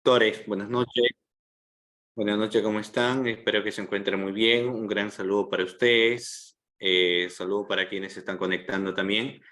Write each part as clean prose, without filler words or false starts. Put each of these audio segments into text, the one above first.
Doctores, buenas noches. Buenas noches, ¿cómo están? Espero que se encuentren muy bien. Un gran saludo para ustedes. Saludo para quienes se están conectando también,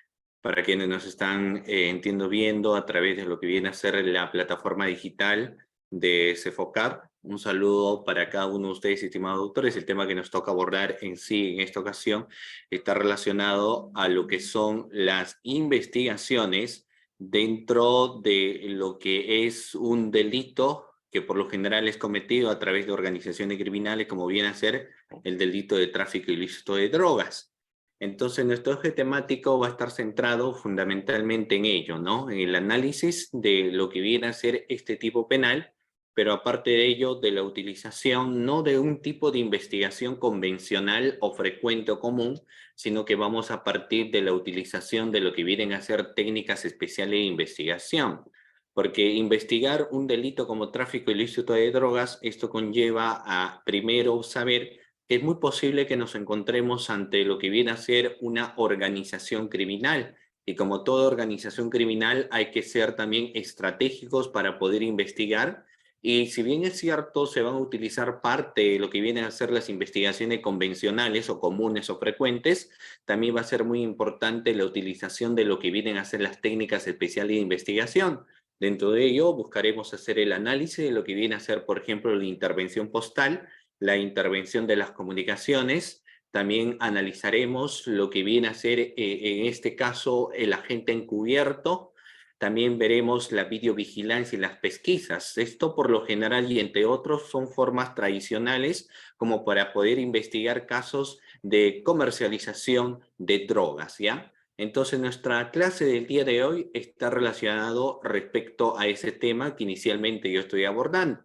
para quienes nos están, entiendo, viendo a través de lo que viene a ser la plataforma digital de Cefocar. Un saludo para cada uno de ustedes, estimados doctores. El tema que nos toca abordar en sí en esta ocasión está relacionado a lo que son las investigaciones dentro de lo que es un delito que por lo general es cometido a través de organizaciones criminales, como viene a ser el delito de tráfico ilícito de drogas. Entonces, nuestro eje temático va a estar centrado fundamentalmente en ello, ¿no? En el análisis de lo que viene a ser este tipo penal, pero aparte de ello, de la utilización no de un tipo de investigación convencional o frecuente o común, sino que vamos a partir de la utilización de lo que vienen a ser técnicas especiales de investigación. Porque investigar un delito como tráfico ilícito de drogas, esto conlleva a primero saber que es muy posible que nos encontremos ante lo que viene a ser una organización criminal. Y como toda organización criminal, hay que ser también estratégicos para poder investigar. Y si bien es cierto, se van a utilizar parte de lo que vienen a ser las investigaciones convencionales o comunes o frecuentes, también va a ser muy importante la utilización de lo que vienen a ser las técnicas especiales de investigación. Dentro de ello, buscaremos hacer el análisis de lo que viene a ser, por ejemplo, la intervención postal, la intervención de las comunicaciones. También analizaremos lo que viene a ser, en este caso, el agente encubierto. También veremos la videovigilancia y las pesquisas. Esto, por lo general, y entre otros, son formas tradicionales como para poder investigar casos de comercialización de drogas, ¿ya? Entonces, nuestra clase del día de hoy está relacionado respecto a ese tema que inicialmente yo estoy abordando.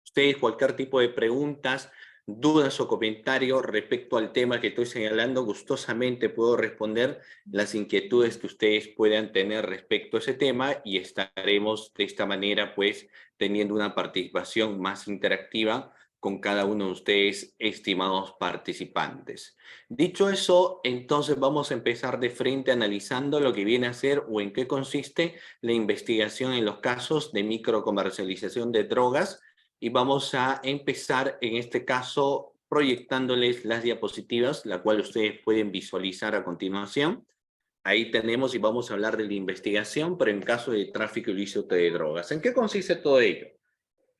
Ustedes, cualquier tipo de preguntas, dudas o comentarios respecto al tema que estoy señalando, gustosamente puedo responder las inquietudes que ustedes puedan tener respecto a ese tema y estaremos de esta manera, pues, teniendo una participación más interactiva con cada uno de ustedes, estimados participantes. Dicho eso, entonces vamos a empezar de frente analizando lo que viene a ser o en qué consiste la investigación en los casos de microcomercialización de drogas y vamos a empezar en este caso proyectándoles las diapositivas, la cual ustedes pueden visualizar a continuación. Ahí tenemos y vamos a hablar de la investigación, pero en caso de tráfico ilícito de drogas. ¿En qué consiste todo ello?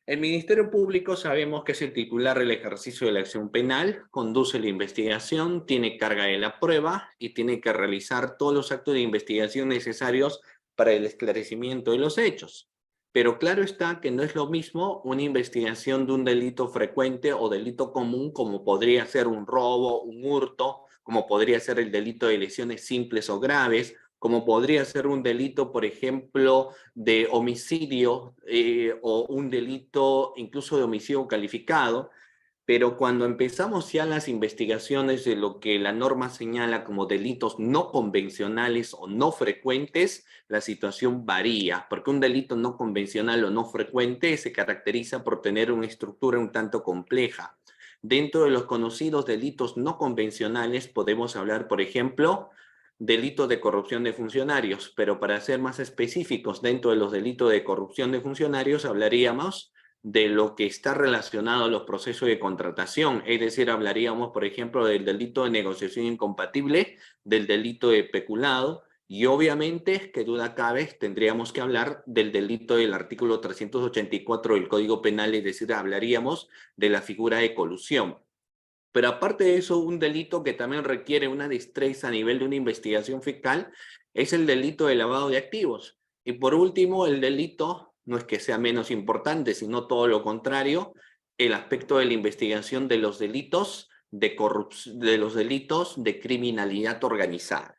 El Ministerio Público sabemos que es el titular del ejercicio de la acción penal, conduce la investigación, tiene carga de la prueba y tiene que realizar todos los actos de investigación necesarios para el esclarecimiento de los hechos. Pero claro está que no es lo mismo una investigación de un delito frecuente o delito común como podría ser un robo, un hurto, como podría ser el delito de lesiones simples o graves, como podría ser un delito, por ejemplo, de homicidio o un delito incluso de homicidio calificado, pero cuando empezamos ya las investigaciones de lo que la norma señala como delitos no convencionales o no frecuentes, la situación varía, porque un delito no convencional o no frecuente se caracteriza por tener una estructura un tanto compleja. Dentro de los conocidos delitos no convencionales podemos hablar, por ejemplo, delito de corrupción de funcionarios, pero para ser más específicos, dentro de los delitos de corrupción de funcionarios hablaríamos de lo que está relacionado a los procesos de contratación, es decir, hablaríamos, por ejemplo, del delito de negociación incompatible, del delito de peculado, y obviamente, que duda cabe, tendríamos que hablar del delito del artículo 384 del Código Penal, es decir, hablaríamos de la figura de colusión. Pero aparte de eso, un delito que también requiere una destreza a nivel de una investigación fiscal es el delito de lavado de activos. Y por último, el delito no es que sea menos importante, sino todo lo contrario, el aspecto de la investigación de los delitos de corrupción, de los delitos de criminalidad organizada.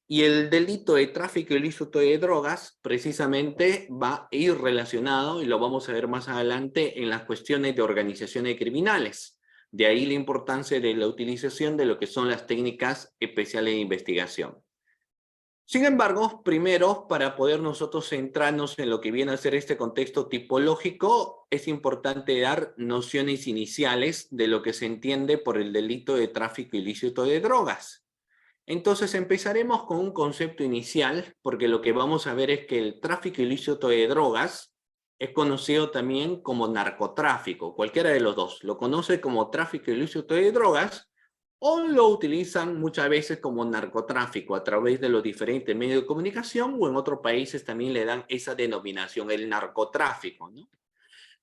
Y el delito de tráfico ilícito de drogas precisamente va a ir relacionado, y lo vamos a ver más adelante, en las cuestiones de organizaciones criminales. De ahí la importancia de la utilización de lo que son las técnicas especiales de investigación. Sin embargo, primero, para poder nosotros centrarnos en lo que viene a ser este contexto tipológico, es importante dar nociones iniciales de lo que se entiende por el delito de tráfico ilícito de drogas. Entonces empezaremos con un concepto inicial, porque lo que vamos a ver es que el tráfico ilícito de drogas es conocido también como narcotráfico, cualquiera de los dos. Lo conoce como tráfico ilícito de drogas o lo utilizan muchas veces como narcotráfico a través de los diferentes medios de comunicación o en otros países también le dan esa denominación, el narcotráfico, ¿no?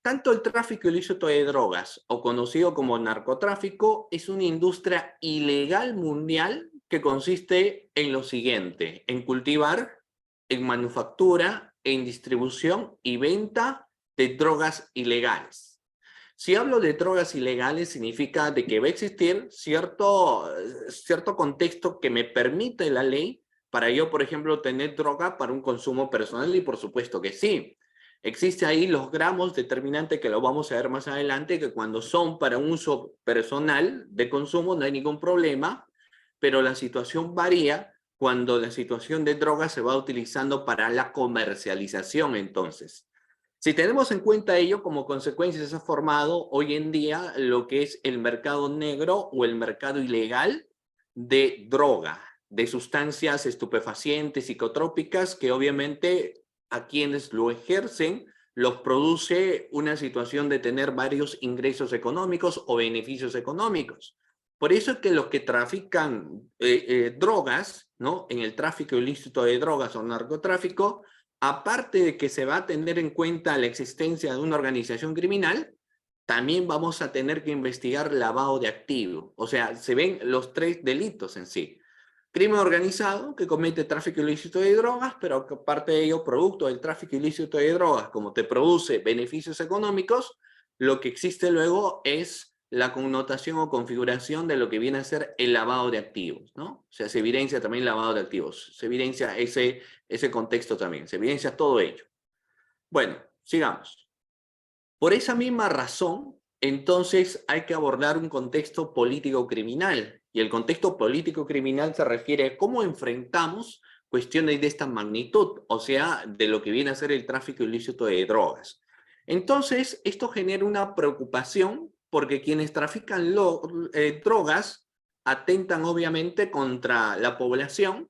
Tanto el tráfico ilícito de drogas, o conocido como narcotráfico, es una industria ilegal mundial que consiste en lo siguiente, en cultivar, en manufactura, en distribución y venta de drogas ilegales. Si hablo de drogas ilegales, significa de que va a existir cierto contexto que me permite la ley para yo, por ejemplo, tener droga para un consumo personal y por supuesto que sí. Existe ahí los gramos determinantes que lo vamos a ver más adelante, que cuando son para un uso personal de consumo no hay ningún problema, pero la situación varía cuando la situación de droga se va utilizando para la comercialización entonces. Si tenemos en cuenta ello, como consecuencia se ha formado hoy en día lo que es el mercado negro o el mercado ilegal de droga, de sustancias estupefacientes, psicotrópicas, que obviamente a quienes lo ejercen los produce una situación de tener varios ingresos económicos o beneficios económicos. Por eso es que los que trafican drogas, ¿no? En el tráfico ilícito de drogas o narcotráfico, aparte de que se va a tener en cuenta la existencia de una organización criminal, también vamos a tener que investigar lavado de activos. O sea, se ven los tres delitos en sí. Crimen organizado que comete tráfico ilícito de drogas, pero que aparte de ello, producto del tráfico ilícito de drogas, como te produce beneficios económicos, lo que existe luego es la connotación o configuración de lo que viene a ser el lavado de activos, ¿no? O sea, se evidencia también el lavado de activos, se evidencia ese contexto también, se evidencia todo ello. Bueno, sigamos. Por esa misma razón, entonces hay que abordar un contexto político-criminal. Y el contexto político-criminal se refiere a cómo enfrentamos cuestiones de esta magnitud, o sea, de lo que viene a ser el tráfico ilícito de drogas. Entonces, esto genera una preocupación porque quienes trafican drogas atentan obviamente contra la población,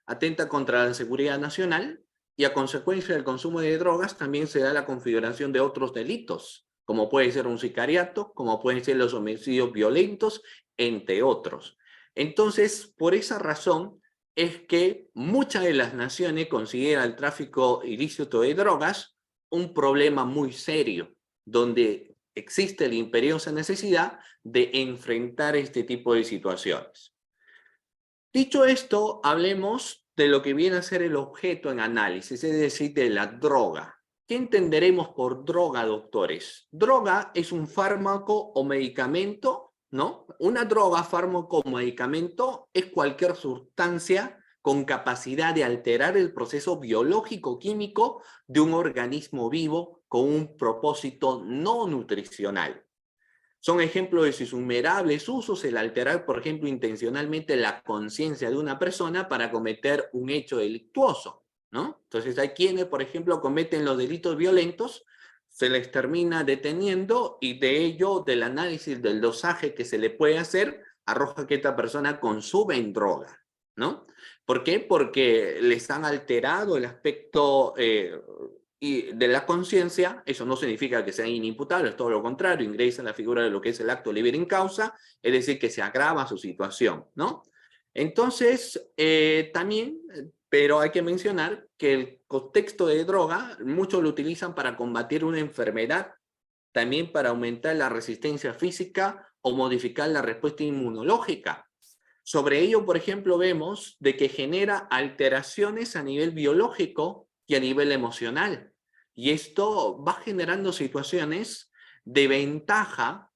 atentan contra la seguridad nacional y a consecuencia del consumo de drogas también se da la configuración de otros delitos, como puede ser un sicariato, como pueden ser los homicidios violentos, entre otros. Entonces, por esa razón es que muchas de las naciones consideran el tráfico ilícito de drogas un problema muy serio, donde existe la imperiosa necesidad de enfrentar este tipo de situaciones. Dicho esto, hablemos de lo que viene a ser el objeto en análisis, es decir, de la droga. ¿Qué entenderemos por droga, doctores? Droga es un fármaco o medicamento, ¿no? Una droga, fármaco o medicamento es cualquier sustancia con capacidad de alterar el proceso biológico-químico de un organismo vivo con un propósito no nutricional. Son ejemplos de sus innumerables usos el alterar, por ejemplo, intencionalmente la conciencia de una persona para cometer un hecho delictuoso, ¿no? Entonces hay quienes, por ejemplo, cometen los delitos violentos, se les termina deteniendo y de ello, del análisis del dosaje que se le puede hacer, arroja que esta persona consume en droga, ¿no? ¿Por qué? Porque les han alterado el aspecto y de la conciencia. Eso no significa que sean inimputables, todo lo contrario, ingresa en la figura de lo que es el acto libre in causa, es decir, que se agrava su situación, ¿no? Entonces, también, pero hay que mencionar que el contexto de droga, muchos lo utilizan para combatir una enfermedad, también para aumentar la resistencia física o modificar la respuesta inmunológica. Sobre ello, por ejemplo, vemos de que genera alteraciones a nivel biológico y a nivel emocional. Y esto va generando situaciones de ventaja,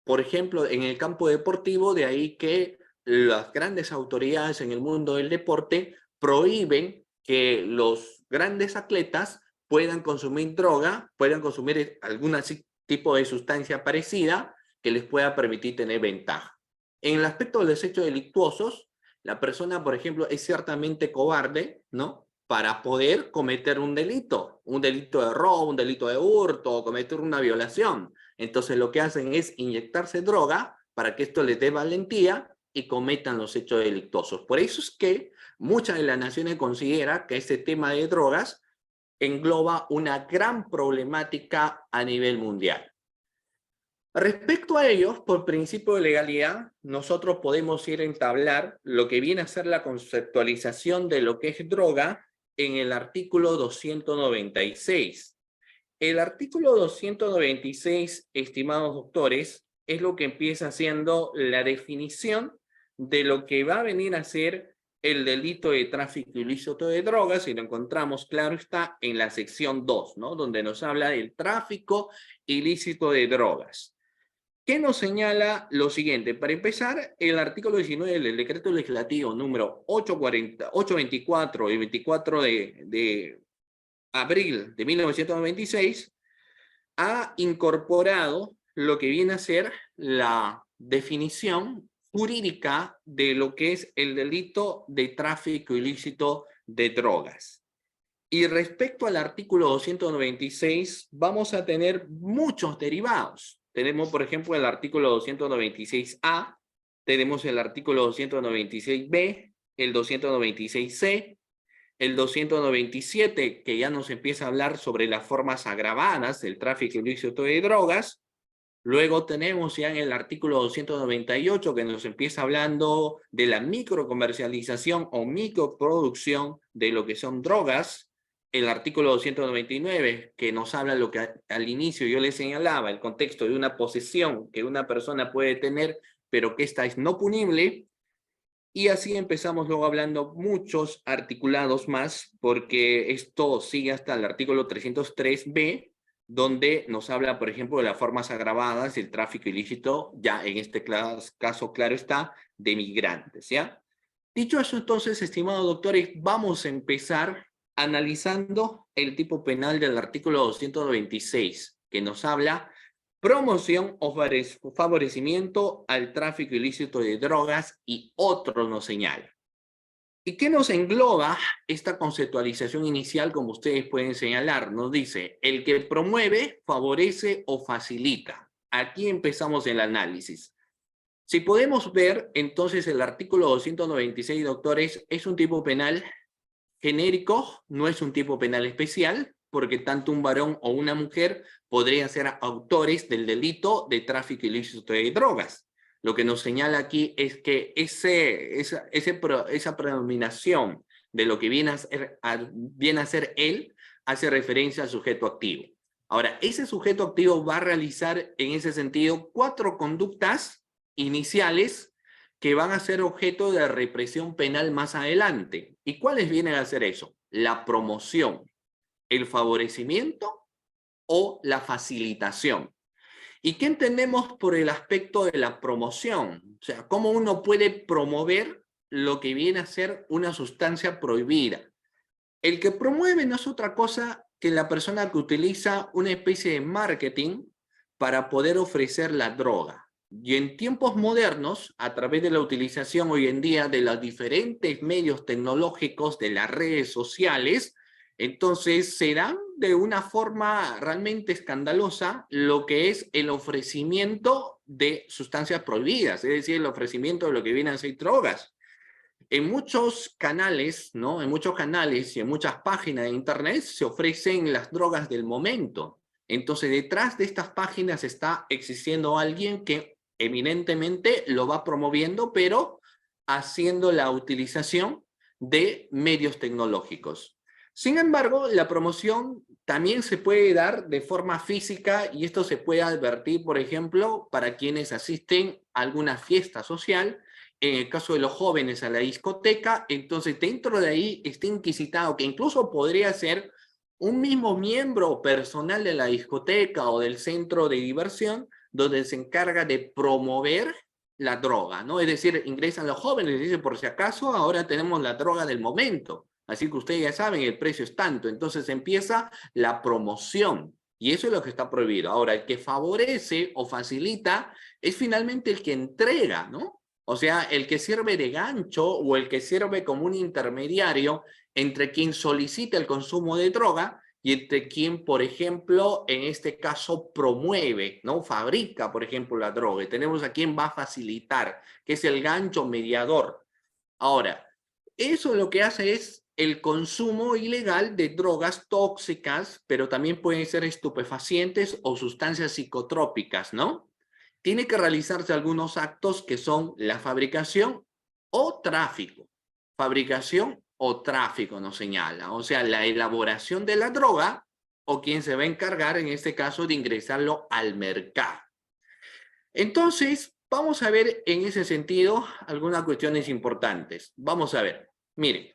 por ejemplo, en el campo deportivo, de ahí que las grandes autoridades en el mundo del deporte prohíben que los grandes atletas puedan consumir droga, puedan consumir algún tipo de sustancia parecida que les pueda permitir tener ventaja. En el aspecto de los hechos delictuosos, la persona, por ejemplo, es ciertamente cobarde, ¿no? Para poder cometer un delito de robo, un delito de hurto, o cometer una violación. Entonces lo que hacen es inyectarse droga para que esto les dé valentía y cometan los hechos delictuosos. Por eso es que muchas de las naciones consideran que este tema de drogas engloba una gran problemática a nivel mundial. Respecto a ellos, por principio de legalidad, nosotros podemos ir a entablar lo que viene a ser la conceptualización de lo que es droga en el artículo 296. El artículo 296, estimados doctores, es lo que empieza siendo la definición de lo que va a venir a ser el delito de tráfico ilícito de drogas, y lo encontramos, claro está, en la sección 2, ¿no? Donde nos habla del tráfico ilícito de drogas. ¿Qué nos señala lo siguiente? Para empezar, el artículo 19 del decreto legislativo número 824 y 24 de abril de 1996 ha incorporado lo que viene a ser la definición jurídica de lo que es el delito de tráfico ilícito de drogas. Y respecto al artículo 296, vamos a tener muchos derivados. Tenemos, por ejemplo, el artículo 296A, tenemos el artículo 296B, el 296C, el 297, que ya nos empieza a hablar sobre las formas agravadas del tráfico ilícito de drogas. Luego tenemos ya en el artículo 298, que nos empieza hablando de la microcomercialización o microproducción de lo que son drogas. El artículo 299, que nos habla lo que al inicio yo les señalaba, el contexto de una posesión que una persona puede tener, pero que esta es no punible. Y así empezamos luego hablando muchos articulados más, porque esto sigue hasta el artículo 303b, donde nos habla, por ejemplo, de las formas agravadas del tráfico ilícito, ya en este caso, claro está, de migrantes, ¿ya? Dicho eso, entonces, estimados doctores, vamos a empezar analizando el tipo penal del artículo 226, que nos habla promoción o favorecimiento al tráfico ilícito de drogas, y otros nos señala. ¿Y qué nos engloba esta conceptualización inicial? Como ustedes pueden señalar, nos dice el que promueve, favorece o facilita. Aquí empezamos el análisis. Si podemos ver, entonces el artículo 296, doctores, es un tipo penal genérico, no es un tipo penal especial, porque tanto un varón o una mujer podrían ser autores del delito de tráfico ilícito de drogas. Lo que nos señala aquí es que esa predominación de lo que viene a ser él hace referencia al sujeto activo. Ahora, ese sujeto activo va a realizar en ese sentido 4 conductas iniciales que van a ser objeto de represión penal más adelante. ¿Y cuáles vienen a ser eso? La promoción, el favorecimiento o la facilitación. ¿Y qué entendemos por el aspecto de la promoción? O sea, ¿cómo uno puede promover lo que viene a ser una sustancia prohibida? El que promueve no es otra cosa que la persona que utiliza una especie de marketing para poder ofrecer la droga. Y en tiempos modernos, a través de la utilización hoy en día de los diferentes medios tecnológicos, de las redes sociales, entonces se dan de una forma realmente escandalosa lo que es el ofrecimiento de sustancias prohibidas, es decir, el ofrecimiento de lo que vienen a ser drogas. En muchos canales, ¿no? En muchos canales y en muchas páginas de internet se ofrecen las drogas del momento. Entonces, detrás de estas páginas está existiendo alguien que eminentemente lo va promoviendo, pero haciendo la utilización de medios tecnológicos. Sin embargo, la promoción también se puede dar de forma física, y esto se puede advertir, por ejemplo, para quienes asisten a alguna fiesta social. En el caso de los jóvenes, a la discoteca, entonces dentro de ahí está inquisitado que incluso podría ser un mismo miembro personal de la discoteca o del centro de diversión, donde se encarga de promover la droga, ¿no? Es decir, ingresan los jóvenes y dicen, por si acaso, ahora tenemos la droga del momento. Así que ustedes ya saben, el precio es tanto. Entonces empieza la promoción. Y eso es lo que está prohibido. Ahora, el que favorece o facilita es finalmente el que entrega, ¿no? O sea, el que sirve de gancho o el que sirve como un intermediario entre quien solicita el consumo de droga y entre quien, por ejemplo, en este caso promueve, ¿no? Fabrica, por ejemplo, la droga. Y tenemos a quien va a facilitar, que es el gancho mediador. Ahora, eso lo que hace es el consumo ilegal de drogas tóxicas, pero también pueden ser estupefacientes o sustancias psicotrópicas, ¿no? Tiene que realizarse algunos actos que son la fabricación o tráfico. Fabricación o tráfico nos señala. O sea, la elaboración de la droga o quien se va a encargar en este caso de ingresarlo al mercado. Entonces, vamos a ver en ese sentido algunas cuestiones importantes. Vamos a ver, miren.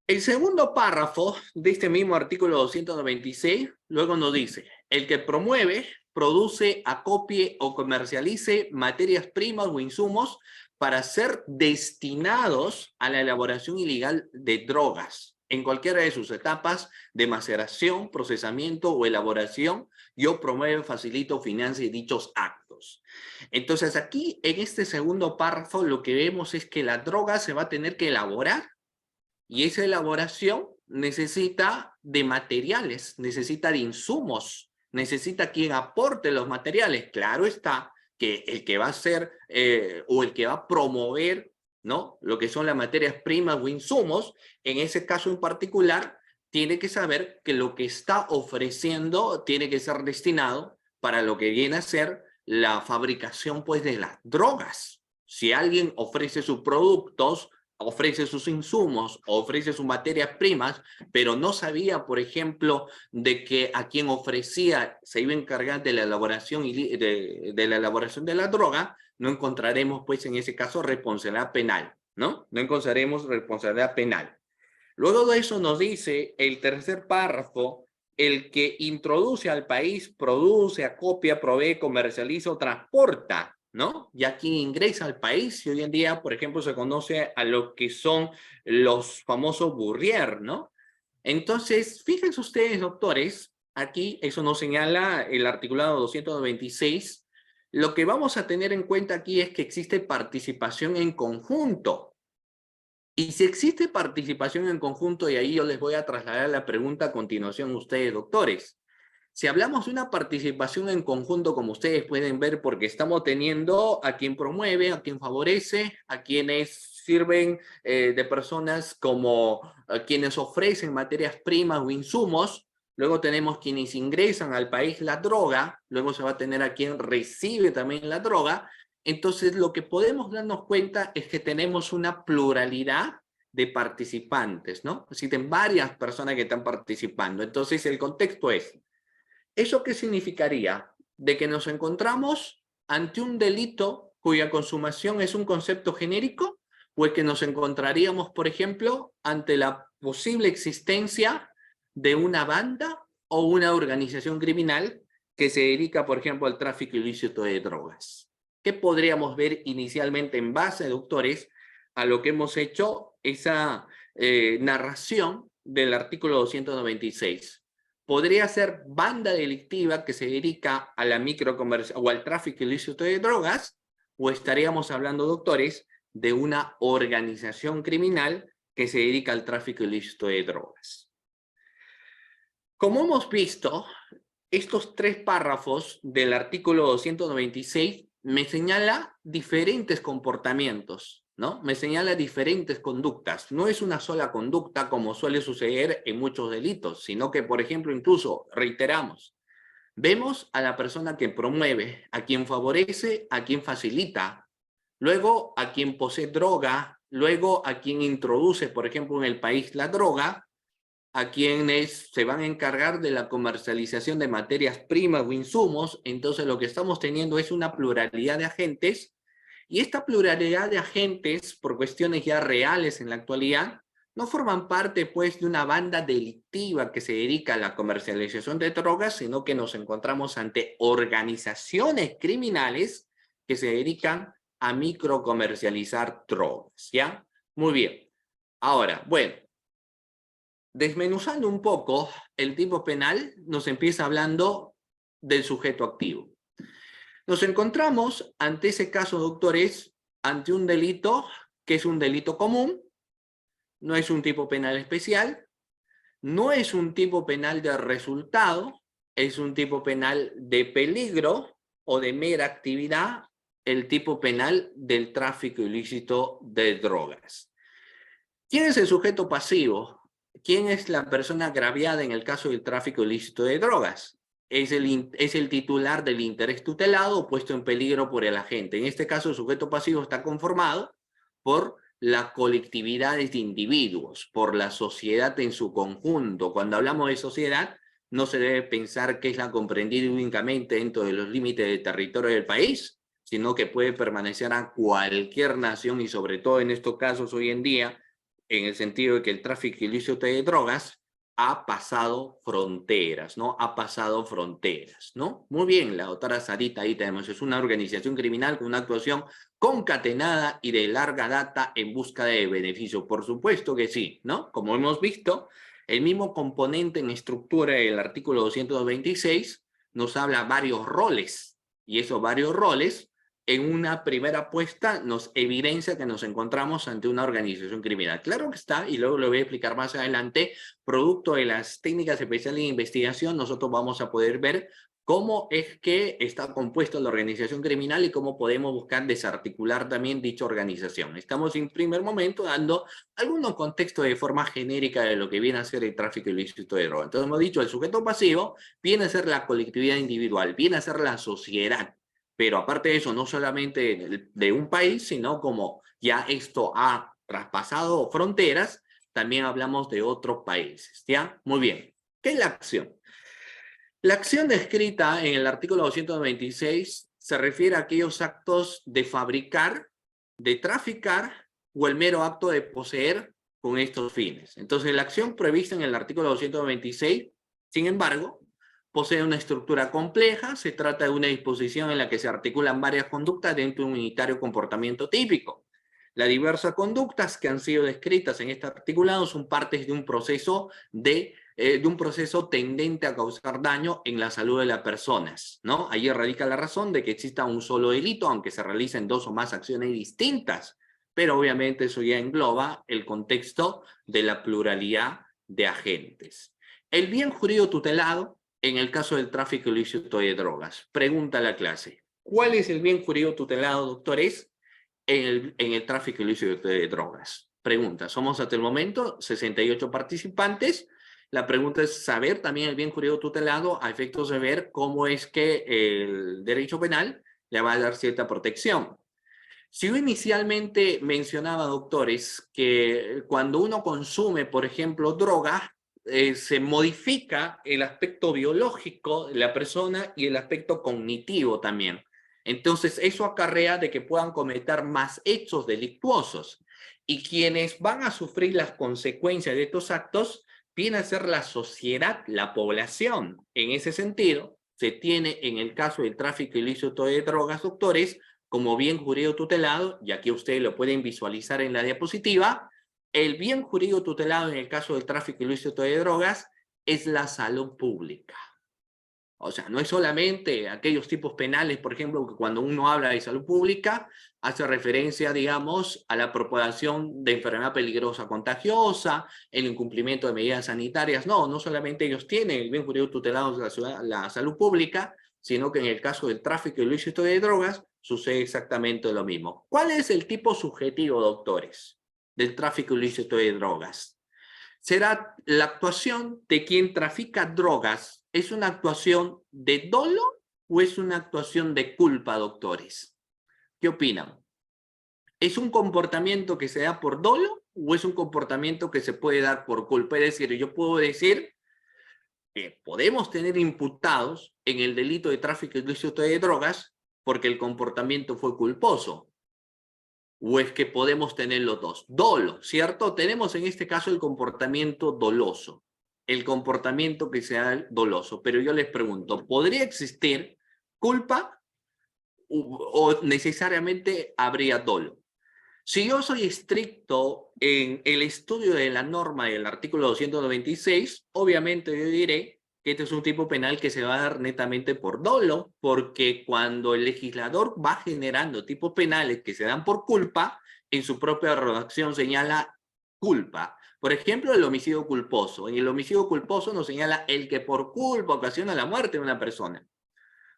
El segundo párrafo de este mismo artículo 296 luego nos dice, el que promueve, produce, acopie o comercialice materias primas o insumos para ser destinados a la elaboración ilegal de drogas en cualquiera de sus etapas de maceración, procesamiento o elaboración, yo promuevo, facilito, financie dichos actos. Entonces aquí en este segundo párrafo lo que vemos es que la droga se va a tener que elaborar y esa elaboración necesita de materiales, necesita de insumos, necesita quien aporte los materiales. Claro está que el que va a hacer o el que va a promover, ¿no?, lo que son las materias primas o insumos, en ese caso en particular, tiene que saber que lo que está ofreciendo tiene que ser destinado para lo que viene a ser la fabricación, pues, de las drogas. Si alguien ofrece sus productos, ofrece sus insumos, ofrece sus materias primas, pero no sabía, por ejemplo, de que a quien ofrecía se iba a encargar de la elaboración de la elaboración de la droga, no encontraremos, pues, en ese caso, responsabilidad penal, ¿no? No encontraremos responsabilidad penal. Luego de eso nos dice el tercer párrafo, el que introduce al país, produce, acopia, provee, comercializa o transporta, ¿no? Ya quien ingresa al país, y hoy en día, por ejemplo, se conoce a lo que son los famosos bourrier, ¿no? Entonces, fíjense ustedes, doctores, aquí eso nos señala el articulado 296, lo que vamos a tener en cuenta aquí es que existe participación en conjunto. Y si existe participación en conjunto, y ahí yo les voy a trasladar la pregunta a continuación a ustedes, doctores. Si hablamos de una participación en conjunto, como ustedes pueden ver, porque estamos teniendo a quien promueve, a quien favorece, a quienes sirven de personas como quienes ofrecen materias primas o insumos, luego tenemos quienes ingresan al país la droga, luego se va a tener a quien recibe también la droga. Entonces, lo que podemos darnos cuenta es que tenemos una pluralidad de participantes, ¿no? Existen varias personas que están participando. Entonces, el contexto es, ¿eso qué significaría? De que nos encontramos ante un delito cuya consumación es un concepto genérico, o es que nos encontraríamos, por ejemplo, ante la posible existencia de una banda o una organización criminal que se dedica, por ejemplo, al tráfico ilícito de drogas. ¿Qué podríamos ver inicialmente en base, doctores, a lo que hemos hecho esa narración del artículo 296? Podría ser banda delictiva que se dedica a la microcomercia o al tráfico ilícito de drogas, o estaríamos hablando, doctores, de una organización criminal que se dedica al tráfico ilícito de drogas. Como hemos visto, estos tres párrafos del artículo 296 me señala diferentes comportamientos, ¿no? Me señala diferentes conductas. No es una sola conducta como suele suceder en muchos delitos, sino que, por ejemplo, incluso, reiteramos, vemos a la persona que promueve, a quien favorece, a quien facilita, luego a quien posee droga, luego a quien introduce, por ejemplo, en el país la droga, a quienes se van a encargar de la comercialización de materias primas o insumos. Entonces lo que estamos teniendo es una pluralidad de agentes, y esta pluralidad de agentes, por cuestiones ya reales en la actualidad, no forman parte, pues, de una banda delictiva que se dedica a la comercialización de drogas, sino que nos encontramos ante organizaciones criminales que se dedican a microcomercializar drogas, ¿ya? Muy bien. Ahora, bueno, desmenuzando un poco el tipo penal, nos empieza hablando del sujeto activo. Nos encontramos ante ese caso, doctores, ante un delito que es un delito común, no es un tipo penal especial, no es un tipo penal de resultado, es un tipo penal de peligro o de mera actividad, el tipo penal del tráfico ilícito de drogas. ¿Quién es el sujeto pasivo? ¿Quién es la persona agraviada en el caso del tráfico ilícito de drogas? Es el titular del interés tutelado o puesto en peligro por el agente. En este caso, el sujeto pasivo está conformado por las colectividades de individuos, por la sociedad en su conjunto. Cuando hablamos de sociedad, no se debe pensar que es la comprendida únicamente dentro de los límites del territorio del país, sino que puede permanecer a cualquier nación y sobre todo en estos casos hoy en día, en el sentido de que el tráfico ilícito de drogas ha pasado fronteras, ¿no? Ha pasado fronteras, ¿no? Muy bien, la doctora Sarita ahí tenemos, es una organización criminal con una actuación concatenada y de larga data en busca de beneficio. Por supuesto que sí, ¿no? Como hemos visto, el mismo componente en estructura del artículo 226 nos habla varios roles, y esos varios roles en una primera apuesta nos evidencia que nos encontramos ante una organización criminal. Claro que está, y luego lo voy a explicar más adelante, producto de las técnicas especiales de investigación, nosotros vamos a poder ver cómo es que está compuesta la organización criminal y cómo podemos buscar desarticular también dicha organización. Estamos en primer momento dando algunos contextos de forma genérica de lo que viene a ser el tráfico ilícito de drogas. Entonces hemos dicho, el sujeto pasivo viene a ser la colectividad individual, viene a ser la sociedad. Pero aparte de eso, no solamente de un país, sino como ya esto ha traspasado fronteras, también hablamos de otros países, ¿ya? Muy bien. ¿Qué es la acción? La acción descrita en el artículo 226 se refiere a aquellos actos de fabricar, de traficar o el mero acto de poseer con estos fines. Entonces, la acción prevista en el artículo 226, sin embargo, posee una estructura compleja, se trata de una disposición en la que se articulan varias conductas dentro de un unitario comportamiento típico. Las diversas conductas que han sido descritas en este articulado son partes de un proceso tendente a causar daño en la salud de las personas, ¿no? Allí radica la razón de que exista un solo delito, aunque se realicen dos o más acciones distintas, pero obviamente eso ya engloba el contexto de la pluralidad de agentes. El bien jurídico tutelado en el caso del tráfico ilícito de drogas. Pregunta a la clase, ¿cuál es el bien jurídico tutelado, doctores, en el tráfico ilícito de drogas? Pregunta, somos hasta el momento 68 participantes. La pregunta es saber también el bien jurídico tutelado a efectos de ver cómo es que el derecho penal le va a dar cierta protección. Si yo inicialmente mencionaba, doctores, que cuando uno consume, por ejemplo, droga, se modifica el aspecto biológico de la persona y el aspecto cognitivo también. Entonces, eso acarrea de que puedan cometer más hechos delictuosos. Y quienes van a sufrir las consecuencias de estos actos viene a ser la sociedad, la población. En ese sentido, se tiene en el caso del tráfico ilícito de drogas, doctores, como bien jurídico tutelado, y aquí ustedes lo pueden visualizar en la diapositiva, el bien jurídico tutelado en el caso del tráfico ilícito de drogas es la salud pública. O sea, no es solamente aquellos tipos penales, por ejemplo, que cuando uno habla de salud pública, hace referencia, digamos, a la propagación de enfermedad peligrosa contagiosa, el incumplimiento de medidas sanitarias. No, no solamente ellos tienen el bien jurídico tutelado de la salud pública, sino que en el caso del tráfico ilícito de drogas sucede exactamente lo mismo. ¿Cuál es el tipo subjetivo, doctores, del tráfico ilícito de drogas? Será la actuación de quien trafica drogas. ¿Es una actuación de dolo o es una actuación de culpa, doctores? ¿Qué opinan? ¿Es un comportamiento que se da por dolo o es un comportamiento que se puede dar por culpa? Es decir, yo puedo decir que podemos tener imputados en el delito de tráfico ilícito de drogas porque el comportamiento fue culposo. ¿O es que podemos tener los dos? Dolo, ¿cierto? Tenemos en este caso el comportamiento doloso, el comportamiento que sea doloso. Pero yo les pregunto, ¿podría existir culpa o necesariamente habría dolo? Si yo soy estricto en el estudio de la norma del artículo 296, obviamente yo diré que este es un tipo penal que se va a dar netamente por dolo, porque cuando el legislador va generando tipos penales que se dan por culpa, en su propia redacción señala culpa. Por ejemplo, el homicidio culposo. En el homicidio culposo nos señala el que por culpa ocasiona la muerte de una persona.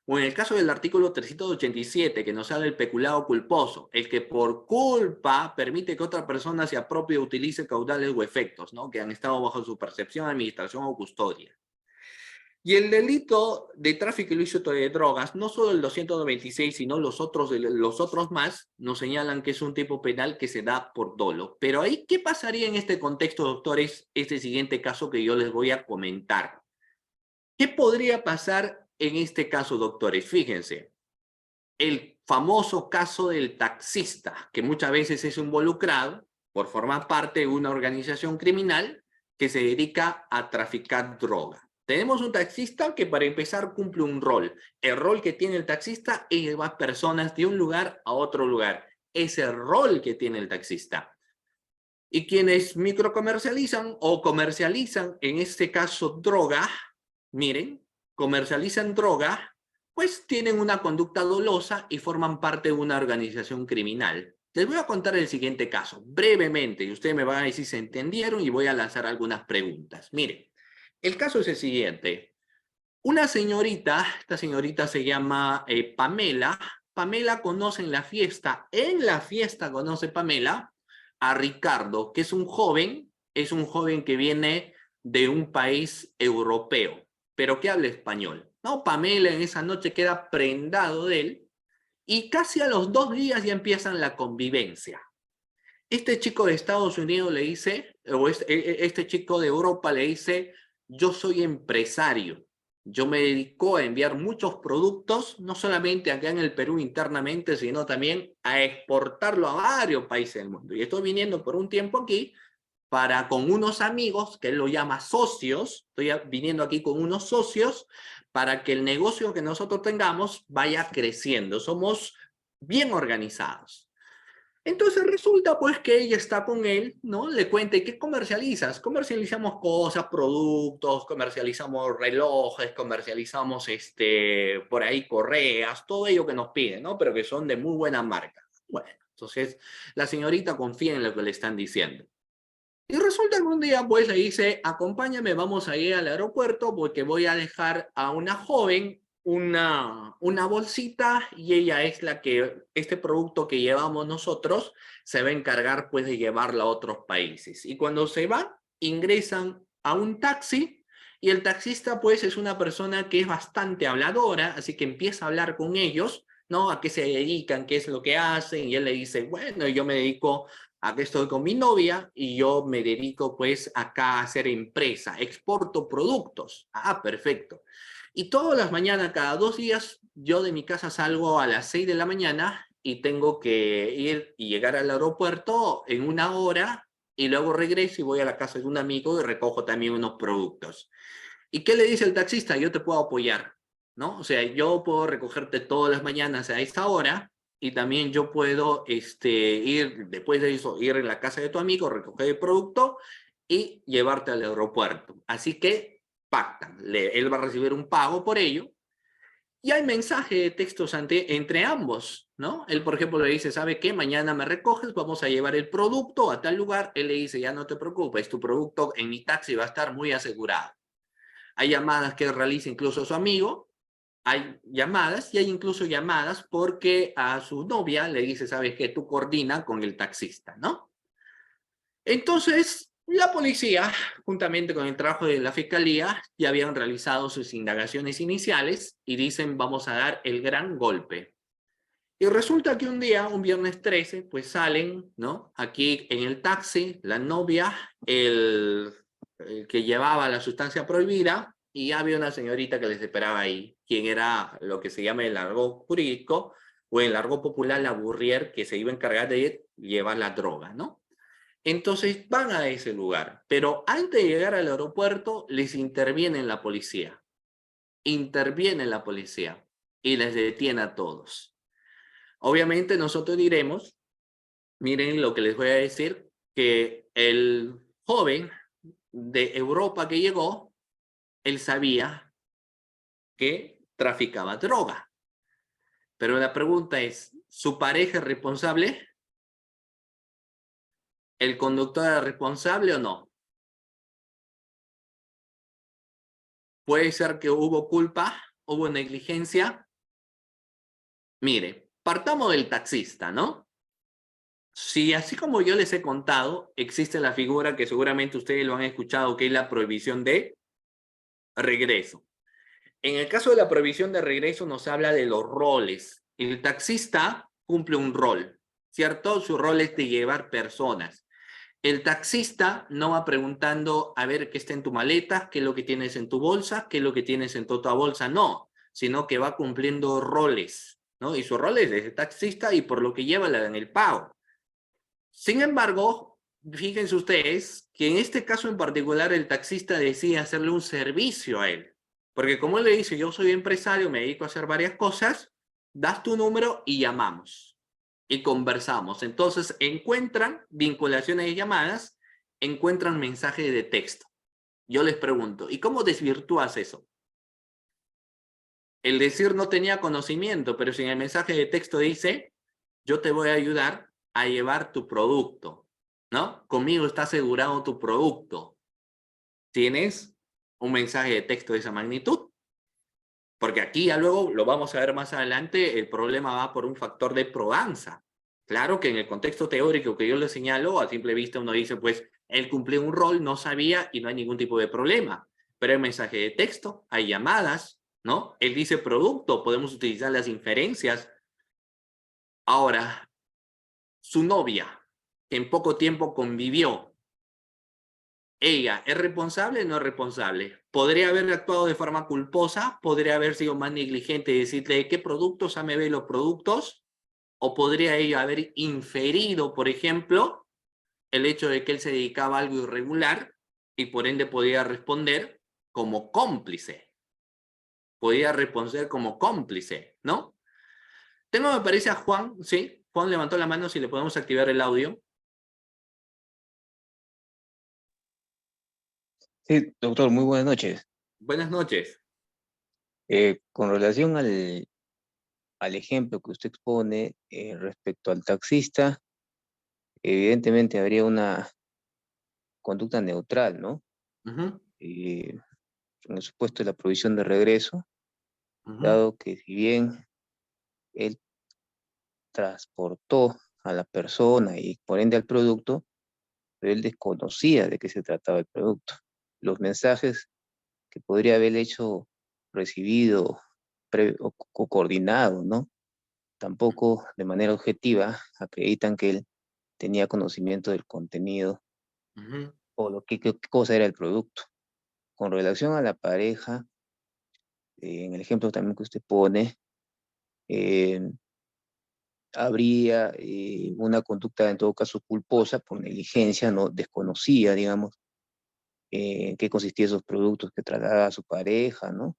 O en el caso del artículo 387, que nos habla del peculado culposo, el que por culpa permite que otra persona se apropie o utilice caudales o efectos, ¿no? Que han estado bajo su percepción, administración o custodia. Y el delito de tráfico ilícito de drogas, no solo el 296, sino los otros más, nos señalan que es un tipo penal que se da por dolo. Pero ahí, ¿qué pasaría en este contexto, doctores? Este siguiente caso que yo les voy a comentar. ¿Qué podría pasar en este caso, doctores? Fíjense, el famoso caso del taxista, que muchas veces es involucrado por formar parte de una organización criminal que se dedica a traficar droga. Tenemos un taxista que para empezar cumple un rol. El rol que tiene el taxista es llevar personas de un lugar a otro lugar. Es el rol que tiene el taxista. Y quienes microcomercializan o comercializan, en este caso droga, miren, comercializan droga, pues tienen una conducta dolosa y forman parte de una organización criminal. Les voy a contar el siguiente caso, brevemente, y ustedes me van a decir si se entendieron y voy a lanzar algunas preguntas. Miren, el caso es el siguiente. Una señorita, esta señorita se llama Pamela. Pamela conoce en la fiesta conoce Pamela a Ricardo, que es un joven que viene de un país europeo, pero que habla español. No, Pamela en esa noche queda prendado de él y casi a los 2 días ya empiezan la convivencia. Este chico de Estados Unidos le dice, o este chico de Europa le dice, yo soy empresario. Yo me dedico a enviar muchos productos, no solamente acá en el Perú internamente, sino también a exportarlo a varios países del mundo. Y estoy viniendo por un tiempo aquí para con unos amigos, que él lo llama socios, estoy viniendo aquí con unos socios para que el negocio que nosotros tengamos vaya creciendo. Somos bien organizados. Entonces resulta pues que ella está con él, ¿no? Le cuenta, ¿y qué comercializas? Comercializamos cosas, productos, comercializamos relojes, comercializamos por ahí correas, todo ello que nos piden, ¿no? Pero que son de muy buena marca. Bueno, entonces la señorita confía en lo que le están diciendo. Y resulta que un día pues le dice, acompáñame, vamos a ir al aeropuerto porque voy a dejar a una joven una bolsita y ella es la que, este producto que llevamos nosotros, se va a encargar pues de llevarla a otros países. Y cuando se va, ingresan a un taxi y el taxista pues es una persona que es bastante habladora, así que empieza a hablar con ellos, ¿no? A qué se dedican, qué es lo que hacen, y él le dice, bueno, yo me dedico, aquí estoy con mi novia y yo me dedico pues acá a hacer empresa, exporto productos. Ah, perfecto. Y todas las mañanas, cada 2 días, yo de mi casa salgo a las 6 de la mañana y tengo que ir y llegar al aeropuerto en 1 hora y luego regreso y voy a la casa de un amigo y recojo también unos productos. ¿Y qué le dice el taxista? Yo te puedo apoyar, ¿no? O sea, yo puedo recogerte todas las mañanas a esta hora y también yo puedo ir, después de eso, ir en la casa de tu amigo, recoger el producto y llevarte al aeropuerto. Así que pactan. Él va a recibir un pago por ello y hay mensaje de textos entre ambos, ¿no? Él, por ejemplo, le dice, ¿sabe qué? Mañana me recoges, vamos a llevar el producto a tal lugar. Él le dice, ya no te preocupes, tu producto en mi taxi va a estar muy asegurado. Hay llamadas que realiza incluso su amigo, hay llamadas y hay incluso llamadas porque a su novia le dice, ¿sabes qué? Tú coordina con el taxista, ¿no? Entonces, la policía, juntamente con el trabajo de la fiscalía, ya habían realizado sus indagaciones iniciales y dicen, vamos a dar el gran golpe. Y resulta que un día, un viernes 13, pues salen, ¿no? Aquí en el taxi, la novia, el que llevaba la sustancia prohibida, y había una señorita que les esperaba ahí, quien era lo que se llama el largo jurídico, o el largo popular, la burrier, que se iba a encargar de llevar la droga, ¿no? Entonces van a ese lugar, pero antes de llegar al aeropuerto les interviene la policía, y les detiene a todos. Obviamente nosotros diremos, miren lo que les voy a decir, que el joven de Europa que llegó, él sabía que traficaba droga. Pero la pregunta es, ¿su pareja es responsable? ¿El conductor es responsable o no? Puede ser que hubo culpa, hubo negligencia, Mire, partamos del taxista, ¿no? Si así como yo les he contado, existe la figura que seguramente ustedes lo han escuchado, que es la prohibición de regreso. En el caso de la prohibición de regreso nos habla de los roles. El taxista cumple un rol, ¿cierto? Su rol es de llevar personas. El taxista no va preguntando a ver qué está en tu maleta, qué es lo que tienes en tu bolsa, qué es lo que tienes en tu otra bolsa, no, sino que va cumpliendo roles, ¿no? Y su rol es de taxista y por lo que lleva en el pago. Sin embargo, fíjense ustedes que en este caso en particular el taxista decide hacerle un servicio a él. Porque como él le dice, yo soy empresario, me dedico a hacer varias cosas, das tu número y llamamos. Y conversamos. Entonces encuentran vinculaciones de llamadas, encuentran mensajes de texto. Yo les pregunto, ¿y cómo desvirtúas eso? El decir no tenía conocimiento, pero si en el mensaje de texto dice, yo te voy a ayudar a llevar tu producto, ¿no? Conmigo está asegurado tu producto. ¿Tienes un mensaje de texto de esa magnitud? Porque aquí ya luego lo vamos a ver más adelante, el problema va por un factor de probanza. Claro que en el contexto teórico que yo le señalo, a simple vista uno dice, pues, él cumplió un rol, no sabía y no hay ningún tipo de problema. Pero hay mensaje de texto, hay llamadas, ¿no? Él dice producto, podemos utilizar las inferencias. Ahora, su novia, que en poco tiempo convivió, ¿ella es responsable o no es responsable? ¿Podría haber actuado de forma culposa? ¿Podría haber sido más negligente y decirle qué productos, AMB los productos? ¿O podría ella haber inferido, por ejemplo, el hecho de que él se dedicaba a algo irregular y por ende podía responder como cómplice? Podía responder como cómplice, ¿no? Tengo, me parece, a Juan, ¿sí? Juan levantó la mano, si le podemos activar el audio. Sí, doctor, muy buenas noches. Buenas noches. Con relación al ejemplo que usted expone respecto al taxista, evidentemente habría una conducta neutral, ¿no? Ujú, Eh, en el supuesto de la provisión de regreso, ujú, dado que si bien él transportó a la persona y por ende al producto, pero él desconocía de qué se trataba el producto. Los mensajes que podría haber hecho recibido o coordinado, ¿no? Tampoco de manera objetiva acreditan que él tenía conocimiento del contenido ujú, o qué cosa era el producto. Con relación a la pareja, en el ejemplo también que usted pone, eh, habría una conducta en todo caso culposa por negligencia, no desconocía, digamos, en qué consistían esos productos que trasladaba a su pareja, ¿no?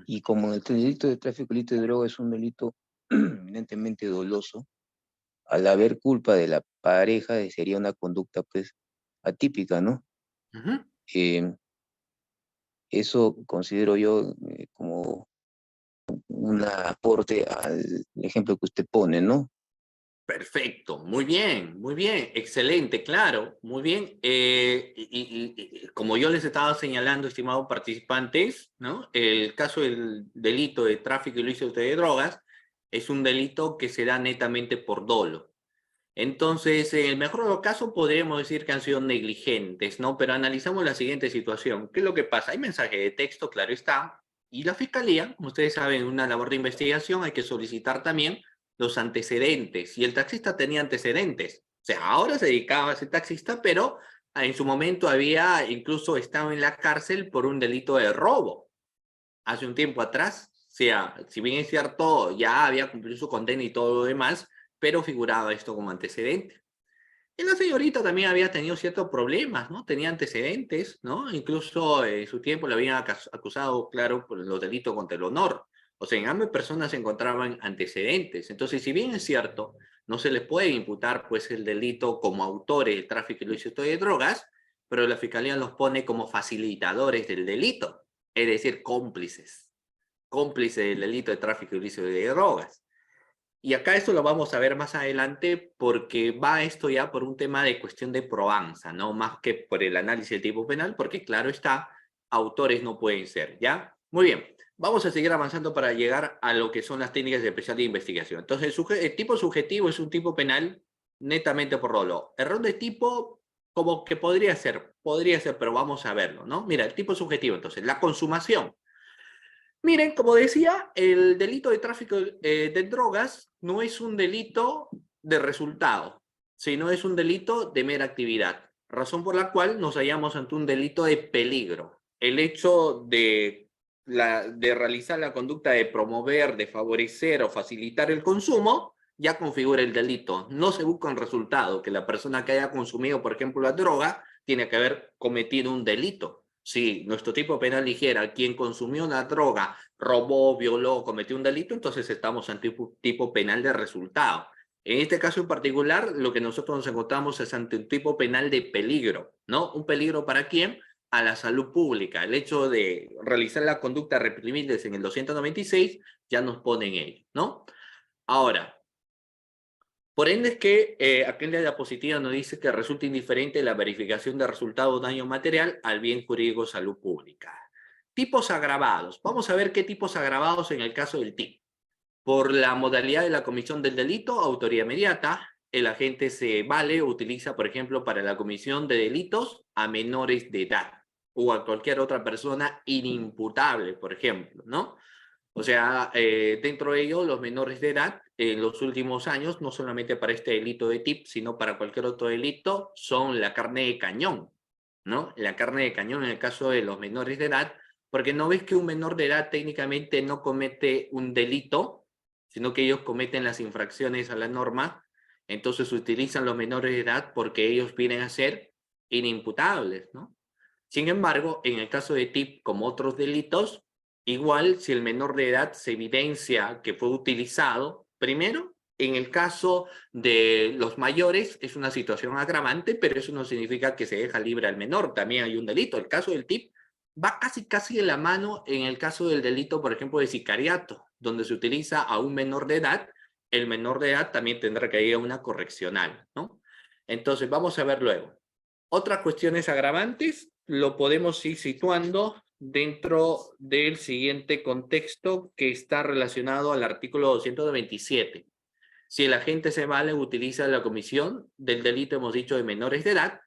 Y como el delito de tráfico ilícito de droga es un delito eminentemente doloso, al haber culpa de la pareja sería una conducta pues atípica, ¿no? ujú. Eh, Eso considero yo como un aporte al ejemplo que usted pone, ¿no? Perfecto, muy bien, excelente, claro, muy bien. Como yo les estaba señalando, estimados participantes, ¿no? El caso del delito de tráfico ilícito de drogas es un delito que se da netamente por dolo. Entonces, en el mejor de los casos podríamos decir que han sido negligentes, ¿no? Pero analizamos la siguiente situación. ¿Qué es lo que pasa? Hay mensaje de texto, claro está, y la fiscalía, como ustedes saben, en una labor de investigación hay que solicitar también los antecedentes, y el taxista tenía antecedentes. O sea, ahora se dedicaba a ser taxista, pero en su momento había incluso estado en la cárcel por un delito de robo hace un tiempo atrás. O sea, si bien es cierto, ya había cumplido su condena y todo lo demás, pero figuraba esto como antecedente. Y la señorita también había tenido ciertos problemas, ¿no? Tenía antecedentes, ¿no? Incluso en su tiempo le habían acusado, claro, por los delitos contra el honor. O sea, en ambas personas se encontraban antecedentes. Entonces, si bien es cierto, no se les puede imputar, pues, el delito como autores del tráfico ilícito de drogas, pero la fiscalía los pone como facilitadores del delito, es decir, cómplices del delito de tráfico ilícito de drogas. Y acá esto lo vamos a ver más adelante porque va esto ya por un tema de cuestión de probanza, ¿no? Más que por el análisis del tipo penal, porque claro está, autores no pueden ser, ¿ya? Muy bien. vamos a seguir avanzando para llegar a lo que son las técnicas especiales de investigación. Entonces, el tipo subjetivo es un tipo penal netamente por dolo. Error de tipo, como que podría ser, pero vamos a verlo, ¿no? Mira, el tipo subjetivo, entonces, la consumación. Miren, como decía, el delito de tráfico de drogas no es un delito de resultado, sino es un delito de mera actividad, razón por la cual nos hallamos ante un delito de peligro. El hecho de realizar la conducta de promover, de favorecer o facilitar el consumo, ya configura el delito. No se busca un resultado, que la persona que haya consumido, por ejemplo, la droga, tiene que haber cometido un delito. Si nuestro tipo penal dijera quien consumió la droga, robó, violó, cometió un delito, entonces estamos ante un tipo penal de resultado. En este caso en particular, lo que nosotros nos encontramos es ante un tipo penal de peligro, ¿no? ¿Un peligro para quién? A la salud pública. El hecho de realizar la conducta reprimibles en el 296 ya nos pone en ello, ¿no? Ahora, por ende es que aquí en la diapositiva nos dice que resulta indiferente la verificación de resultado de daño material al bien jurídico salud pública. Tipos agravados. Vamos a ver qué tipos agravados en el caso del TIP. Por la modalidad de la comisión del delito, autoría inmediata, el agente se vale, utiliza, por ejemplo, para la comisión de delitos a menores de edad o a cualquier otra persona inimputable, por ejemplo, ¿no? O sea, dentro de ello, los menores de edad, en los últimos años, no solamente para este delito de TIP, sino para cualquier otro delito, son la carne de cañón, ¿no? La carne de cañón en el caso de los menores de edad, porque no ves que un menor de edad técnicamente no comete un delito, sino que ellos cometen las infracciones a la norma, entonces utilizan los menores de edad porque ellos vienen a ser inimputables, ¿no? Sin embargo, en el caso de TIP, como otros delitos, igual si el menor de edad se evidencia que fue utilizado, primero, en el caso de los mayores es una situación agravante, pero eso no significa que se deja libre al menor, también hay un delito. El caso del TIP va casi de la mano en el caso del delito, por ejemplo, de sicariato, donde se utiliza a un menor de edad, el menor de edad también tendrá que ir a una correccional, ¿no? Entonces, vamos a ver luego. Otras cuestiones agravantes lo podemos ir situando dentro del siguiente contexto que está relacionado al artículo 227. Si el agente se vale, utiliza la comisión del delito, hemos dicho, de menores de edad.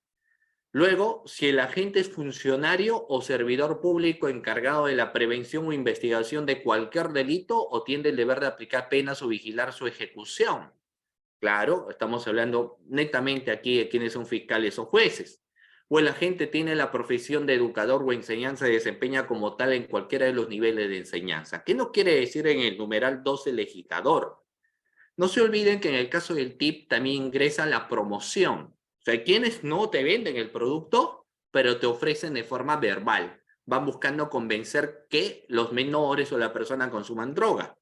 Luego, si el agente es funcionario o servidor público encargado de la prevención o investigación de cualquier delito o tiene el deber de aplicar penas o vigilar su ejecución. Claro, estamos hablando netamente aquí de quienes son fiscales o jueces. O el agente tiene la profesión de educador o enseñanza y desempeña como tal en cualquiera de los niveles de enseñanza. ¿Qué no quiere decir en el numeral 12 legislador? No se olviden que en el caso del TIP también ingresa la promoción. O sea, quienes no te venden el producto, pero te ofrecen de forma verbal. Van buscando convencer que los menores o la persona consuman droga.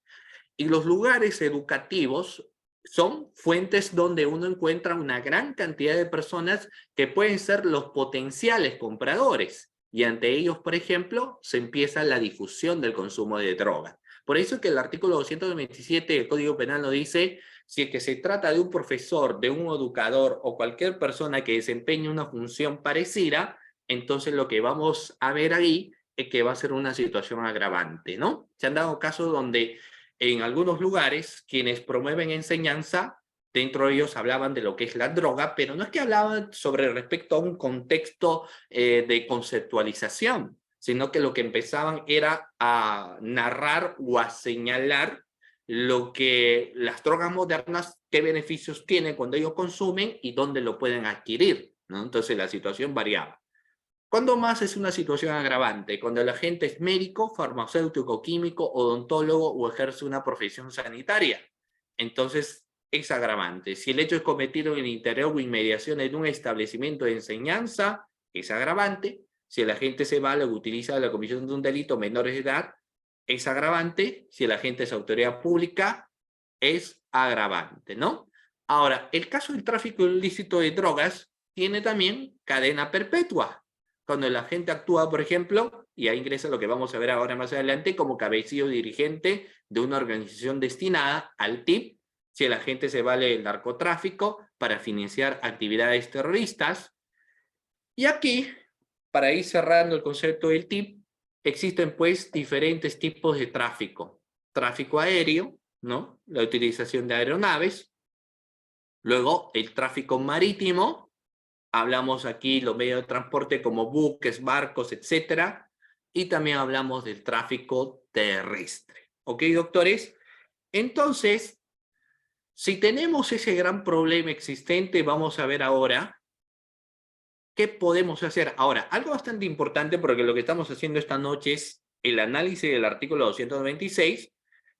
Y los lugares educativos son fuentes donde uno encuentra una gran cantidad de personas que pueden ser los potenciales compradores. Y ante ellos, por ejemplo, se empieza la difusión del consumo de droga. Por eso que el artículo 227 del Código Penal nos dice, si es que se trata de un profesor, de un educador o cualquier persona que desempeñe una función parecida, entonces lo que vamos a ver ahí es que va a ser una situación agravante, ¿no? Se han dado casos donde en algunos lugares quienes promueven enseñanza, dentro de ellos hablaban de lo que es la droga, pero no es que hablaban sobre respecto a un contexto de conceptualización, sino que lo que empezaban era a narrar o a señalar lo que las drogas modernas, qué beneficios tienen cuando ellos consumen y dónde lo pueden adquirir, ¿no? Entonces la situación variaba. ¿Cuándo más es una situación agravante? Cuando el agente es médico, farmacéutico, químico, odontólogo o ejerce una profesión sanitaria. Entonces, es agravante. Si el hecho es cometido en el interior o inmediaciones de un establecimiento de enseñanza, es agravante. Si el agente se vale o utiliza la comisión de un delito menores de edad, es agravante. Si el agente es autoridad pública, es agravante, ¿no? Ahora, el caso del tráfico ilícito de drogas tiene también cadena perpetua cuando el agente actúa, por ejemplo, y ahí ingresa lo que vamos a ver ahora más adelante, como cabecillo dirigente de una organización destinada al TIP, si el agente se vale del narcotráfico para financiar actividades terroristas. Y aquí, para ir cerrando el concepto del TIP, existen pues diferentes tipos de tráfico. Tráfico aéreo, ¿no? La utilización de aeronaves. Luego, el tráfico marítimo. Hablamos aquí los medios de transporte como buques, barcos, etcétera. Y también hablamos del tráfico terrestre. ¿Ok, doctores? Entonces, si tenemos ese gran problema existente, vamos a ver ahora qué podemos hacer. Ahora, algo bastante importante, porque lo que estamos haciendo esta noche es el análisis del artículo 226.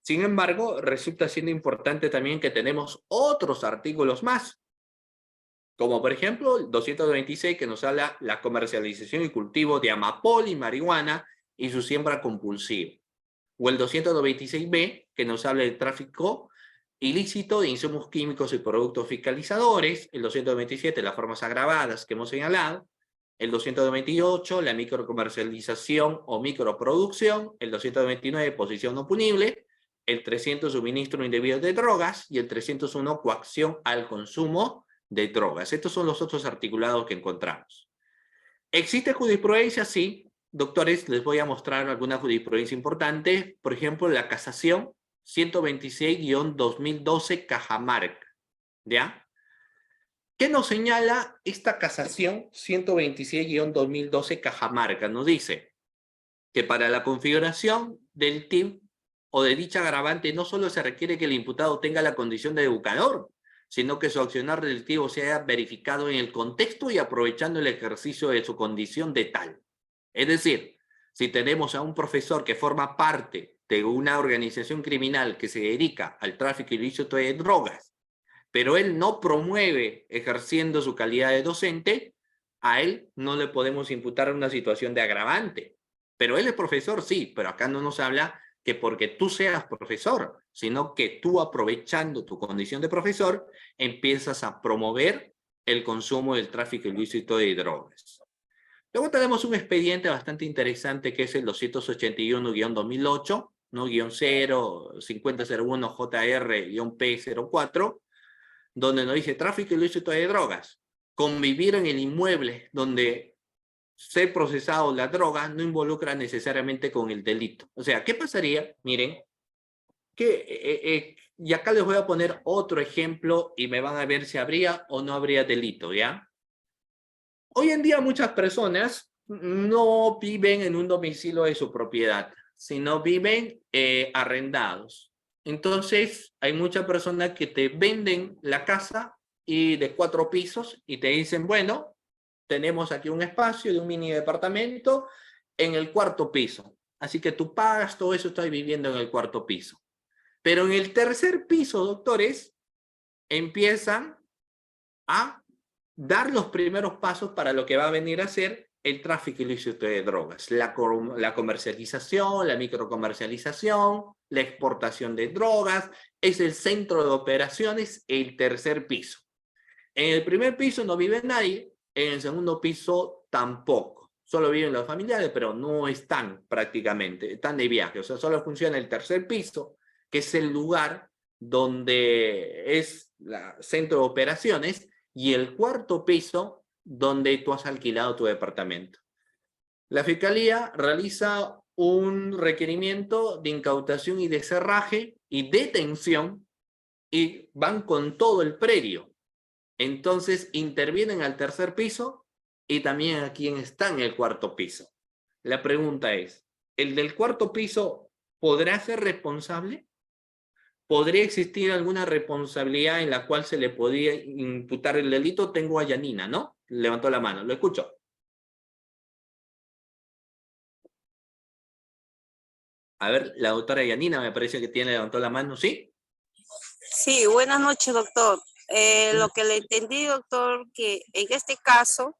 Sin embargo, resulta siendo importante también que tenemos otros artículos más, como por ejemplo el 226, que nos habla la comercialización y cultivo de amapola y marihuana y su siembra compulsiva. O el 226b, que nos habla del tráfico ilícito de insumos químicos y productos fiscalizadores. El 227, las formas agravadas que hemos señalado. El 228, la microcomercialización o microproducción. El 229, posesión no punible. El 300, suministro indebido de drogas. Y el 301, coacción al consumo de drogas. Estos son los otros articulados que encontramos. ¿Existe jurisprudencia? Sí. Doctores, les voy a mostrar alguna jurisprudencia importante. Por ejemplo, la casación 126-2012 Cajamarca. ¿Ya? ¿Qué nos señala esta casación 126-2012 Cajamarca? Nos dice que para la configuración del TIM o de dicha agravante no solo se requiere que el imputado tenga la condición de educador, sino que su accionar delictivo sea verificado en el contexto y aprovechando el ejercicio de su condición de tal. Es decir, si tenemos a un profesor que forma parte de una organización criminal que se dedica al tráfico ilícito de drogas, pero él no promueve ejerciendo su calidad de docente, a él no le podemos imputar una situación de agravante. Pero él es profesor, sí, pero acá no nos habla que porque tú seas profesor, sino que tú, aprovechando tu condición de profesor, empiezas a promover el consumo del tráfico ilícito de drogas. Luego tenemos un expediente bastante interesante que es el 281-2008, ¿no? -0, 5001 JR-P04, donde nos dice tráfico ilícito de drogas. Convivir en el inmueble donde ser procesado la droga no involucra necesariamente con el delito. O sea, ¿qué pasaría? Miren, y acá les voy a poner otro ejemplo y me van a ver si habría o no habría delito, ¿ya? Hoy en día muchas personas no viven en un domicilio de su propiedad, sino viven arrendados. Entonces, hay muchas personas que te venden la casa y de 4 pisos y te dicen, bueno, tenemos aquí un espacio de un mini departamento en el 4º piso. Así que tú pagas todo eso, estás viviendo en el 4º piso. Pero en el 3er piso, doctores, empiezan a dar los primeros pasos para lo que va a venir a ser el tráfico ilícito de drogas, la comercialización, la microcomercialización, la exportación de drogas. Es el centro de operaciones, el 3er piso. En el 1er piso no vive nadie, en el 2º piso tampoco. Solo viven los familiares, pero no están prácticamente, están de viaje. O sea, solo funciona el 3er piso, que es el lugar donde es el centro de operaciones, y el 4º piso donde tú has alquilado tu departamento. La Fiscalía realiza un requerimiento de incautación y de cerraje y detención y van con todo el predio. Entonces intervienen al 3er piso y también a quien está en el 4º piso. La pregunta es, ¿el del 4º piso podrá ser responsable? ¿Podría existir alguna responsabilidad en la cual se le podría imputar el delito? Tengo a Yanina, ¿no? Levantó la mano, lo escucho. A ver, la doctora Yanina me parece que levantó la mano, ¿sí? Sí, buenas noches, doctor. Lo que le entendí, doctor, que en este caso,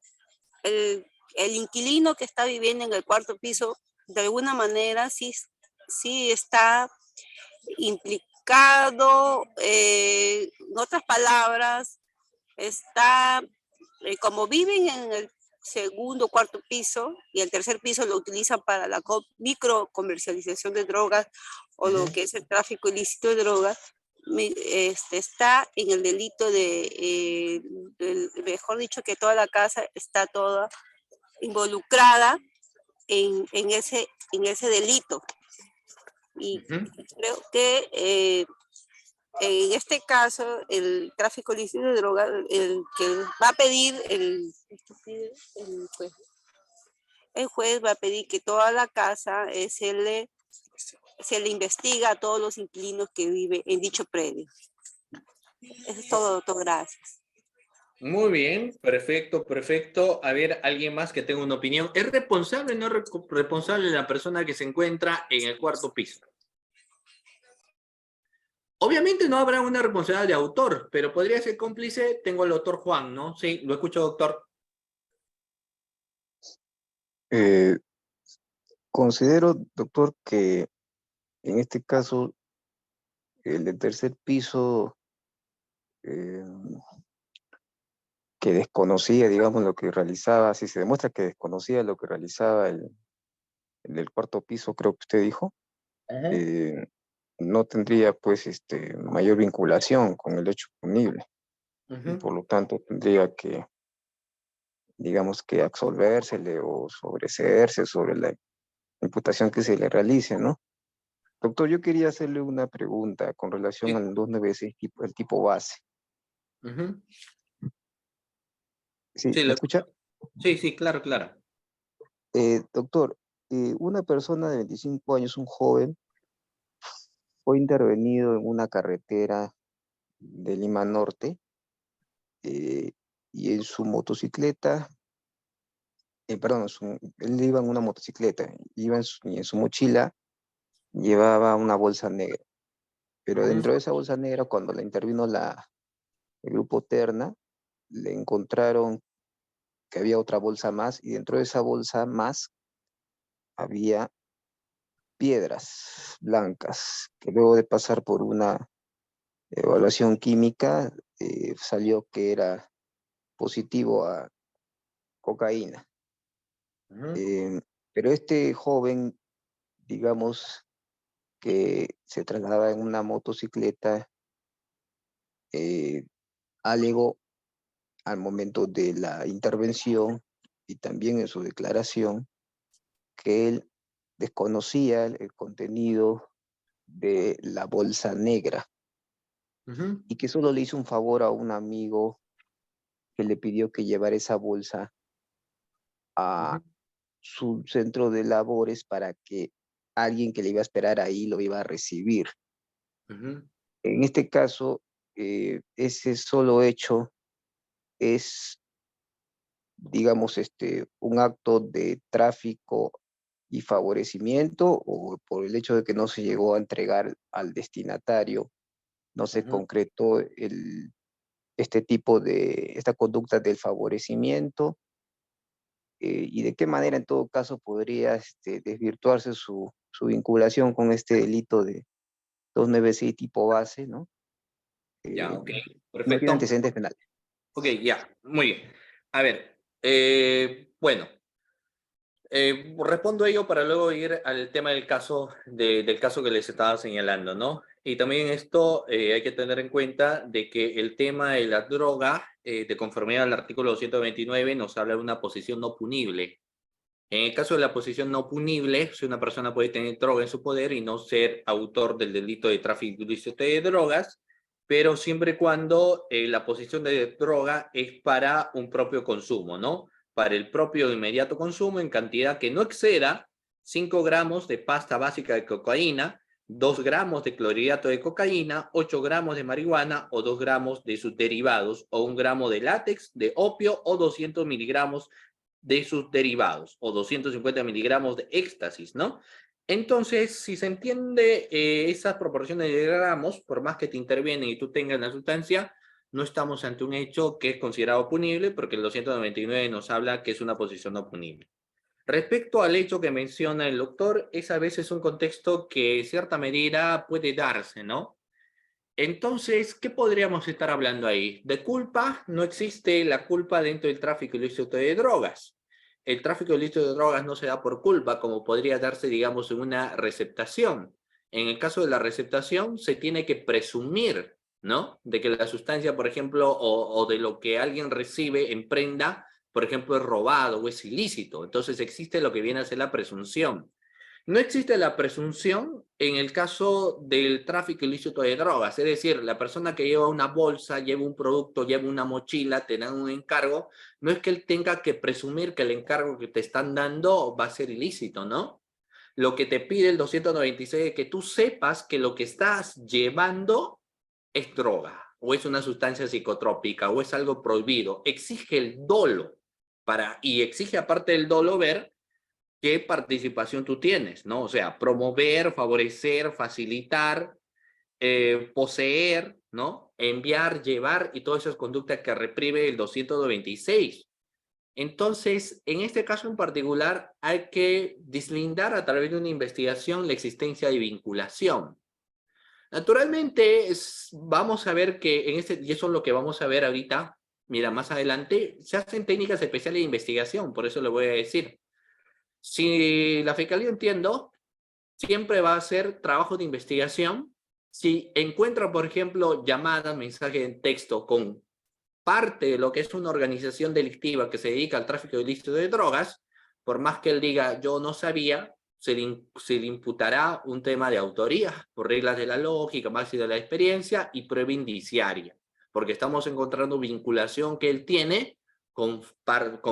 el inquilino que está viviendo en el 4º piso, de alguna manera sí está implicado, en otras palabras, está, como viven en el 2º, 4º piso, y el 3er piso lo utilizan para la microcomercialización de drogas o lo que es el tráfico ilícito de drogas, está en el delito mejor dicho, que toda la casa está toda involucrada en ese en ese delito. Y Ujú. creo que en este caso, el tráfico ilícito de drogas, el que va a pedir el juez va a pedir que toda la casa se le investiga a todos los inquilinos que viven en dicho predio. Eso es todo, doctor. Gracias. Muy bien, perfecto, perfecto. A ver, alguien más que tenga una opinión. ¿Es responsable o no responsable la persona que se encuentra en el cuarto piso? Obviamente no habrá una responsabilidad de autor, pero podría ser cómplice. Tengo al doctor Juan, ¿no? Sí, lo escucho, doctor. Eh, Considero, doctor, que en este caso el de tercer piso eh, que desconocía, digamos, lo que realizaba, si se demuestra que desconocía lo que realizaba el del cuarto piso, creo que usted dijo, Ajá. eh, no tendría pues mayor vinculación con el hecho punible y Ujú. por lo tanto tendría que, digamos, que absolvérsele o sobreseerse sobre la imputación que se le realice, ¿no? Doctor, yo quería hacerle una pregunta con relación Sí, al 296, el tipo base. ujú. ¿Sí? Sí, ¿Me lo escucha? escucho. Sí, sí, claro, claro. Doctor, una persona de 25 años, un joven, fue intervenido en una carretera de Lima Norte eh, y en su motocicleta, perdón, él iba en una motocicleta, y en su mochila llevaba una bolsa negra. Pero Ujú, dentro de esa bolsa negra, cuando la intervino el grupo Terna, le encontraron que había otra bolsa más y dentro de esa bolsa más había piedras blancas que luego de pasar por una evaluación química salió que era positivo a cocaína. ujú, Eh, pero este joven, digamos que se trasladaba en una motocicleta, eh, alegó al momento de la intervención y también en su declaración que él desconocía el contenido de la bolsa negra ujú, y que solo le hizo un favor a un amigo que le pidió que llevara esa bolsa a ujú, su centro de labores para que alguien que le iba a esperar ahí lo iba a recibir. ujú. En este caso, ese solo hecho es, digamos, un acto de tráfico y favorecimiento o por el hecho de que no se llegó a entregar al destinatario, no se Ujú. concretó esta conducta del favorecimiento y de qué manera en todo caso podría desvirtuarse su vinculación con este delito de 296 tipo base, ¿no? Ya, Eh, ok, no tiene perfecto. antecedentes penales. Ok, ya, muy bien. A ver, bueno, respondo a ello para luego ir al tema del caso, del caso que les estaba señalando, ¿no? Y también esto hay que tener en cuenta de que el tema de la droga, de conformidad al artículo 229, nos habla de una posición no punible. En el caso de la posición no punible, si una persona puede tener droga en su poder y no ser autor del delito de tráfico ilícito de drogas, pero siempre y cuando la posición de droga es para un propio consumo, ¿no? Para el propio inmediato consumo en cantidad que no exceda 5 gramos de pasta básica de cocaína, 2 gramos de clorhidrato de cocaína, 8 gramos de marihuana o 2 gramos de sus derivados, o 1 gramo de látex, de opio o 200 miligramos de sus derivados o 250 miligramos de éxtasis, ¿no? Entonces, si se entiende esas proporciones de gramos, por más que te intervienen y tú tengas la sustancia, no estamos ante un hecho que es considerado punible porque el 299 nos habla que es una posición no punible. Respecto al hecho que menciona el doctor, es a veces un contexto que en cierta medida puede darse, ¿no? Entonces, ¿qué podríamos estar hablando ahí? De culpa, no existe la culpa dentro del tráfico ilícito de drogas. El tráfico ilícito de drogas no se da por culpa, como podría darse, digamos, en una receptación. En el caso de la receptación, se tiene que presumir, ¿no? De que la sustancia, por ejemplo, o de lo que alguien recibe en prenda, por ejemplo, es robado o es ilícito. Entonces existe lo que viene a ser la presunción. No existe la presunción en el caso del tráfico ilícito de drogas, es decir, la persona que lleva una bolsa, lleva un producto, lleva una mochila, te dan un encargo, no es que él tenga que presumir que el encargo que te están dando va a ser ilícito, ¿no? Lo que te pide el 296 es que tú sepas que lo que estás llevando es droga, o es una sustancia psicotrópica, o es algo prohibido. Exige el dolo, y exige aparte del dolo ver qué participación tú tienes, ¿no? O sea, promover, favorecer, facilitar, poseer, ¿no? Enviar, llevar y todas esas conductas que reprime el 296. Entonces, en este caso en particular, hay que deslindar a través de una investigación la existencia de vinculación. Naturalmente, vamos a ver que en y eso es lo que vamos a ver ahorita, mira, más adelante, se hacen técnicas especiales de investigación, por eso le voy a decir. Si la Fiscalía, entiendo, siempre va a hacer trabajo de investigación. Si encuentra, por ejemplo, llamadas, mensajes en texto con parte de lo que es una organización delictiva que se dedica al tráfico ilícito de drogas, por más que él diga yo no sabía, se le imputará un tema de autoría por reglas de la lógica, más y de la experiencia y prueba indiciaria, porque estamos encontrando vinculación que él tiene con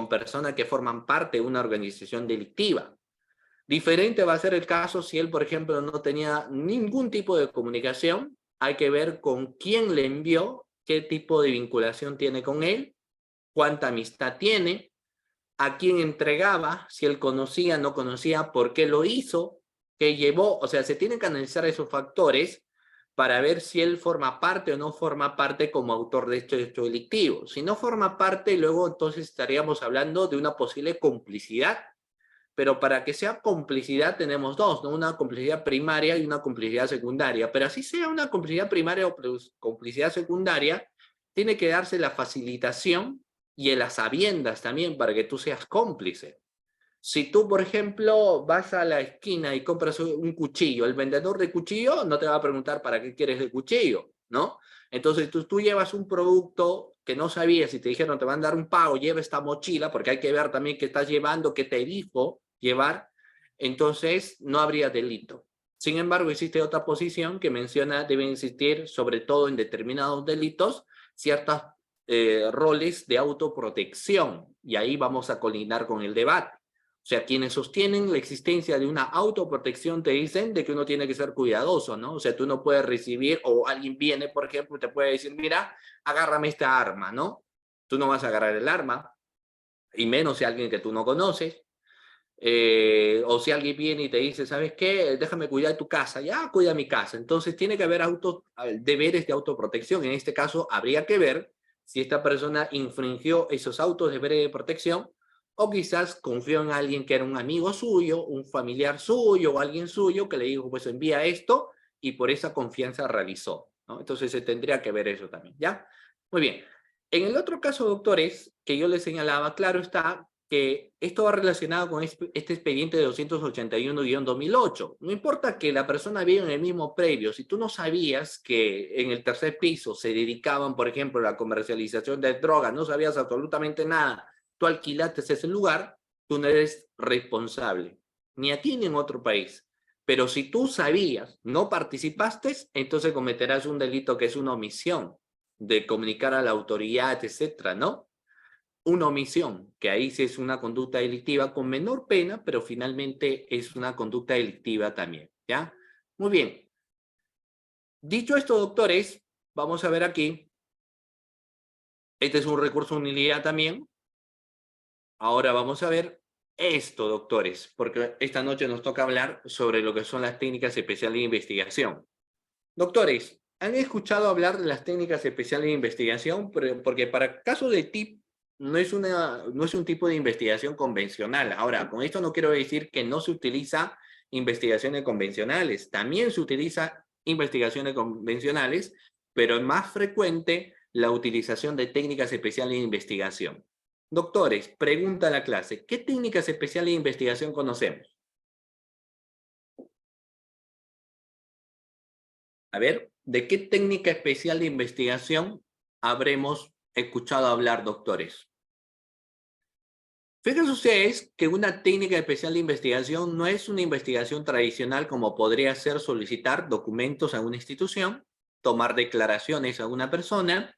personas que forman parte de una organización delictiva. Diferente va a ser el caso si él, por ejemplo, no tenía ningún tipo de comunicación. Hay que ver con quién le envió, qué tipo de vinculación tiene con él, cuánta amistad tiene, a quién entregaba, si él conocía, no conocía, por qué lo hizo, qué llevó. O sea, se tienen que analizar esos factores para ver si él forma parte o no forma parte como autor de este hecho delictivo. Si no forma parte, luego entonces estaríamos hablando de una posible complicidad. Pero para que sea complicidad tenemos dos, ¿no? Una complicidad primaria y una complicidad secundaria. Pero así sea una complicidad primaria o complicidad secundaria, tiene que darse la facilitación y en las sabiendas también para que tú seas cómplice. Si tú, por ejemplo, vas a la esquina y compras un cuchillo, el vendedor de cuchillo no te va a preguntar para qué quieres el cuchillo, ¿no? Entonces tú llevas un producto que no sabías y te dijeron te van a dar un pago, lleva esta mochila, porque hay que ver también qué estás llevando, qué te dijo llevar, entonces no habría delito. Sin embargo, existe otra posición que menciona deben existir, sobre todo en determinados delitos, ciertos roles de autoprotección, y ahí vamos a colindar con el debate. O sea, quienes sostienen la existencia de una autoprotección te dicen de que uno tiene que ser cuidadoso, ¿no? O sea, tú no puedes recibir, o alguien viene, por ejemplo, te puede decir, mira, agárrame esta arma, ¿no? Tú no vas a agarrar el arma, y menos si alguien que tú no conoces. O si alguien viene y te dice, ¿sabes qué? Déjame cuidar tu casa. Ya, cuida mi casa. Entonces, tiene que haber deberes de autoprotección. En este caso, habría que ver si esta persona infringió esos deberes de protección o quizás confió en alguien que era un amigo suyo, un familiar suyo o alguien suyo que le dijo, pues envía esto y por esa confianza realizó, ¿no? Entonces, se tendría que ver eso también, ¿ya? Muy bien. En el otro caso, doctores, que yo les señalaba, claro está que esto va relacionado con este expediente de 281-2008. No importa que la persona viva en el mismo predio, si tú no sabías que en el tercer piso se dedicaban, por ejemplo, a la comercialización de drogas, no sabías absolutamente nada, tú alquilaste ese lugar, tú no eres responsable, ni aquí ni en otro país. Pero si tú sabías, no participaste, entonces cometerás un delito que es una omisión de comunicar a la autoridad, etcétera, ¿no? Una omisión, que ahí sí es una conducta delictiva con menor pena, pero finalmente es una conducta delictiva también, ¿ya? Muy bien. Dicho esto, doctores, vamos a ver aquí. Este es un recurso de unilidad también. Ahora vamos a ver esto, doctores, porque esta noche nos toca hablar sobre lo que son las técnicas especiales de investigación. Doctores, ¿han escuchado hablar de las técnicas especiales de investigación? Porque para casos de TIP no es un tipo de investigación convencional. Ahora, con esto no quiero decir que no se utiliza investigaciones convencionales. También se utiliza investigaciones convencionales, pero es más frecuente la utilización de técnicas especiales de investigación. Doctores, pregunta a la clase, ¿qué técnicas especiales de investigación conocemos? A ver, ¿de qué técnica especial de investigación habremos escuchado hablar, doctores? Fíjense ustedes que una técnica especial de investigación no es una investigación tradicional como podría ser solicitar documentos a una institución, tomar declaraciones a una persona,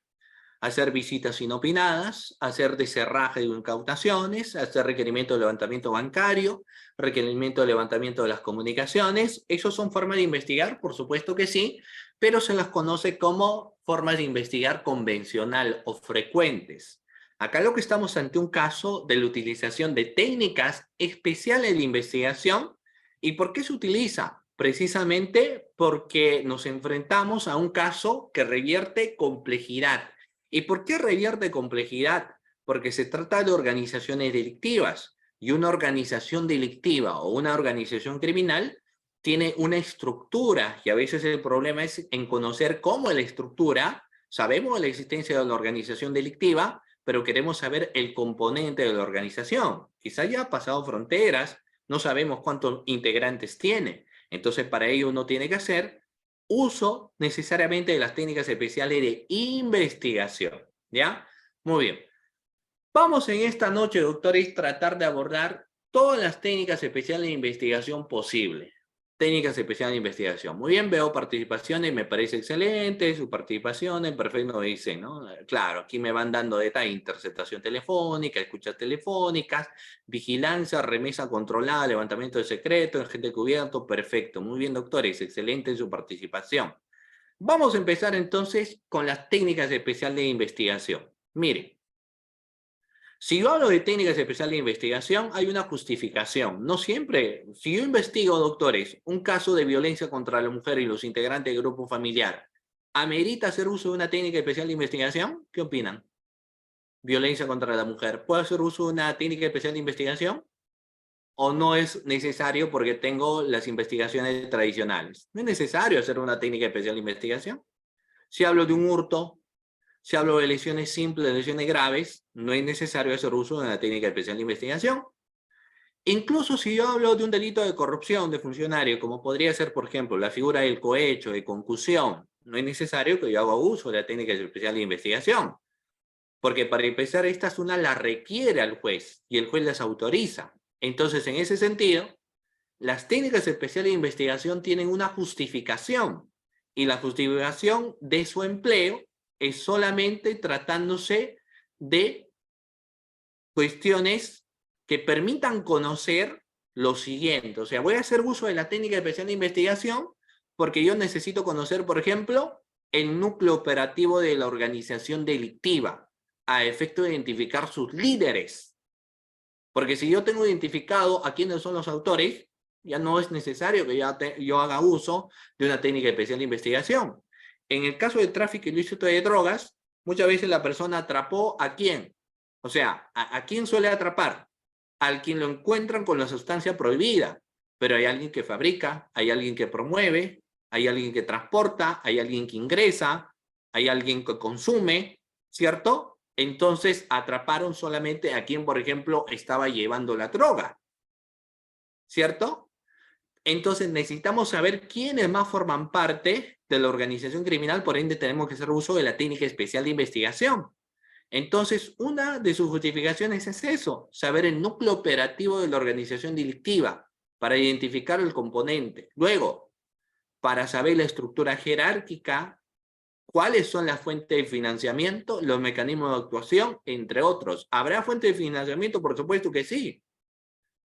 hacer visitas inopinadas, hacer deserraje de incautaciones, hacer requerimiento de levantamiento bancario, requerimiento de levantamiento de las comunicaciones. ¿Esos son formas de investigar? Por supuesto que sí, pero se las conoce como formas de investigar convencional o frecuentes. Acá lo que estamos ante un caso de la utilización de técnicas especiales de investigación. ¿Y por qué se utiliza? Precisamente porque nos enfrentamos a un caso que revierte complejidad. ¿Y por qué revierte complejidad? Porque se trata de organizaciones delictivas, y una organización delictiva o una organización criminal tiene una estructura, y a veces el problema es en conocer cómo es la estructura. Sabemos de la existencia de la organización delictiva, pero queremos saber el componente de la organización. Quizá ya ha pasado fronteras, no sabemos cuántos integrantes tiene. Entonces, para ello uno tiene que hacer uso necesariamente de las técnicas especiales de investigación, ¿ya? Muy bien. Vamos en esta noche, doctores, tratar de abordar todas las técnicas especiales de investigación posibles. Técnicas especiales de investigación. Muy bien, veo participaciones, me parece excelente, su participación, en perfecto me dice, ¿no? Claro, aquí me van dando detalles, interceptación telefónica, escuchas telefónicas, vigilancia, remesa controlada, levantamiento de secretos, agente cubierto, perfecto. Muy bien, doctores, excelente su participación. Vamos a empezar entonces con las técnicas especiales de investigación. Mire, si yo hablo de técnicas especiales de investigación, hay una justificación. No siempre, si yo investigo, doctores, un caso de violencia contra la mujer y los integrantes del grupo familiar, ¿amerita hacer uso de una técnica especial de investigación? ¿Qué opinan? Violencia contra la mujer. ¿Puedo hacer uso de una técnica especial de investigación? ¿O no es necesario porque tengo las investigaciones tradicionales? No es necesario hacer una técnica especial de investigación. Si hablo de un hurto, si hablo de lesiones simples, de lesiones graves, no es necesario hacer uso de una técnica especial de investigación. Incluso si yo hablo de un delito de corrupción de funcionario, como podría ser, por ejemplo, la figura del cohecho, de concusión, no es necesario que yo haga uso de la técnica especial de investigación. Porque para empezar, esta una la requiere al juez y el juez las autoriza. Entonces, en ese sentido, las técnicas especiales de investigación tienen una justificación, y la justificación de su empleo es solamente tratándose de cuestiones que permitan conocer lo siguiente. O sea, voy a hacer uso de la técnica especial de investigación porque yo necesito conocer, por ejemplo, el núcleo operativo de la organización delictiva a efecto de identificar sus líderes. Porque si yo tengo identificado a quiénes son los autores, ya no es necesario que yo haga uso de una técnica especial de investigación. En el caso de tráfico ilícito de drogas, muchas veces la persona atrapó ¿a quién? O sea, ¿a quién suele atrapar? Al quien lo encuentran con la sustancia prohibida. Pero hay alguien que fabrica, hay alguien que promueve, hay alguien que transporta, hay alguien que ingresa, hay alguien que consume, ¿cierto? Entonces atraparon solamente a quien, por ejemplo, estaba llevando la droga, ¿cierto? Entonces necesitamos saber quiénes más forman parte de la organización criminal, por ende tenemos que hacer uso de la técnica especial de investigación. Entonces, una de sus justificaciones es eso, saber el núcleo operativo de la organización delictiva para identificar el componente. Luego, para saber la estructura jerárquica, cuáles son las fuentes de financiamiento, los mecanismos de actuación, entre otros. ¿Habrá fuentes de financiamiento? Por supuesto que sí.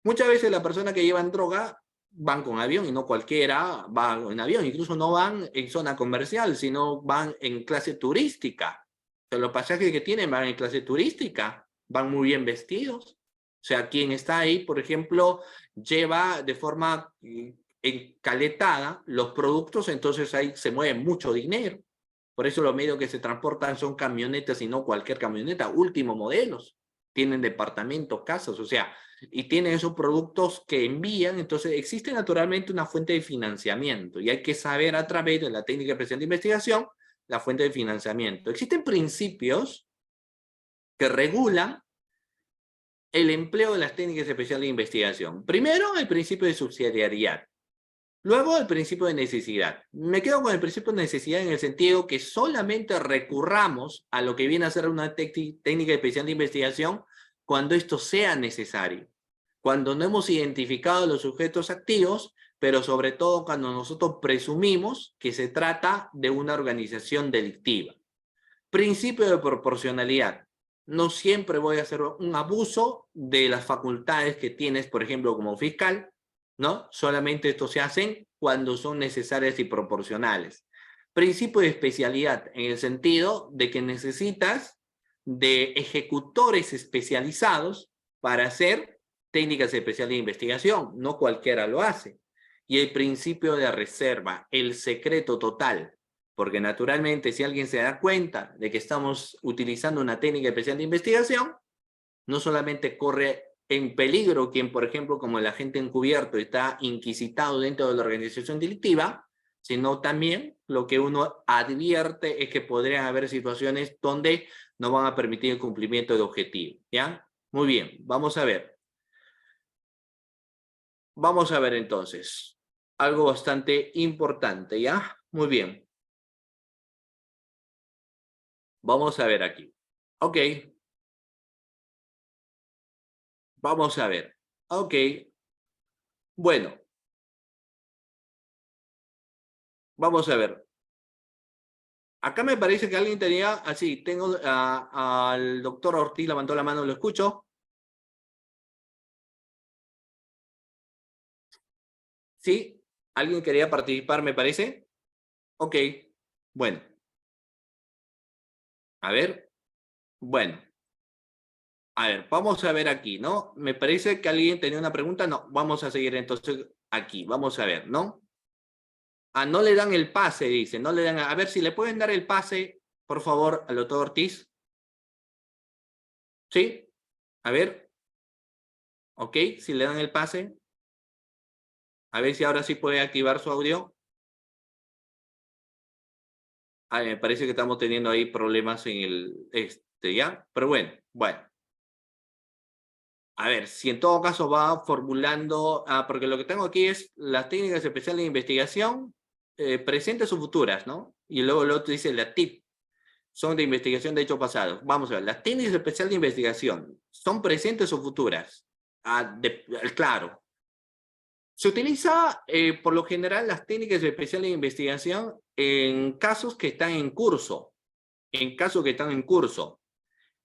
Muchas veces la persona que llevan droga van con avión y no cualquiera va en avión. Incluso no van en zona comercial, sino van en clase turística. O sea, los pasajes que tienen van en clase turística, van muy bien vestidos. O sea, quien está ahí, por ejemplo, lleva de forma encaletada los productos, entonces ahí se mueve mucho dinero. Por eso los medios que se transportan son camionetas y no cualquier camioneta, últimos modelos. Tienen departamentos, casas, o sea, y tienen esos productos que envían. Entonces existe naturalmente una fuente de financiamiento y hay que saber a través de la técnica especial de investigación la fuente de financiamiento. Existen principios que regulan el empleo de las técnicas especiales de investigación. Primero, el principio de subsidiariedad. Luego, el principio de necesidad. Me quedo con el principio de necesidad en el sentido que solamente recurramos a lo que viene a ser una técnica especial de investigación cuando esto sea necesario, cuando no hemos identificado los sujetos activos, pero sobre todo cuando nosotros presumimos que se trata de una organización delictiva. Principio de proporcionalidad. No siempre voy a hacer un abuso de las facultades que tienes, por ejemplo, como fiscal, ¿no? Solamente esto se hace cuando son necesarias y proporcionales. Principio de especialidad, en el sentido de que necesitas de ejecutores especializados para hacer técnicas especiales de investigación. No cualquiera lo hace. Y el principio de reserva, el secreto total. Porque naturalmente si alguien se da cuenta de que estamos utilizando una técnica especial de investigación, no solamente corre en peligro quien, por ejemplo, como el agente encubierto está inquisitado dentro de la organización delictiva, sino también lo que uno advierte es que podrían haber situaciones donde no van a permitir el cumplimiento de objetivo, ¿ya? Muy bien, vamos a ver. Vamos a ver entonces algo bastante importante, ¿ya? Muy bien. Vamos a ver aquí. Ok. Vamos a ver. Ok. Bueno. Vamos a ver. Acá me parece que alguien tenía... Así, tengo al doctor Ortiz levantó la mano, lo escucho. ¿Sí? ¿Alguien quería participar, me parece? Ok. Bueno. A ver. Bueno. A ver, vamos a ver aquí, ¿no? Me parece que alguien tenía una pregunta. No, vamos a seguir entonces aquí. Vamos a ver, ¿no? Ah, no le dan el pase, dice. No le dan... A ver si le pueden dar el pase, por favor, al doctor Ortiz. ¿Sí? A ver. Ok, si le dan el pase. A ver si ahora sí puede activar su audio. Ah, me parece que estamos teniendo ahí problemas en el... ¿ya? Pero bueno, bueno. A ver, si en todo caso va formulando... porque lo que tengo aquí es las técnicas especiales de investigación presentes o futuras, ¿no? Y luego el otro dice la TIP. Son de investigación de hechos pasados. Vamos a ver, las técnicas especiales de investigación, ¿son presentes o futuras? Claro. Se utiliza por lo general las técnicas especiales de investigación en casos que están en curso. En casos que están en curso.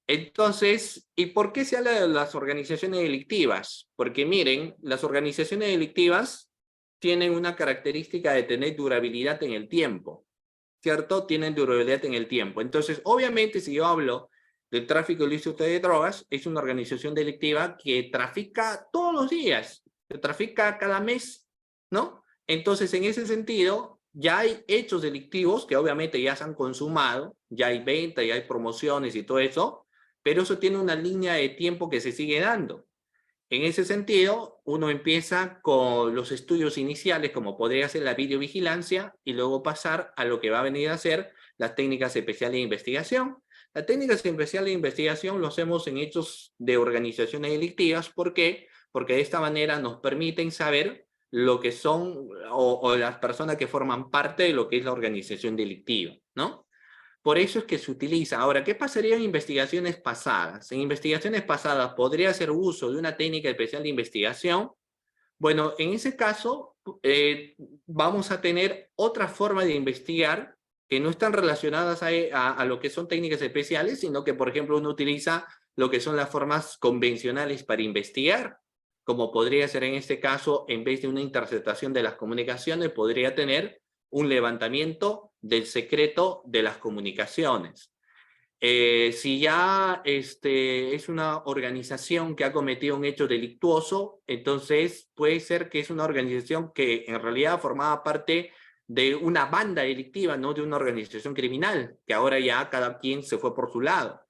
Entonces, ¿y por qué se habla de las organizaciones delictivas? Porque miren, las organizaciones delictivas tienen una característica de tener durabilidad en el tiempo. ¿Cierto? Tienen durabilidad en el tiempo. Entonces, obviamente, si yo hablo del tráfico ilícito de drogas, es una organización delictiva que trafica todos los días, que trafica cada mes, ¿no? Entonces, en ese sentido, ya hay hechos delictivos que obviamente ya se han consumado, ya hay venta, ya hay promociones y todo eso, pero eso tiene una línea de tiempo que se sigue dando. En ese sentido, uno empieza con los estudios iniciales, como podría ser la videovigilancia, y luego pasar a lo que va a venir a ser las técnicas especiales de investigación. Las técnicas especiales de investigación lo hacemos en hechos de organizaciones delictivas. ¿Por qué? Porque de esta manera nos permiten saber lo que son o las personas que forman parte de lo que es la organización delictiva, ¿no? Por eso es que se utiliza. Ahora, ¿qué pasaría en investigaciones pasadas? En investigaciones pasadas, ¿podría hacer uso de una técnica especial de investigación? Bueno, en ese caso, vamos a tener otra forma de investigar que no están relacionadas a lo que son técnicas especiales, sino que, por ejemplo, uno utiliza lo que son las formas convencionales para investigar, como podría ser en este caso, en vez de una interceptación de las comunicaciones, podría tener un levantamiento del secreto de las comunicaciones. Si ya es una organización que ha cometido un hecho delictuoso, entonces puede ser que es una organización que en realidad formaba parte de una banda delictiva, no de una organización criminal, que ahora ya cada quien se fue por su lado.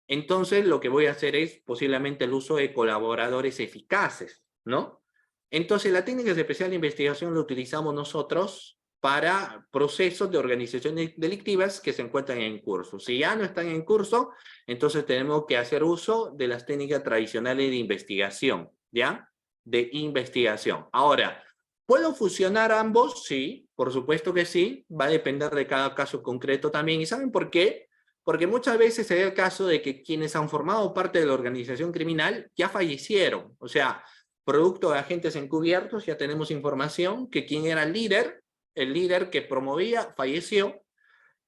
Entonces lo que voy a hacer es posiblemente el uso de colaboradores eficaces, ¿no? Entonces la técnica especial de investigación la utilizamos nosotros para procesos de organizaciones delictivas que se encuentran en curso. Si ya no están en curso, entonces tenemos que hacer uso de las técnicas tradicionales de investigación, ¿ya? De investigación. Ahora, ¿puedo fusionar ambos? Sí, por supuesto que sí. Va a depender de cada caso concreto también. ¿Y saben por qué? Porque muchas veces se da el caso de que quienes han formado parte de la organización criminal ya fallecieron. O sea, producto de agentes encubiertos, ya tenemos información que quien era el líder que promovía, falleció,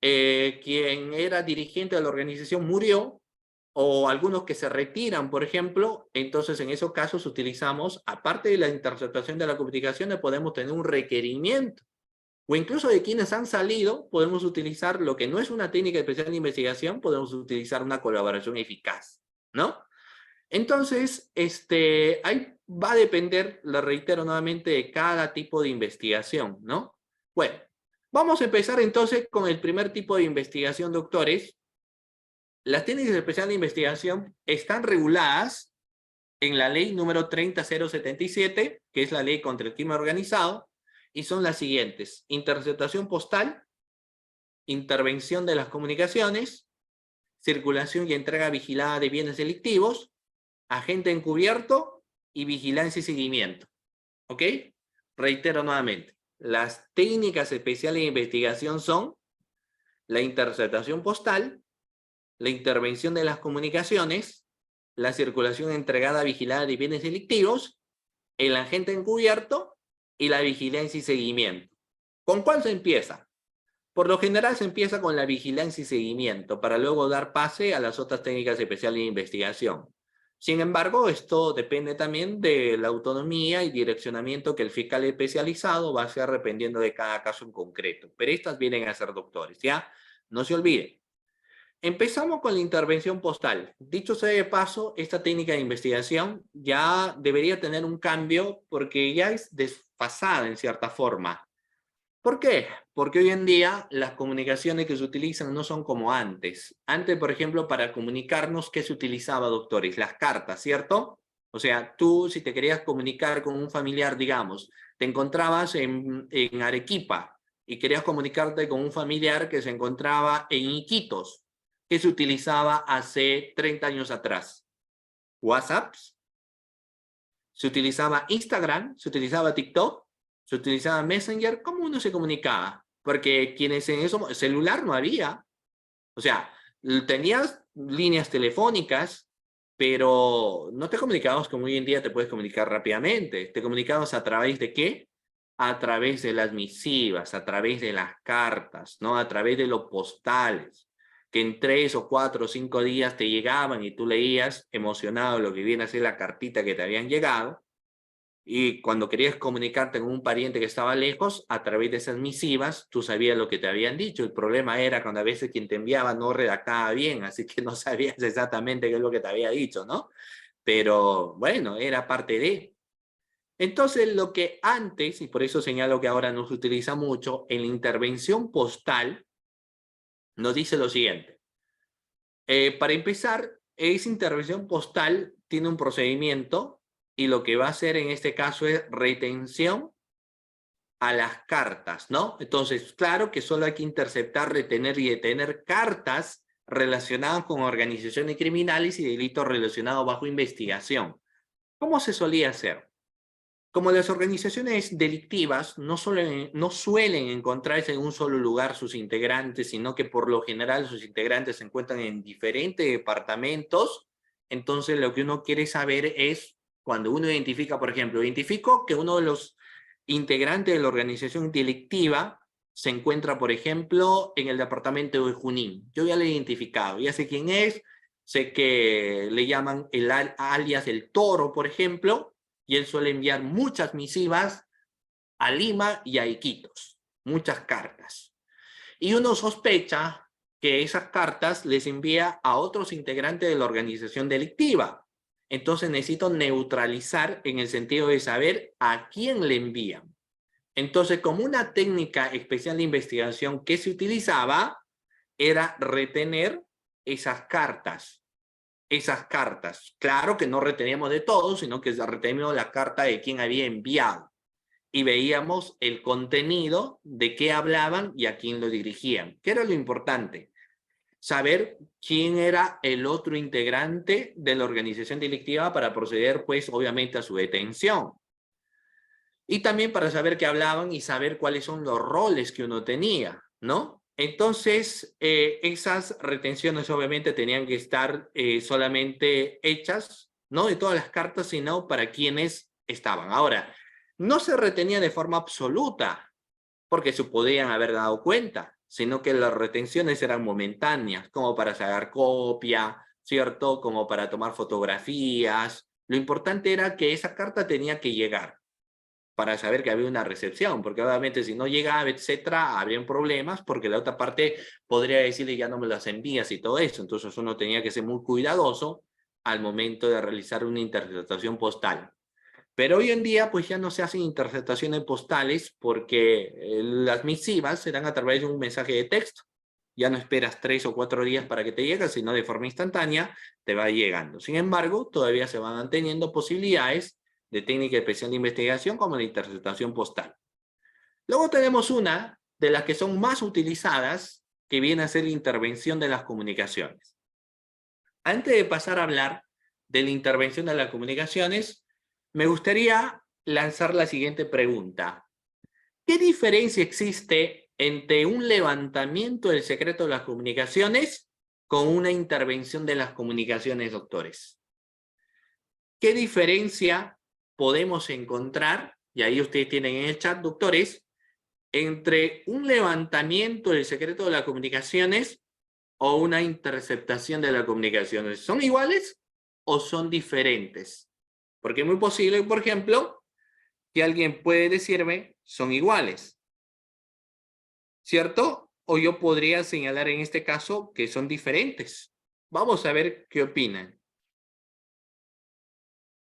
quien era dirigente de la organización murió, o algunos que se retiran, por ejemplo. Entonces en esos casos utilizamos, aparte de la interceptación de la comunicación, podemos tener un requerimiento, o incluso de quienes han salido, podemos utilizar lo que no es una técnica especial de investigación, podemos utilizar una colaboración eficaz, ¿no? Entonces, ahí va a depender, le reitero nuevamente, de cada tipo de investigación, ¿no? Bueno, vamos a empezar entonces con el primer tipo de investigación, doctores. Las técnicas especiales de investigación están reguladas en la ley número 30077, que es la ley contra el crimen organizado, y son las siguientes: interceptación postal, intervención de las comunicaciones, circulación y entrega vigilada de bienes delictivos, agente encubierto y vigilancia y seguimiento. ¿Ok? Reitero nuevamente, las técnicas especiales de investigación son la interceptación postal, la intervención de las comunicaciones, la circulación entregada vigilada de bienes delictivos, el agente encubierto y la vigilancia y seguimiento. ¿Con cuál se empieza? Por lo general se empieza con la vigilancia y seguimiento para luego dar pase a las otras técnicas especiales de investigación. Sin embargo, esto depende también de la autonomía y direccionamiento que el fiscal especializado va a hacer dependiendo de cada caso en concreto. Pero estas vienen a ser doctores, ¿ya? No se olviden. Empezamos con la intervención postal. Dicho sea de paso, esta técnica de investigación ya debería tener un cambio porque ya es desfasada en cierta forma. ¿Por qué? Porque hoy en día las comunicaciones que se utilizan no son como antes. Antes, por ejemplo, para comunicarnos, ¿qué se utilizaba, doctores? Las cartas, ¿cierto? O sea, tú si te querías comunicar con un familiar, digamos, te encontrabas en Arequipa y querías comunicarte con un familiar que se encontraba en Iquitos, que se utilizaba hace 30 años atrás. WhatsApp, se utilizaba Instagram, se utilizaba TikTok, se utilizaba Messenger. ¿Cómo uno se comunicaba? Porque quienes en eso, celular no había. O sea, tenías líneas telefónicas, pero no te comunicabas como hoy en día te puedes comunicar rápidamente. Te comunicabas a través de ¿qué? A través de las misivas, a través de las cartas, ¿no? A través de los postales, que en 3 o 4 o 5 días te llegaban y tú leías emocionado lo que viene a ser la cartita que te habían llegado. Y cuando querías comunicarte con un pariente que estaba lejos, a través de esas misivas, tú sabías lo que te habían dicho. El problema era cuando a veces quien te enviaba no redactaba bien, así que no sabías exactamente qué es lo que te había dicho, ¿no? Pero bueno, era parte de. Entonces, lo que antes, y por eso señalo que ahora no se utiliza mucho, en la intervención postal, nos dice lo siguiente. Para empezar, esa intervención postal tiene un procedimiento y lo que va a hacer en este caso es retención a las cartas, ¿no? Entonces, claro que solo hay que interceptar, retener y detener cartas relacionadas con organizaciones criminales y delitos relacionados bajo investigación. ¿Cómo se solía hacer? Como las organizaciones delictivas no suelen encontrarse en un solo lugar sus integrantes, sino que por lo general sus integrantes se encuentran en diferentes departamentos, entonces lo que uno quiere saber es, cuando uno identifica, por ejemplo, identifico que uno de los integrantes de la organización delictiva se encuentra, por ejemplo, en el departamento de Junín. Yo ya lo he identificado, ya sé quién es, sé que le llaman el alias el Toro, por ejemplo, y él suele enviar muchas misivas a Lima y a Iquitos, muchas cartas. Y uno sospecha que esas cartas les envía a otros integrantes de la organización delictiva. Entonces necesito neutralizar en el sentido de saber a quién le envían. Entonces, como una técnica especial de investigación que se utilizaba era retener esas cartas. Claro que no reteníamos de todos, sino que reteníamos la carta de quién había enviado. Y veíamos el contenido de qué hablaban y a quién lo dirigían. ¿Qué era lo importante? Saber quién era el otro integrante de la organización delictiva para proceder, pues, obviamente a su detención. Y también para saber qué hablaban y saber cuáles son los roles que uno tenía, ¿no? Entonces, esas retenciones obviamente tenían que estar solamente hechas, no de todas las cartas, sino para quienes estaban. Ahora, no se retenía de forma absoluta, porque se podían haber dado cuenta, sino que las retenciones eran momentáneas, como para sacar copia, ¿cierto? Como para tomar fotografías. Lo importante era que esa carta tenía que llegar para saber que había una recepción, porque obviamente si no llegaba, etcétera, habrían problemas, porque la otra parte podría decirle ya no me las envías y todo eso. Entonces uno tenía que ser muy cuidadoso al momento de realizar una interceptación postal. Pero hoy en día pues ya no se hacen interceptaciones postales porque las misivas se dan a través de un mensaje de texto. Ya no esperas 3 o 4 días para que te llegue, sino de forma instantánea te va llegando. Sin embargo, todavía se van manteniendo posibilidades de técnica especial de investigación como la interceptación postal. Luego tenemos una de las que son más utilizadas, que viene a ser la intervención de las comunicaciones. Antes de pasar a hablar de la intervención de las comunicaciones, me gustaría lanzar la siguiente pregunta. ¿Qué diferencia existe entre un levantamiento del secreto de las comunicaciones con una intervención de las comunicaciones, doctores? ¿Qué diferencia podemos encontrar, y ahí ustedes tienen en el chat, doctores, entre un levantamiento del secreto de las comunicaciones o una interceptación de las comunicaciones? ¿Son iguales o son diferentes? Porque es muy posible, por ejemplo, que alguien puede decirme son iguales, ¿cierto? O yo podría señalar en este caso que son diferentes. Vamos a ver qué opinan.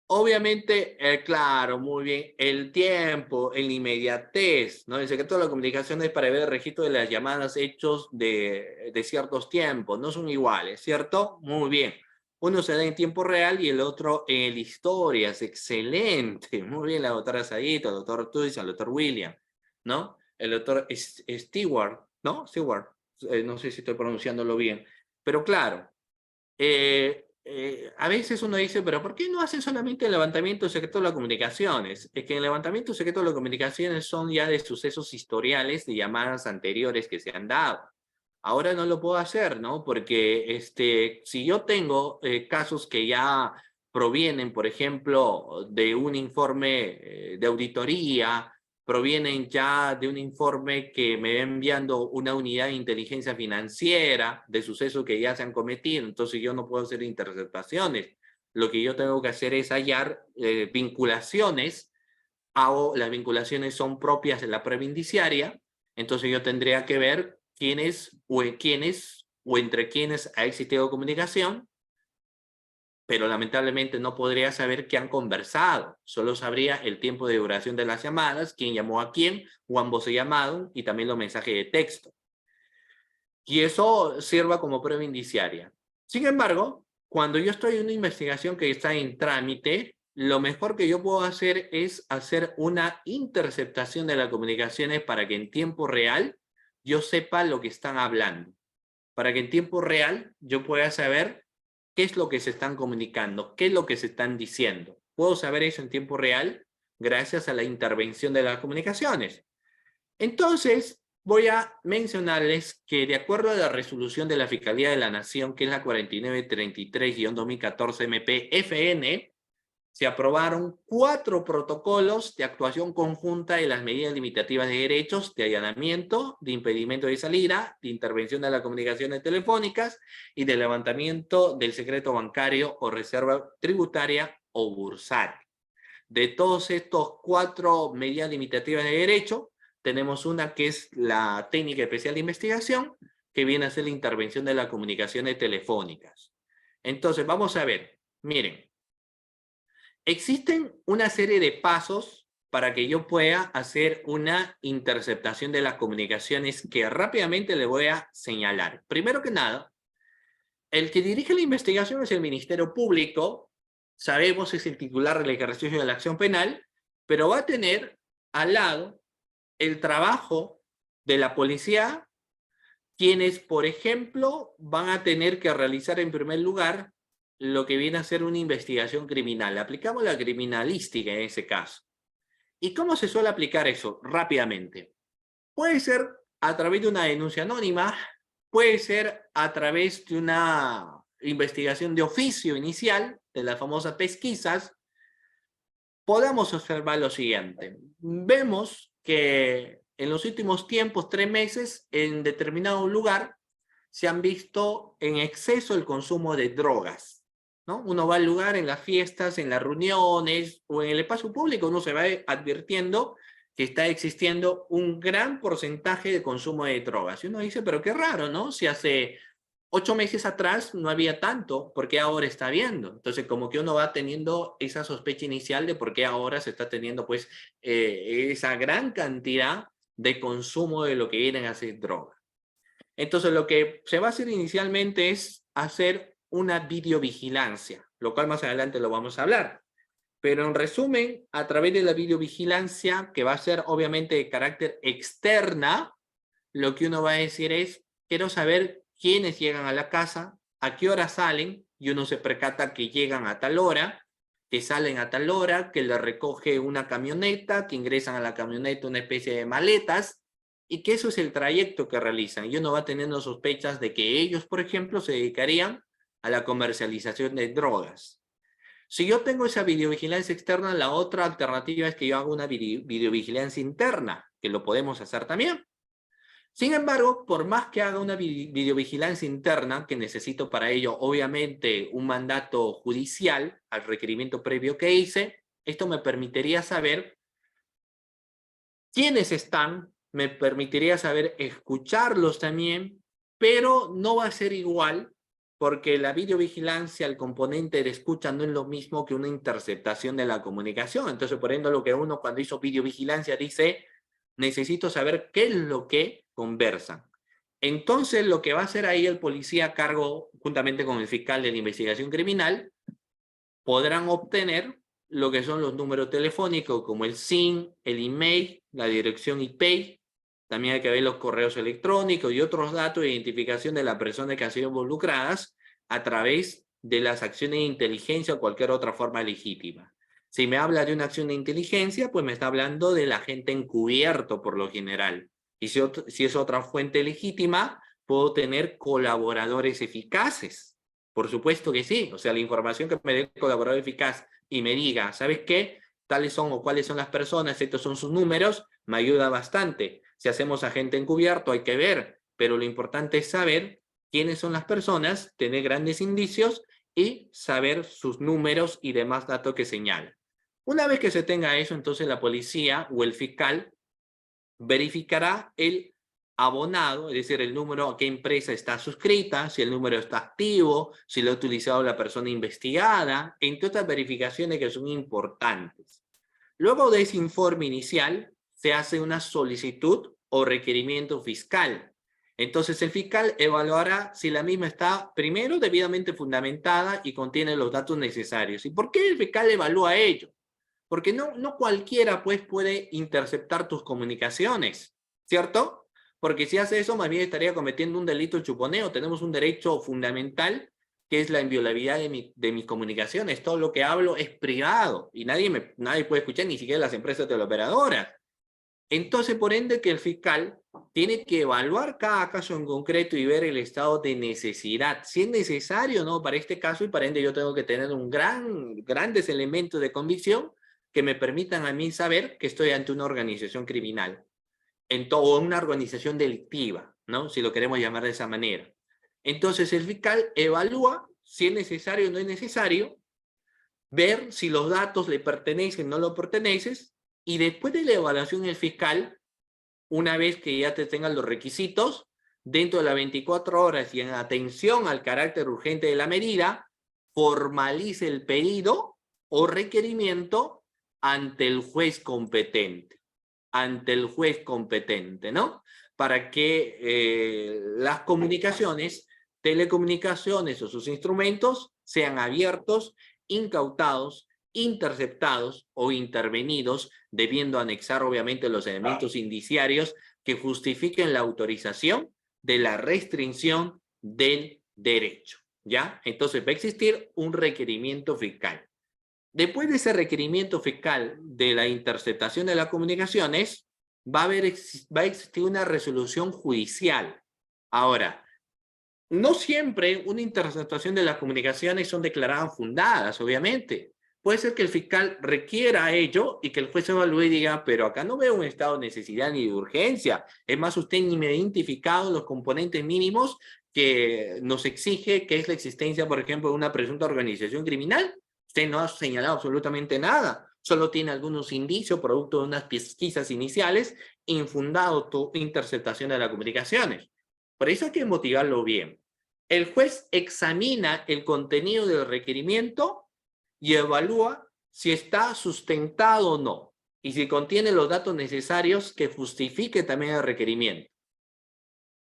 Obviamente, claro, muy bien, el tiempo, la inmediatez, ¿no? El secreto de la comunicación es para ver el registro de las llamadas hechos de ciertos tiempos, no son iguales, ¿cierto? Muy bien. Uno se da en tiempo real y el otro en historias, excelente, muy bien la doctora Saito, el doctor Tuis, el doctor William, ¿no? El doctor Stewart, ¿no? Stewart, no sé si estoy pronunciándolo bien, pero claro, a veces uno dice, pero ¿por qué no hacen solamente el levantamiento secreto de las comunicaciones? Es que el levantamiento secreto de las comunicaciones son ya de sucesos historiales de llamadas anteriores que se han dado. Ahora no lo puedo hacer, ¿no? Porque si yo tengo casos que ya provienen, por ejemplo, de un informe de auditoría, provienen ya de un informe que me va enviando una unidad de inteligencia financiera de sucesos que ya se han cometido, entonces yo no puedo hacer interceptaciones. Lo que yo tengo que hacer es hallar vinculaciones, las vinculaciones son propias de la prueba indiciaria, entonces yo tendría que ver quiénes o entre quiénes ha existido comunicación, pero lamentablemente no podría saber qué han conversado. Solo sabría el tiempo de duración de las llamadas, quién llamó a quién, o ambos se llamaron, y también los mensajes de texto. Y eso sirva como prueba indiciaria. Sin embargo, cuando yo estoy en una investigación que está en trámite, lo mejor que yo puedo hacer es hacer una interceptación de las comunicaciones para que en tiempo real yo sepa lo que están hablando. Para que en tiempo real yo pueda saber qué es lo que se están comunicando, qué es lo que se están diciendo. Puedo saber eso en tiempo real gracias a la intervención de las comunicaciones. Entonces, voy a mencionarles que de acuerdo a la resolución de la Fiscalía de la Nación, que es la 4933-2014 MP-FN, se aprobaron 4 protocolos de actuación conjunta de las medidas limitativas de derechos, de allanamiento, de impedimento de salida, de intervención de las comunicaciones telefónicas y de levantamiento del secreto bancario o reserva tributaria o bursátil. De todos estos 4 medidas limitativas de derecho, tenemos una que es la técnica especial de investigación, que viene a ser la intervención de las comunicaciones telefónicas. Entonces, vamos a ver, miren. Existen una serie de pasos para que yo pueda hacer una interceptación de las comunicaciones que rápidamente le voy a señalar. Primero que nada, el que dirige la investigación es el Ministerio Público, sabemos es el titular del ejercicio de la acción penal, pero va a tener al lado el trabajo de la policía, quienes, por ejemplo, van a tener que realizar en primer lugar lo que viene a ser una investigación criminal. Aplicamos la criminalística en ese caso. ¿Y cómo se suele aplicar eso? Rápidamente. Puede ser a través de una denuncia anónima, puede ser a través de una investigación de oficio inicial, de las famosas pesquisas. Podemos observar lo siguiente. Vemos que en los últimos tiempos, 3 meses, en determinado lugar, se han visto en exceso el consumo de drogas, ¿no? Uno va al lugar en las fiestas, en las reuniones o en el espacio público, uno se va advirtiendo que está existiendo un gran porcentaje de consumo de drogas. Y uno dice, pero qué raro, ¿no? Si hace 8 meses atrás no había tanto, ¿por qué ahora está habiendo? Entonces, como que uno va teniendo esa sospecha inicial de por qué ahora se está teniendo, pues, esa gran cantidad de consumo de lo que vienen a ser drogas. Entonces, lo que se va a hacer inicialmente es hacer una videovigilancia, lo cual más adelante lo vamos a hablar. Pero en resumen, a través de la videovigilancia, que va a ser obviamente de carácter externa, lo que uno va a decir es, quiero saber quiénes llegan a la casa, a qué hora salen, y uno se percata que llegan a tal hora, que salen a tal hora, que le recoge una camioneta, que ingresan a la camioneta una especie de maletas, y que eso es el trayecto que realizan. Y uno va teniendo sospechas de que ellos, por ejemplo, se dedicarían a la comercialización de drogas. Si yo tengo esa videovigilancia externa, la otra alternativa es que yo haga una videovigilancia interna, que lo podemos hacer también. Sin embargo, por más que haga una videovigilancia interna, que necesito para ello, obviamente, un mandato judicial al requerimiento previo que hice, esto me permitiría saber quiénes están, me permitiría saber escucharlos también, pero no va a ser igual porque la videovigilancia, el componente de escucha no es lo mismo que una interceptación de la comunicación. Entonces, por ende, lo que uno cuando hizo videovigilancia dice, necesito saber qué es lo que conversan. Entonces, lo que va a hacer ahí el policía a cargo, juntamente con el fiscal de la investigación criminal, podrán obtener lo que son los números telefónicos, como el SIN, el email, la dirección IP, también hay que ver los correos electrónicos y otros datos de identificación de las personas que han sido involucradas a través de las acciones de inteligencia o cualquier otra forma legítima. Si me habla de una acción de inteligencia, pues me está hablando del agente encubierto por lo general. Y si es otra fuente legítima, puedo tener colaboradores eficaces. Por supuesto que sí. O sea, la información que me dé el colaborador eficaz y me diga, ¿sabes qué? Tales son o cuáles son las personas, estos son sus números, me ayuda bastante. Si hacemos agente encubierto hay que ver, pero lo importante es saber quiénes son las personas, tener grandes indicios y saber sus números y demás datos que señalan. Una vez que se tenga eso, entonces la policía o el fiscal verificará el abonado, es decir, el número a qué empresa está suscrita, si el número está activo, si lo ha utilizado la persona investigada, entre otras verificaciones que son importantes. Luego de ese informe inicial, se hace una solicitud o requerimiento fiscal. Entonces el fiscal evaluará si la misma está, primero, debidamente fundamentada y contiene los datos necesarios. ¿Y por qué el fiscal evalúa ello? Porque no cualquiera pues puede interceptar tus comunicaciones, ¿cierto? Porque si hace eso, más bien estaría cometiendo un delito chuponeo. Tenemos un derecho fundamental que es la inviolabilidad de mis comunicaciones. Todo lo que hablo es privado y nadie puede escuchar, ni siquiera las empresas teleoperadoras. Entonces, por ende, que el fiscal tiene que evaluar cada caso en concreto y ver el estado de necesidad, si es necesario o no para este caso, y por ende yo tengo que tener grandes elementos de convicción que me permitan a mí saber que estoy ante una organización criminal, o una organización delictiva, ¿no? Si lo queremos llamar de esa manera. Entonces el fiscal evalúa si es necesario o no es necesario, ver si los datos le pertenecen o no le pertenecen, y después de la evaluación el fiscal, una vez que ya te tengan los requisitos, dentro de las 24 horas y en atención al carácter urgente de la medida, formalice el pedido o requerimiento ante el juez competente. Ante el juez competente, ¿no? Para que las comunicaciones, telecomunicaciones o sus instrumentos sean abiertos, incautados, interceptados o intervenidos, debiendo anexar obviamente los elementos indiciarios que justifiquen la autorización de la restricción del derecho, ¿ya? Entonces va a existir un requerimiento fiscal. Después de ese requerimiento fiscal de la interceptación de las comunicaciones, va a existir una resolución judicial. Ahora, no siempre una interceptación de las comunicaciones son declaradas fundadas, obviamente. Puede ser que el fiscal requiera ello y que el juez evalúe y diga, pero acá no veo un estado de necesidad ni de urgencia. Es más, usted ni me ha identificado los componentes mínimos que nos exige, que es la existencia, por ejemplo, de una presunta organización criminal. Usted no ha señalado absolutamente nada. Solo tiene algunos indicios, producto de unas pesquisas iniciales, infundado tu interceptación de las comunicaciones. Por eso hay que motivarlo bien. El juez examina el contenido del requerimiento y evalúa si está sustentado o no, y si contiene los datos necesarios que justifique también el requerimiento,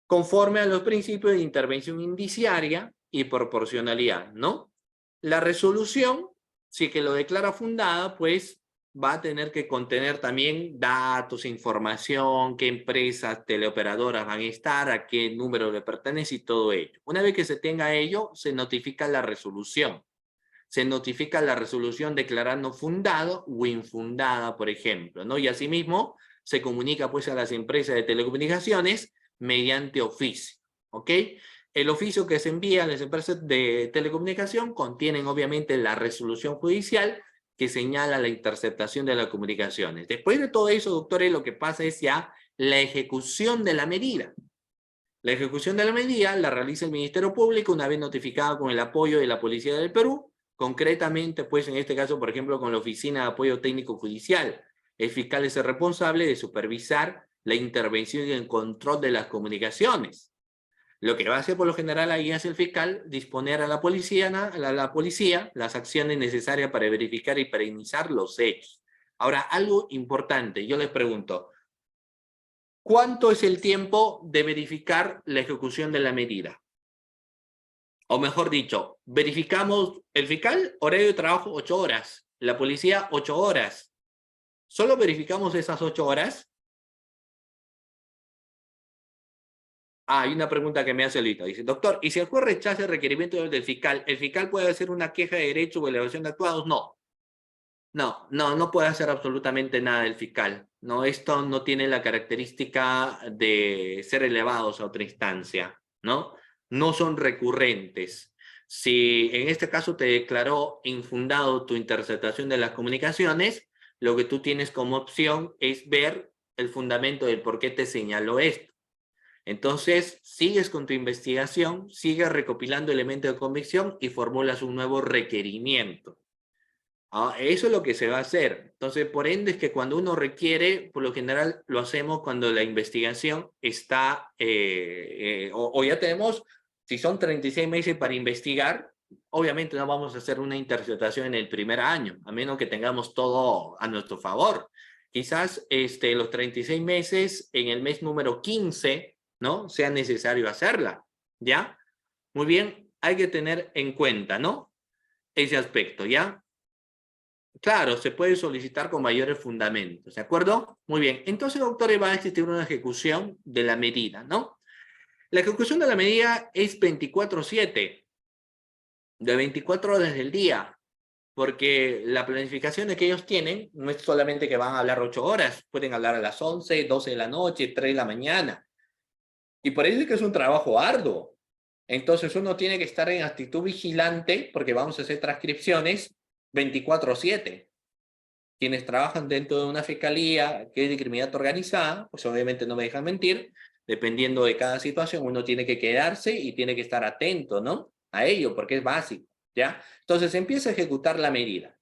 conforme a los principios de intervención indiciaria y proporcionalidad, ¿no? La resolución, si que lo declara fundada, pues va a tener que contener también datos, información, qué empresas teleoperadoras van a estar, a qué número le pertenece y todo ello. Una vez que se tenga ello, se notifica la resolución. Se notifica la resolución declarando fundado o infundada, por ejemplo, ¿no? Y asimismo se comunica pues a las empresas de telecomunicaciones mediante oficio, ¿ok? El oficio que se envía a las empresas de telecomunicación contienen obviamente la resolución judicial que señala la interceptación de las comunicaciones. Después de todo eso, doctores, lo que pasa es ya la ejecución de la medida. La ejecución de la medida la realiza el Ministerio Público una vez notificada con el apoyo de la Policía del Perú, concretamente, pues en este caso, por ejemplo, con la Oficina de Apoyo Técnico Judicial. El fiscal es el responsable de supervisar la intervención y el control de las comunicaciones. Lo que va a hacer por lo general ahí es el fiscal disponer a la policía las acciones necesarias para verificar y para iniciar los hechos. Ahora, algo importante, yo les pregunto, ¿cuánto es el tiempo de verificar la ejecución de la medida? O mejor dicho, verificamos el fiscal, horario de trabajo 8 horas, la policía 8 horas. ¿Solo verificamos esas 8 horas? Hay una pregunta que me hace Lito. Dice, doctor, ¿y si el juez rechaza el requerimiento del fiscal, el fiscal puede hacer una queja de derecho o elevación de actuados? No. No puede hacer absolutamente nada el fiscal. No, esto no tiene la característica de ser elevados a otra instancia, ¿no? No son recurrentes. Si en este caso te declaró infundado tu interceptación de las comunicaciones, lo que tú tienes como opción es ver el fundamento del por qué te señaló esto. Entonces, sigues con tu investigación, sigues recopilando elementos de convicción y formulas un nuevo requerimiento. Eso es lo que se va a hacer. Entonces, por ende, es que cuando uno requiere, por lo general lo hacemos cuando la investigación está, o ya tenemos, si son 36 meses para investigar, obviamente no vamos a hacer una interceptación en el primer año, a menos que tengamos todo a nuestro favor. Quizás los 36 meses en el mes número 15, ¿no? Sea necesario hacerla, ¿ya? Muy bien, hay que tener en cuenta, ¿no? Ese aspecto, ¿ya? Claro, se puede solicitar con mayores fundamentos, ¿de acuerdo? Muy bien, entonces, doctores, va a existir una ejecución de la medida, ¿no? La ejecución de la medida es 24/7, de 24 horas del día, porque la planificación que ellos tienen no es solamente que van a hablar 8 horas, pueden hablar a las 11, 12 de la noche, 3 de la mañana, y por eso es que es un trabajo arduo. Entonces uno tiene que estar en actitud vigilante, porque vamos a hacer transcripciones 24/7. Quienes trabajan dentro de una fiscalía que es de criminalidad organizada, pues obviamente no me dejan mentir, dependiendo de cada situación, uno tiene que quedarse y tiene que estar atento, ¿no? A ello, porque es básico, ¿ya? Entonces empieza a ejecutar la medida.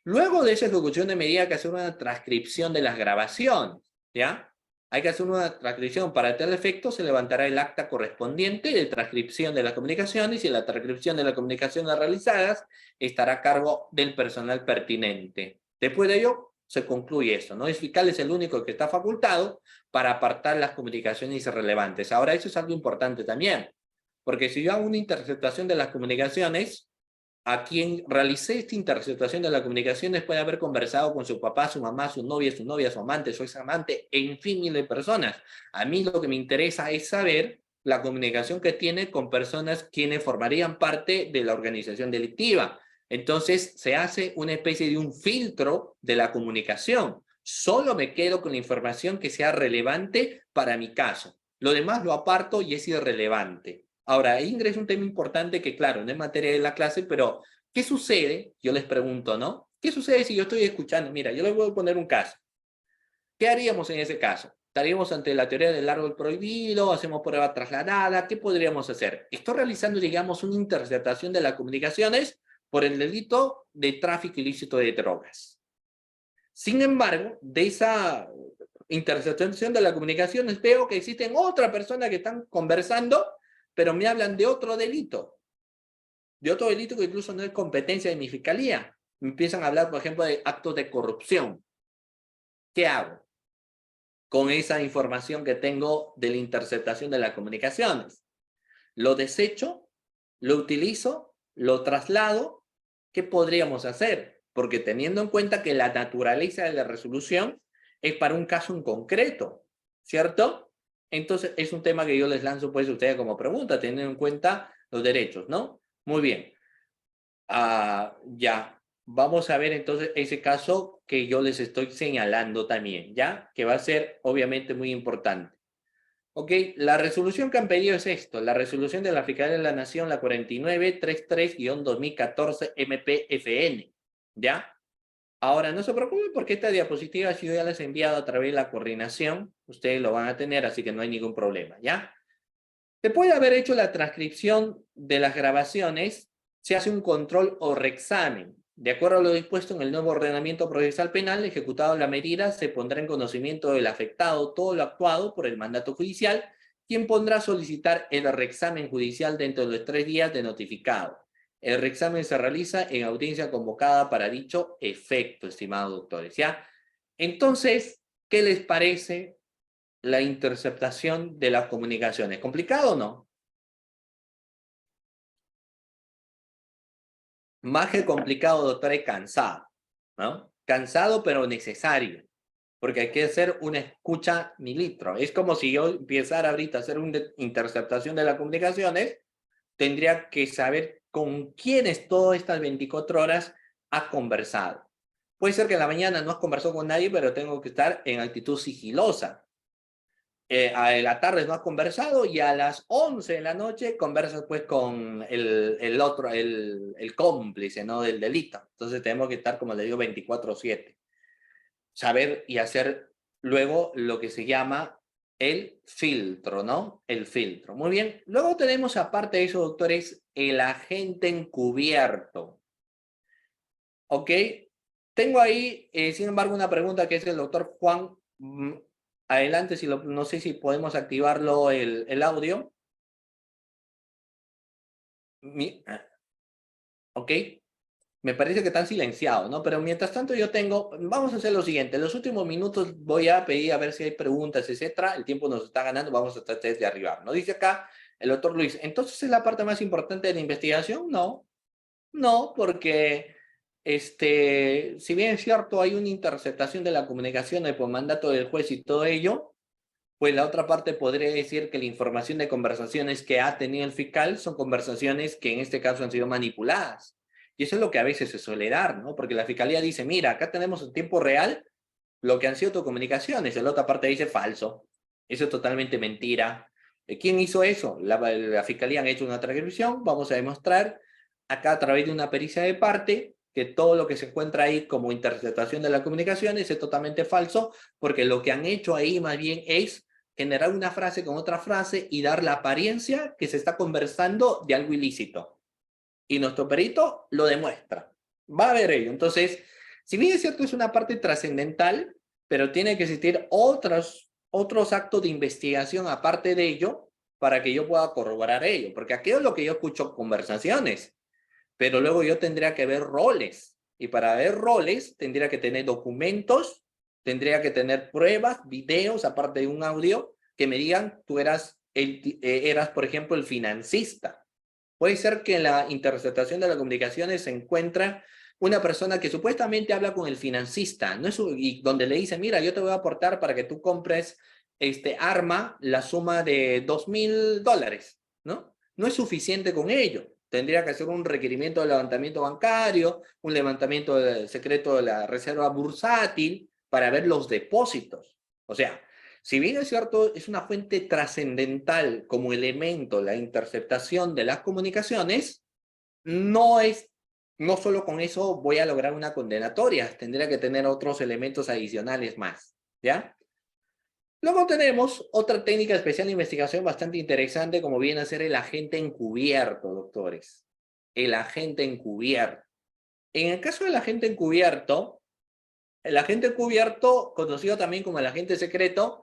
Luego de esa ejecución de medida hay que hacer una transcripción de las grabaciones, ¿ya? Hay que hacer una transcripción. Para tal efecto se levantará el acta correspondiente de transcripción de las comunicaciones y la transcripción de las comunicaciones realizadas estará a cargo del personal pertinente. Después de ello se concluye eso, ¿no? El fiscal es el único que está facultado para apartar las comunicaciones irrelevantes. Ahora, eso es algo importante también, porque si yo hago una interceptación de las comunicaciones, a quien realicé esta interceptación de las comunicaciones puede haber conversado con su papá, su mamá, su novia, su amante, su examante, en fin, miles de personas. A mí lo que me interesa es saber la comunicación que tiene con personas quienes formarían parte de la organización delictiva. Entonces se hace una especie de un filtro de la comunicación. Solo me quedo con la información que sea relevante para mi caso. Lo demás lo aparto y es irrelevante. Ahora, Ingrid, es un tema importante que, claro, no es materia de la clase, pero ¿qué sucede? Yo les pregunto, ¿no? ¿Qué sucede si yo estoy escuchando? Mira, yo les voy a poner un caso. ¿Qué haríamos en ese caso? ¿Estaríamos ante la teoría del árbol prohibido? ¿Hacemos prueba trasladada? ¿Qué podríamos hacer? Estoy realizando, digamos, una interceptación de las comunicaciones por el delito de tráfico ilícito de drogas. Sin embargo, de esa interceptación de las comunicaciones veo que existen otra persona que están conversando, pero me hablan de otro delito. De otro delito que incluso no es competencia de mi fiscalía. Me empiezan a hablar, por ejemplo, de actos de corrupción. ¿Qué hago con esa información que tengo de la interceptación de las comunicaciones? ¿Lo desecho? ¿Lo utilizo? ¿Lo traslado? ¿Qué podríamos hacer? Porque teniendo en cuenta que la naturaleza de la resolución es para un caso en concreto, ¿cierto? Entonces es un tema que yo les lanzo pues a ustedes como pregunta, teniendo en cuenta los derechos, ¿no? Muy bien. Ya. Vamos a ver entonces ese caso que yo les estoy señalando también, ¿ya? Que va a ser obviamente muy importante. Ok, la resolución que han pedido es esto, la resolución de la Fiscalía de la Nación, la 4933-2014 MPFN, ¿ya? Ahora, no se preocupen porque esta diapositiva yo ya les he enviado a través de la coordinación, ustedes lo van a tener, así que no hay ningún problema, ¿ya? Después de haber hecho la transcripción de las grabaciones, se hace un control o reexamen. De acuerdo a lo dispuesto en el nuevo ordenamiento procesal penal, ejecutado la medida, se pondrá en conocimiento del afectado todo lo actuado por el mandato judicial, quien podrá solicitar el reexamen judicial dentro de los 3 días de notificado. El reexamen se realiza en audiencia convocada para dicho efecto, estimados doctores, ¿ya? Entonces, ¿qué les parece la interceptación de las comunicaciones? ¿Complicado o no? Más que complicado, doctor, es cansado, ¿no? Cansado, pero necesario, porque hay que hacer una escucha mililitro. Es como si yo empezara ahorita a hacer una interceptación de las comunicaciones, tendría que saber con quiénes todas estas 24 horas has conversado. Puede ser que en la mañana no has conversado con nadie, pero tengo que estar en actitud sigilosa. A la tarde no has conversado y a las 11 de la noche conversas pues con el otro, el cómplice, ¿no? Del delito. Entonces tenemos que estar, como le digo, 24/7. Saber y hacer luego lo que se llama el filtro, ¿no? El filtro. Muy bien. Luego tenemos, aparte de eso, doctores, el agente encubierto. ¿Ok? Tengo ahí, sin embargo, una pregunta que es el doctor Juan. Adelante, si no sé si podemos activarlo el audio. Ok. Me parece que están silenciados, ¿no? Pero mientras tanto vamos a hacer lo siguiente. En los últimos minutos voy a pedir a ver si hay preguntas, etcétera. El tiempo nos está ganando, vamos a tratar de arribar. ¿No? Dice acá el doctor Luis, ¿entonces es la parte más importante de la investigación? No. No, porque si bien es cierto, hay una interceptación de la comunicación por mandato del juez y todo ello, pues la otra parte podría decir que la información de conversaciones que ha tenido el fiscal son conversaciones que en este caso han sido manipuladas. Y eso es lo que a veces se suele dar, ¿no? Porque la fiscalía dice, mira, acá tenemos en tiempo real lo que han sido tus comunicaciones. Y la otra parte dice falso. Eso es totalmente mentira. ¿Quién hizo eso? La fiscalía han hecho una transcripción. Vamos a demostrar acá a través de una pericia de parte que todo lo que se encuentra ahí como interpretación de las comunicaciones es totalmente falso, porque lo que han hecho ahí más bien es generar una frase con otra frase y dar la apariencia que se está conversando de algo ilícito. Y nuestro perito lo demuestra. Va a haber ello. Entonces, si bien es cierto, es una parte trascendental, pero tiene que existir otros actos de investigación aparte de ello para que yo pueda corroborar ello. Porque aquello es lo que yo escucho conversaciones, pero luego yo tendría que ver roles. Y para ver roles tendría que tener documentos, tendría que tener pruebas, videos, aparte de un audio, que me digan, tú eras, por ejemplo, el financista. Puede ser que en la interceptación de las comunicaciones se encuentra una persona que supuestamente habla con el financista, ¿no? Y donde le dice, mira, yo te voy a aportar para que tú compres arma la suma de $2,000, ¿no? No es suficiente con ello. Tendría que hacer un requerimiento de levantamiento bancario, un levantamiento secreto de la reserva bursátil, para ver los depósitos. O sea, si bien es cierto, es una fuente trascendental como elemento la interceptación de las comunicaciones, no solo con eso voy a lograr una condenatoria, tendría que tener otros elementos adicionales más, ¿ya? Luego tenemos otra técnica especial de investigación bastante interesante, como viene a ser el agente encubierto, doctores. El agente encubierto. En el caso del agente encubierto, conocido también como el agente secreto,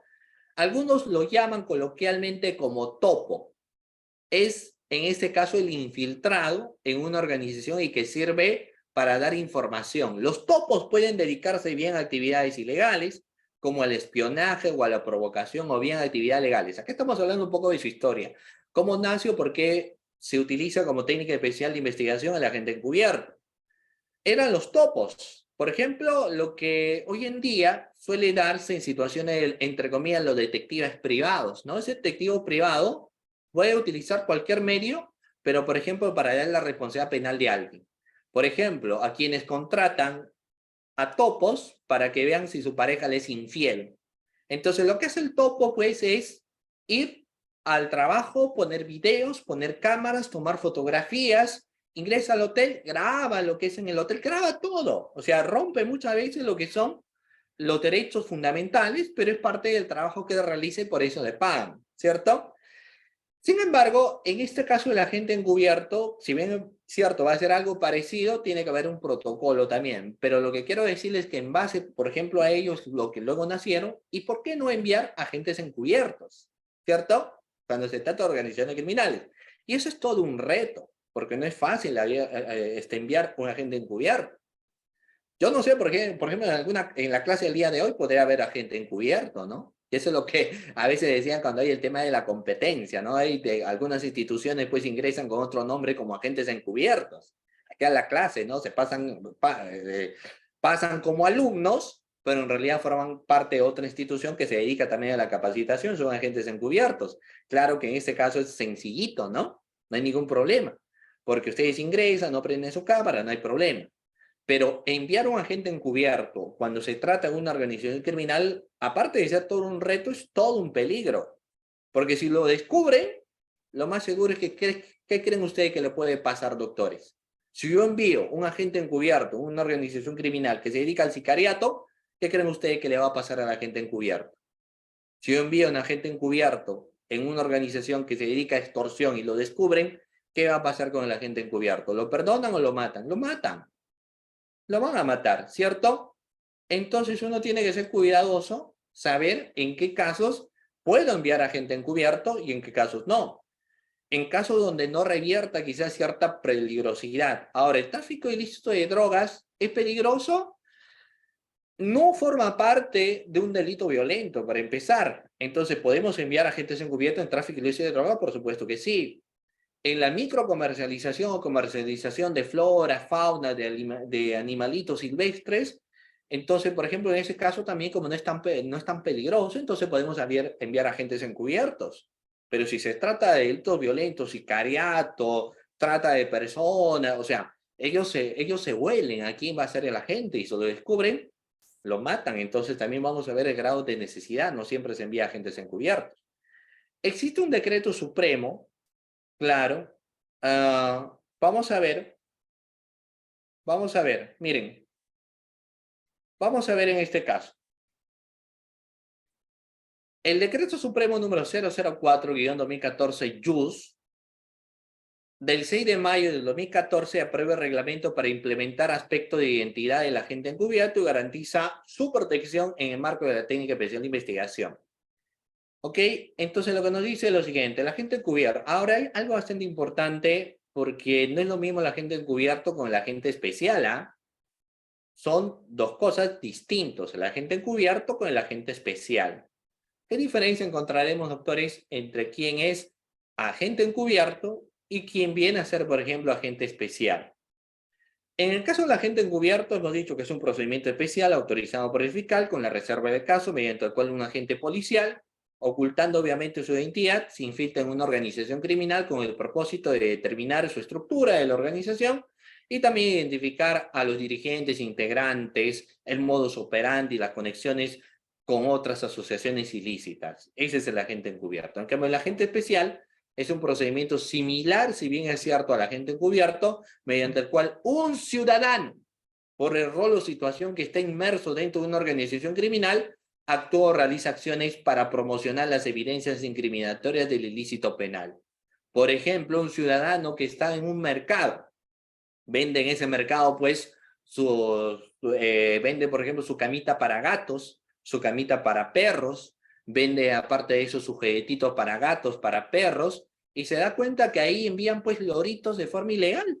algunos lo llaman coloquialmente como topo. Es, en este caso, el infiltrado en una organización y que sirve para dar información. Los topos pueden dedicarse bien a actividades ilegales, como al espionaje o a la provocación, o bien a actividades legales. Aquí estamos hablando un poco de su historia. ¿Cómo nació? ¿Por qué se utiliza como técnica especial de investigación el agente encubierto? Eran los topos. Por ejemplo, lo que hoy en día suele darse en situaciones, entre comillas, los detectives privados, ¿no? Ese detective privado puede utilizar cualquier medio, pero, por ejemplo, para dar la responsabilidad penal de alguien. Por ejemplo, a quienes contratan a topos para que vean si su pareja les es infiel. Entonces, lo que hace el topo, pues, es ir al trabajo, poner videos, poner cámaras, tomar fotografías, ingresa al hotel, graba lo que es en el hotel, graba todo. O sea, rompe muchas veces lo que son los derechos fundamentales, pero es parte del trabajo que realice y por eso le pagan, ¿cierto? Sin embargo, en este caso el agente encubierto, si bien es cierto, va a ser algo parecido, tiene que haber un protocolo también. Pero lo que quiero decirles es que en base, por ejemplo, a ellos, lo que luego nacieron, ¿y por qué no enviar agentes encubiertos? ¿Cierto? Cuando se trata de organizaciones criminales. Y eso es todo un reto, porque no es fácil enviar un agente encubierto. Yo no sé por qué, por ejemplo, en la clase del día de hoy podría haber agente encubierto, ¿no? Y eso es lo que a veces decían cuando hay el tema de la competencia, ¿no? Hay algunas instituciones pues ingresan con otro nombre como agentes encubiertos. Aquí a la clase, ¿no? Se pasan como alumnos, pero en realidad forman parte de otra institución que se dedica también a la capacitación, son agentes encubiertos. Claro que en este caso es sencillito, ¿no? No hay ningún problema, porque ustedes ingresan, no prenden su cámara, no hay problema. Pero enviar a un agente encubierto cuando se trata de una organización criminal, aparte de ser todo un reto, es todo un peligro. Porque si lo descubren, lo más seguro es que, ¿qué creen ustedes que le puede pasar, doctores? Si yo envío un agente encubierto a una organización criminal que se dedica al sicariato, ¿qué creen ustedes que le va a pasar al agente encubierto? Si yo envío a un agente encubierto en una organización que se dedica a extorsión y lo descubren, ¿qué va a pasar con el agente encubierto? ¿Lo perdonan o lo matan? Lo matan. Lo van a matar, ¿cierto? Entonces uno tiene que ser cuidadoso, saber en qué casos puedo enviar a gente encubierto y en qué casos no. En casos donde no revierta quizás cierta peligrosidad. Ahora, el tráfico ilícito de drogas es peligroso, no forma parte de un delito violento, para empezar. Entonces, ¿podemos enviar agentes encubiertos en tráfico ilícito de drogas? Por supuesto que sí. En la microcomercialización o comercialización de flora, fauna, de animalitos silvestres, entonces, por ejemplo, en ese caso también, como no es tan peligroso, entonces podemos enviar agentes encubiertos. Pero si se trata de delitos violentos, sicariato, trata de personas, o sea, ellos se huelen a quién va a ser el agente y si lo descubren, lo matan. Entonces también vamos a ver el grado de necesidad, no siempre se envía agentes encubiertos. Existe un decreto supremo. Claro. Vamos a ver, miren. Vamos a ver en este caso. El Decreto Supremo número 004-2014, del 6 de mayo del 2014, aprueba el reglamento para implementar aspectos de identidad del agente encubierto y garantiza su protección en el marco de la técnica especial de investigación. ¿Ok? Entonces lo que nos dice es lo siguiente, el agente encubierto. Ahora hay algo bastante importante porque no es lo mismo el agente encubierto con el agente especial, ¿ah? Son dos cosas distintas, el agente encubierto con el agente especial. ¿Qué diferencia encontraremos, doctores, entre quién es agente encubierto y quién viene a ser, por ejemplo, agente especial? En el caso del agente encubierto, hemos dicho que es un procedimiento especial autorizado por el fiscal con la reserva de caso mediante el cual un agente policial, ocultando obviamente su identidad, se infiltra en una organización criminal con el propósito de determinar su estructura de la organización y también identificar a los dirigentes, integrantes, el modus operandi, las conexiones con otras asociaciones ilícitas. Ese es el agente encubierto. En cambio, el agente especial es un procedimiento similar, si bien es cierto, al agente encubierto, mediante el cual un ciudadano, por el rol o situación que está inmerso dentro de una organización criminal, actúa o realiza acciones para promocionar las evidencias incriminatorias del ilícito penal. Por ejemplo, un ciudadano que está en un mercado, vende en ese mercado, pues, vende, por ejemplo, su camita para gatos, su camita para perros, vende aparte de eso su juguetito para gatos, para perros, y se da cuenta que ahí envían pues loritos de forma ilegal.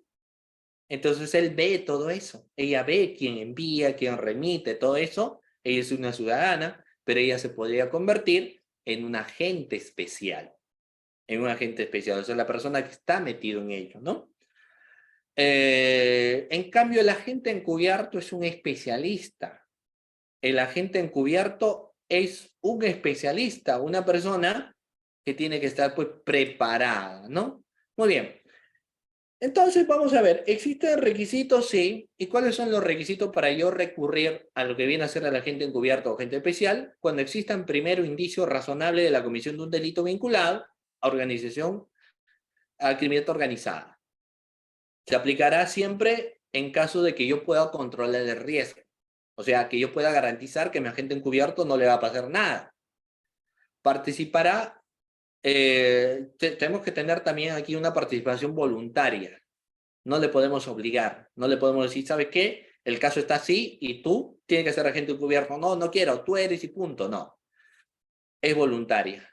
Entonces él ve todo eso, ella ve quién envía, quién remite, todo eso. Ella es una ciudadana, pero ella se podría convertir en un agente especial, o sea, la persona que está metido en ello, ¿no? En cambio, el agente encubierto es un especialista. El agente encubierto es un especialista, una persona que tiene que estar pues preparada, ¿no? Muy bien. Entonces, vamos a ver, ¿existen requisitos? Sí. ¿Y cuáles son los requisitos para yo recurrir a lo que viene a ser el agente encubierto o agente especial? Cuando existan primero indicios razonables de la comisión de un delito vinculado a organización, a criminalidad organizada. Se aplicará siempre en caso de que yo pueda controlar el riesgo. O sea, que yo pueda garantizar que mi agente encubierto no le va a pasar nada. Participará, tenemos que tener también aquí una participación voluntaria. No le podemos obligar, no le podemos decir, ¿sabes qué? El caso está así y tú tienes que ser agente encubierto. No, no quiero, tú eres y punto. No. Es voluntaria.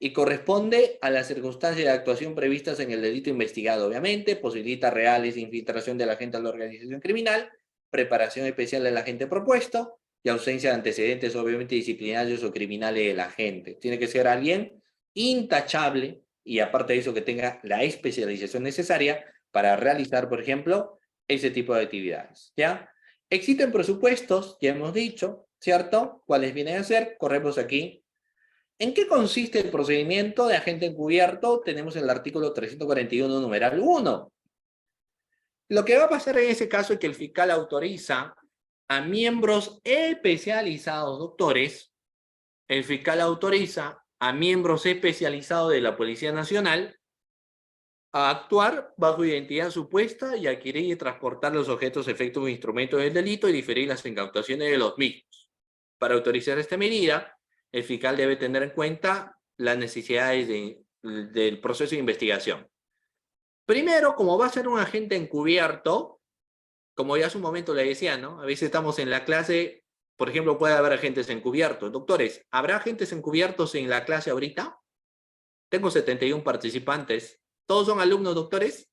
Y corresponde a las circunstancias de actuación previstas en el delito investigado, obviamente, posibilita reales infiltración del agente a la organización criminal, preparación especial del agente propuesto y ausencia de antecedentes, obviamente, disciplinarios o criminales del agente. Tiene que ser alguien intachable y, aparte de eso, que tenga la especialización necesaria para realizar, por ejemplo, ese tipo de actividades, ¿ya? Existen presupuestos, ya hemos dicho, ¿cierto? ¿Cuáles vienen a ser? Corremos aquí. ¿En qué consiste el procedimiento de agente encubierto? Tenemos el artículo 341, numeral 1. Lo que va a pasar en ese caso es que el fiscal autoriza a miembros especializados, doctores, el fiscal autoriza a miembros especializados de la Policía Nacional a actuar bajo identidad supuesta y adquirir y transportar los objetos, efectos o instrumentos del delito y diferir las incautaciones de los mismos. Para autorizar esta medida, el fiscal debe tener en cuenta las necesidades del proceso de investigación. Primero, como va a ser un agente encubierto, como ya hace un momento le decía, ¿no? A veces estamos en la clase, por ejemplo, puede haber agentes encubiertos. Doctores, ¿habrá agentes encubiertos en la clase ahorita? Tengo 71 participantes. ¿Todos son alumnos, doctores?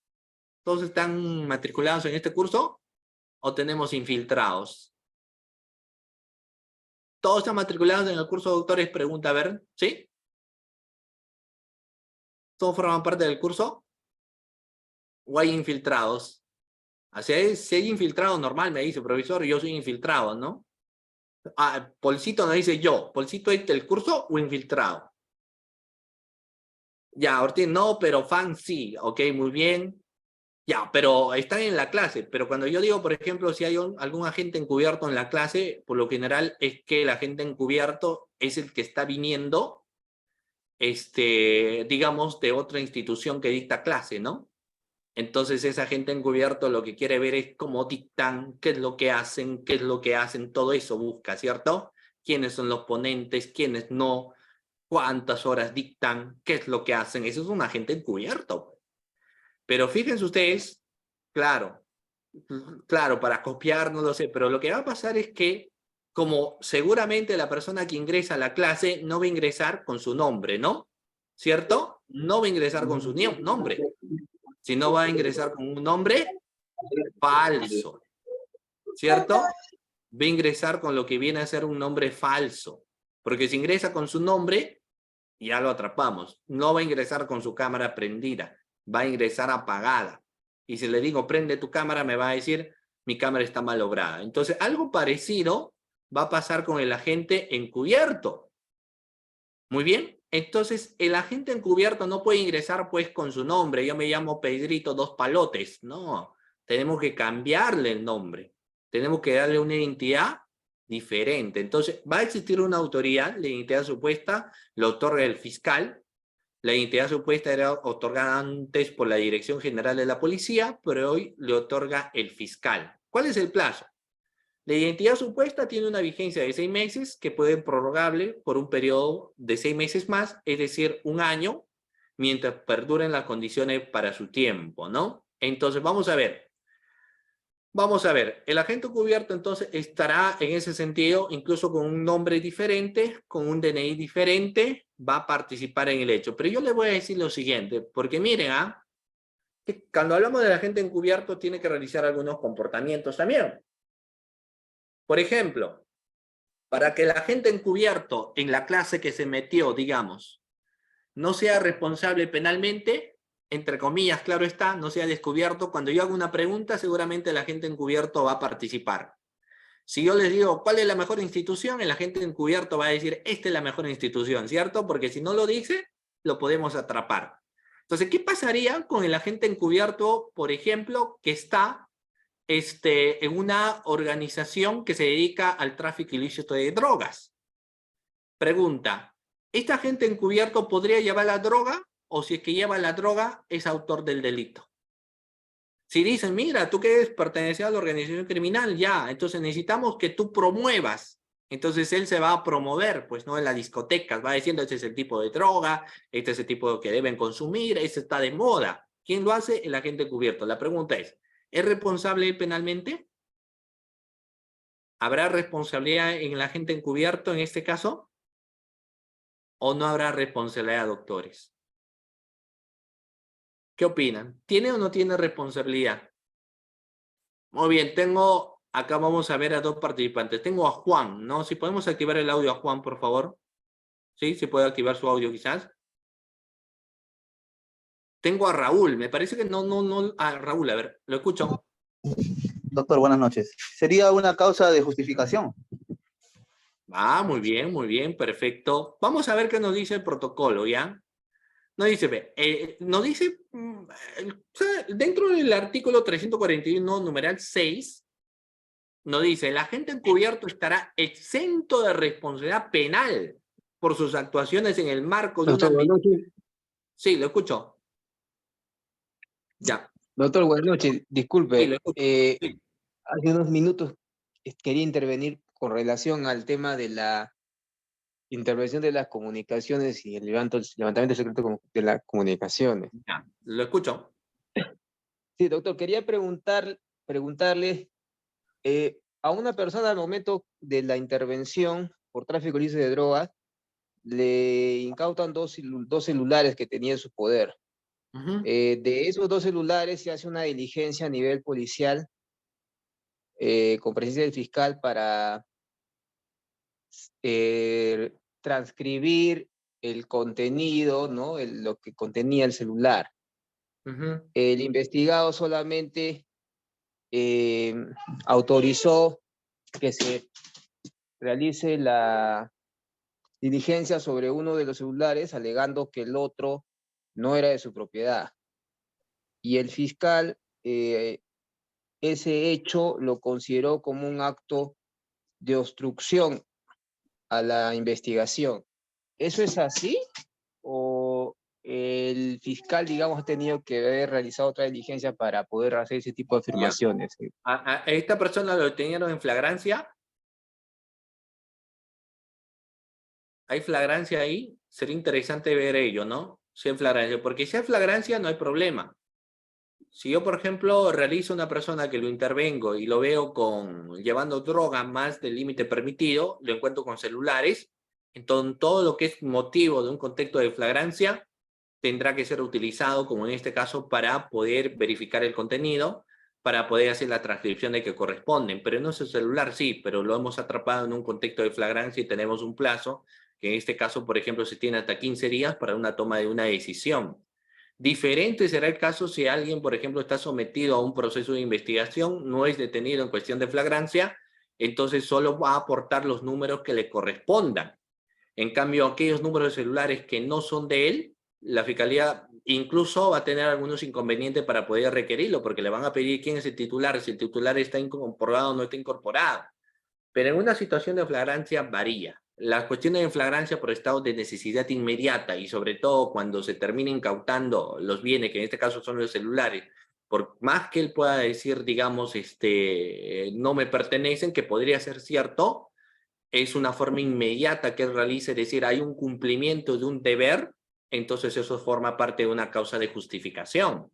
¿Todos están matriculados en este curso? ¿O tenemos infiltrados? ¿Todos están matriculados en el curso de doctores? Pregunta, a ver, ¿sí? ¿Todos forman parte del curso? ¿O hay infiltrados? Así si hay infiltrados, normal, me dice, profesor, yo soy infiltrado, ¿no? Ah, Polcito nos dice yo. ¿Polcito es del curso o infiltrado? Ya, Ortiz, no, pero fan sí. Ok, muy bien. Ya, pero están en la clase. Pero cuando yo digo, por ejemplo, si hay algún agente encubierto en la clase, por lo general es que el agente encubierto es el que está viniendo, digamos, de otra institución que dicta clase, ¿no? Entonces ese agente encubierto lo que quiere ver es cómo dictan, qué es lo que hacen, todo eso busca, ¿cierto? ¿Quiénes son los ponentes, quiénes no? ¿Cuántas horas dictan? ¿Qué es lo que hacen? Eso es un agente encubierto. Pero fíjense ustedes, claro, para copiar no lo sé, pero lo que va a pasar es que, como seguramente la persona que ingresa a la clase no va a ingresar con su nombre, ¿no? ¿Cierto? No va a ingresar con su nombre, sino va a ingresar con un nombre falso, ¿cierto? Va a ingresar con lo que viene a ser un nombre falso, porque si ingresa con su nombre, ya lo atrapamos. No va a ingresar con su cámara prendida, va a ingresar apagada. Y si le digo, prende tu cámara, me va a decir, mi cámara está malograda. Entonces, algo parecido va a pasar con el agente encubierto. Muy bien. Entonces, el agente encubierto no puede ingresar, pues, con su nombre. Yo me llamo Pedrito Dos Palotes. No. tenemos que cambiarle el nombre, tenemos que darle una identidad diferente. Entonces, va a existir una autoridad, la identidad supuesta la otorga el fiscal. La identidad supuesta era otorgada antes por la Dirección General de la Policía, pero hoy le otorga el fiscal. ¿Cuál es el plazo? La identidad supuesta tiene una vigencia de 6 meses que puede ser prorrogable por un periodo de 6 meses más, es decir, 1 año, mientras perduren las condiciones para su tiempo, ¿no? Entonces, vamos a ver. Vamos a ver, el agente encubierto entonces estará en ese sentido, incluso con un nombre diferente, con un DNI diferente, va a participar en el hecho. Pero yo le voy a decir lo siguiente, porque miren, que cuando hablamos del agente encubierto tiene que realizar algunos comportamientos también. Por ejemplo, para que el agente encubierto en la clase que se metió, digamos, no sea responsable penalmente, entre comillas, claro está, no sea descubierto. Cuando yo hago una pregunta, seguramente el agente encubierto va a participar. Si yo les digo, ¿cuál es la mejor institución? El agente encubierto va a decir, esta es la mejor institución, ¿cierto? Porque si no lo dice, lo podemos atrapar. Entonces, ¿qué pasaría con el agente encubierto, por ejemplo, que está en una organización que se dedica al tráfico ilícito de drogas? Pregunta, ¿este agente encubierto podría llevar la droga? O si es que lleva la droga, es autor del delito. Si dicen, mira, tú que perteneces a la organización criminal, ya, entonces necesitamos que tú promuevas. Entonces él se va a promover, pues no en las discotecas, va diciendo, este es el tipo de droga, este es el tipo que deben consumir, este está de moda. ¿Quién lo hace? El agente encubierto. La pregunta ¿es responsable penalmente? ¿Habrá responsabilidad en el agente encubierto en este caso? ¿O no habrá responsabilidad, doctores? ¿Qué opinan? ¿Tiene o no tiene responsabilidad? Muy bien, acá vamos a ver a 2 participantes. Tengo a Juan, ¿no? Si podemos activar el audio a Juan, por favor. ¿Sí? ¿Se puede activar su audio quizás? Tengo a Raúl, me parece que no, Raúl, a ver, lo escucho. Doctor, buenas noches. ¿Sería una causa de justificación? Muy bien, perfecto. Vamos a ver qué nos dice el protocolo, ¿ya? Nos dice, dentro del artículo 341, numeral 6, nos dice, el agente encubierto estará exento de responsabilidad penal por sus actuaciones en el marco de Doctor, buenas noches. Sí, lo escucho. Ya. Doctor, buenas noches. Disculpe, Sí, lo escucho. Sí. hace unos minutos quería intervenir con relación al tema de la intervención de las comunicaciones y el levantamiento secreto de las comunicaciones. Ya, lo escucho. Sí, doctor, quería preguntarle a una persona al momento de la intervención por tráfico ilícito de drogas, le incautan dos celulares que tenía en su poder. De esos 2 celulares se hace una diligencia a nivel policial con presencia del fiscal para transcribir el contenido, ¿no? Lo que contenía el celular. El investigado solamente autorizó que se realice la diligencia sobre uno de los celulares, alegando que el otro no era de su propiedad. Y el fiscal ese hecho lo consideró como un acto de obstrucción a la investigación. ¿Eso es así? ¿O el fiscal, digamos, ha tenido que haber realizado otra diligencia para poder hacer ese tipo de afirmaciones? ¿A esta persona lo detenieron en flagrancia? ¿Hay flagrancia ahí? Sería interesante ver ello, ¿no? Si hay flagrancia, porque si hay flagrancia no hay problema. Si yo, por ejemplo, realizo una persona que lo intervengo y lo veo llevando droga más del límite permitido, lo encuentro con celulares, entonces todo lo que es motivo de un contexto de flagrancia tendrá que ser utilizado, como en este caso, para poder verificar el contenido, para poder hacer la transcripción de que corresponden. Pero en nuestro celular sí, pero lo hemos atrapado en un contexto de flagrancia y tenemos un plazo, que en este caso, por ejemplo, se tiene hasta 15 días para una toma de una decisión. Diferente será el caso si alguien, por ejemplo, está sometido a un proceso de investigación, no es detenido en cuestión de flagrancia, entonces solo va a aportar los números que le correspondan. En cambio, aquellos números de celulares que no son de él, la Fiscalía incluso va a tener algunos inconvenientes para poder requerirlo, porque le van a pedir quién es el titular, si el titular está incorporado o no está incorporado. Pero en una situación de flagrancia varía. Las cuestiones de flagrancia por estado de necesidad inmediata y sobre todo cuando se termina incautando los bienes, que en este caso son los celulares, por más que él pueda decir, digamos, no me pertenecen, que podría ser cierto, es una forma inmediata que él realice, es decir, hay un cumplimiento de un deber, entonces eso forma parte de una causa de justificación.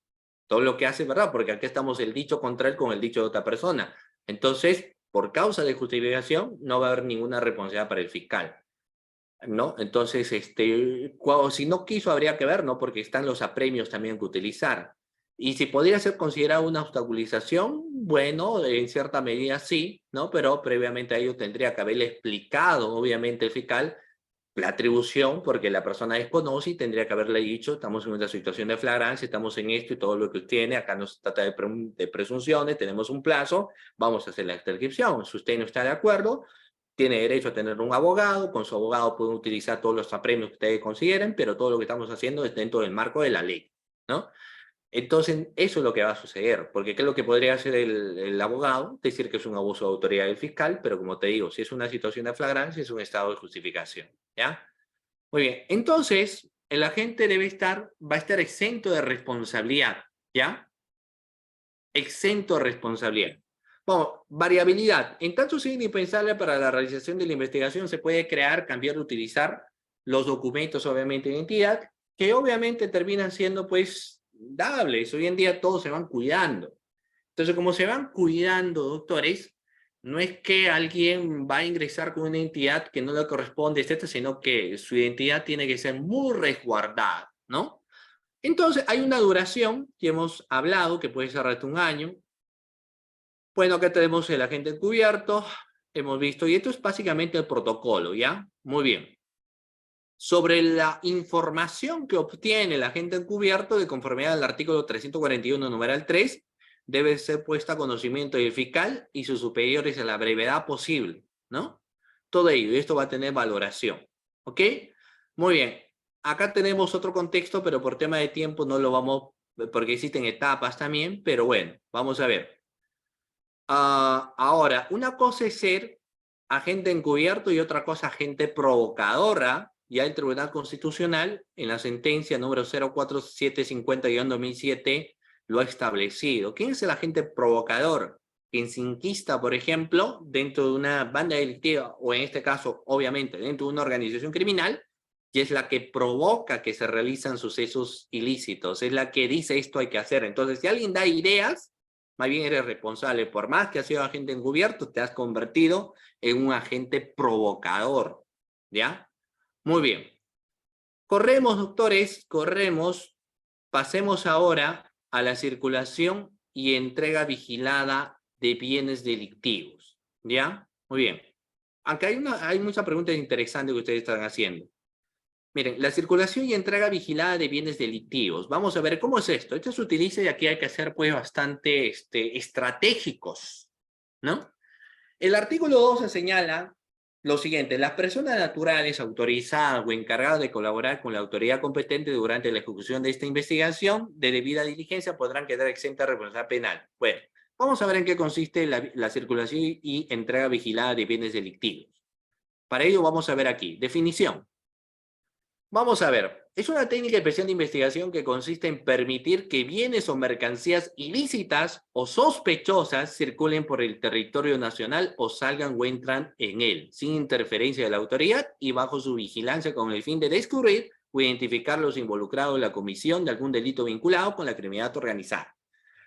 Todo lo que hace, ¿verdad? Porque aquí estamos el dicho contra él con el dicho de otra persona. Entonces, por causa de justificación, no va a haber ninguna responsabilidad para el fiscal, ¿no? Entonces, si no quiso, habría que ver, ¿no? Porque están los apremios también que utilizar. Y si podría ser considerada una obstaculización, bueno, en cierta medida sí, ¿no? Pero previamente a ello tendría que haberle explicado, obviamente, el fiscal la atribución, porque la persona desconoce y tendría que haberle dicho, estamos en una situación de flagrancia, estamos en esto y todo lo que usted tiene, acá no se trata de presunciones, tenemos un plazo, vamos a hacer la extradición. Si usted no está de acuerdo, tiene derecho a tener un abogado, con su abogado pueden utilizar todos los apremios que ustedes consideren, pero todo lo que estamos haciendo es dentro del marco de la ley, ¿no? Entonces, eso es lo que va a suceder, porque ¿qué es lo que podría hacer el abogado? Decir que es un abuso de autoridad del fiscal, pero como te digo, si es una situación de flagrancia, es un estado de justificación, ¿ya? Muy bien, entonces, el agente va a estar exento de responsabilidad, ¿ya? Exento de responsabilidad. Bueno, variabilidad. En tanto es indispensable para la realización de la investigación, se puede crear, cambiar, utilizar los documentos, obviamente, de identidad, que obviamente terminan siendo, pues, dables. Hoy en día todos se van cuidando. Entonces, como se van cuidando, doctores, no es que alguien va a ingresar con una identidad que no le corresponde, etcétera, sino que su identidad tiene que ser muy resguardada, ¿no? Entonces, hay una duración que hemos hablado, que puede ser hasta un año. Bueno, acá tenemos el agente encubierto, hemos visto, y esto es básicamente el protocolo, ¿ya? Muy bien. Sobre la información que obtiene el agente encubierto, de conformidad al artículo 341, numeral 3, debe ser puesta a conocimiento del fiscal y sus superiores a la brevedad posible, ¿no? Todo ello, y esto va a tener valoración, ¿ok? Muy bien. Acá tenemos otro contexto, pero por tema de tiempo no lo vamos, porque existen etapas también, pero bueno, vamos a ver. Ahora, una cosa es ser agente encubierto y otra cosa agente provocadora. Ya el Tribunal Constitucional, en la sentencia número 04750-2007, lo ha establecido. ¿Quién es el agente provocador? Quien se inquista, por ejemplo, dentro de una banda delictiva, o en este caso, obviamente, dentro de una organización criminal, y es la que provoca que se realizan sucesos ilícitos, es la que dice esto hay que hacer. Entonces, si alguien da ideas, más bien eres responsable. Por más que has sido agente encubierto, te has convertido en un agente provocador, ¿ya? Muy bien. Corremos, doctores, corremos. Pasemos ahora a la circulación y entrega vigilada de bienes delictivos, ¿ya? Muy bien. Acá hay muchas preguntas interesantes que ustedes están haciendo. Miren, la circulación y entrega vigilada de bienes delictivos. Vamos a ver cómo es esto. Esto se utiliza y aquí hay que ser pues bastante estratégicos, ¿no? El artículo 12 señala lo siguiente: las personas naturales autorizadas o encargadas de colaborar con la autoridad competente durante la ejecución de esta investigación de debida diligencia podrán quedar exentas de responsabilidad penal. Bueno, vamos a ver en qué consiste la circulación y entrega vigilada de bienes delictivos. Para ello vamos a ver aquí, definición. Vamos a ver, es una técnica especial de investigación que consiste en permitir que bienes o mercancías ilícitas o sospechosas circulen por el territorio nacional o salgan o entran en él, sin interferencia de la autoridad y bajo su vigilancia con el fin de descubrir o identificar los involucrados en la comisión de algún delito vinculado con la criminalidad organizada.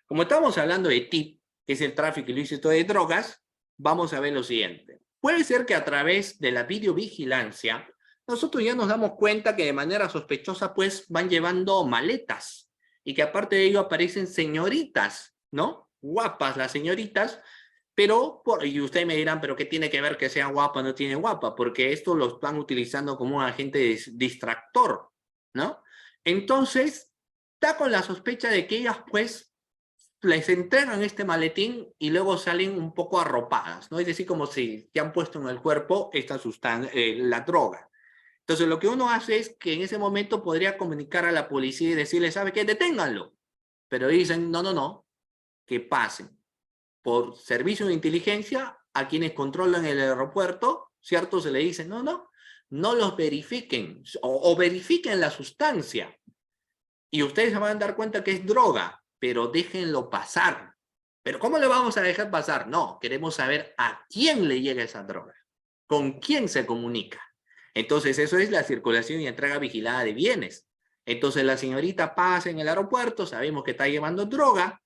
Como estamos hablando de TIP, que es el tráfico ilícito de drogas, vamos a ver lo siguiente. Puede ser que a través de la videovigilancia nosotros ya nos damos cuenta que de manera sospechosa pues van llevando maletas y que aparte de ello aparecen señoritas, ¿no? Guapas las señoritas, pero, y ustedes me dirán, ¿pero qué tiene que ver que sea guapa o no tiene guapa? Porque esto lo están utilizando como un agente distractor, ¿no? Entonces, está con la sospecha de que ellas pues les entregan este maletín y luego salen un poco arropadas, ¿no? Es decir, como si te han puesto en el cuerpo esta sustancia, la droga. Entonces, lo que uno hace es que en ese momento podría comunicar a la policía y decirle, ¿sabe qué? Deténganlo. Pero dicen, no, no, no, que pasen por servicio de inteligencia a quienes controlan el aeropuerto, ¿cierto? Se le dice, no, no, no los verifiquen o verifiquen la sustancia. Y ustedes se van a dar cuenta que es droga, pero déjenlo pasar. ¿Pero cómo le vamos a dejar pasar? No, queremos saber a quién le llega esa droga, con quién se comunica. Entonces, eso es la circulación y entrega vigilada de bienes. Entonces, la señorita pasa en el aeropuerto, sabemos que está llevando droga,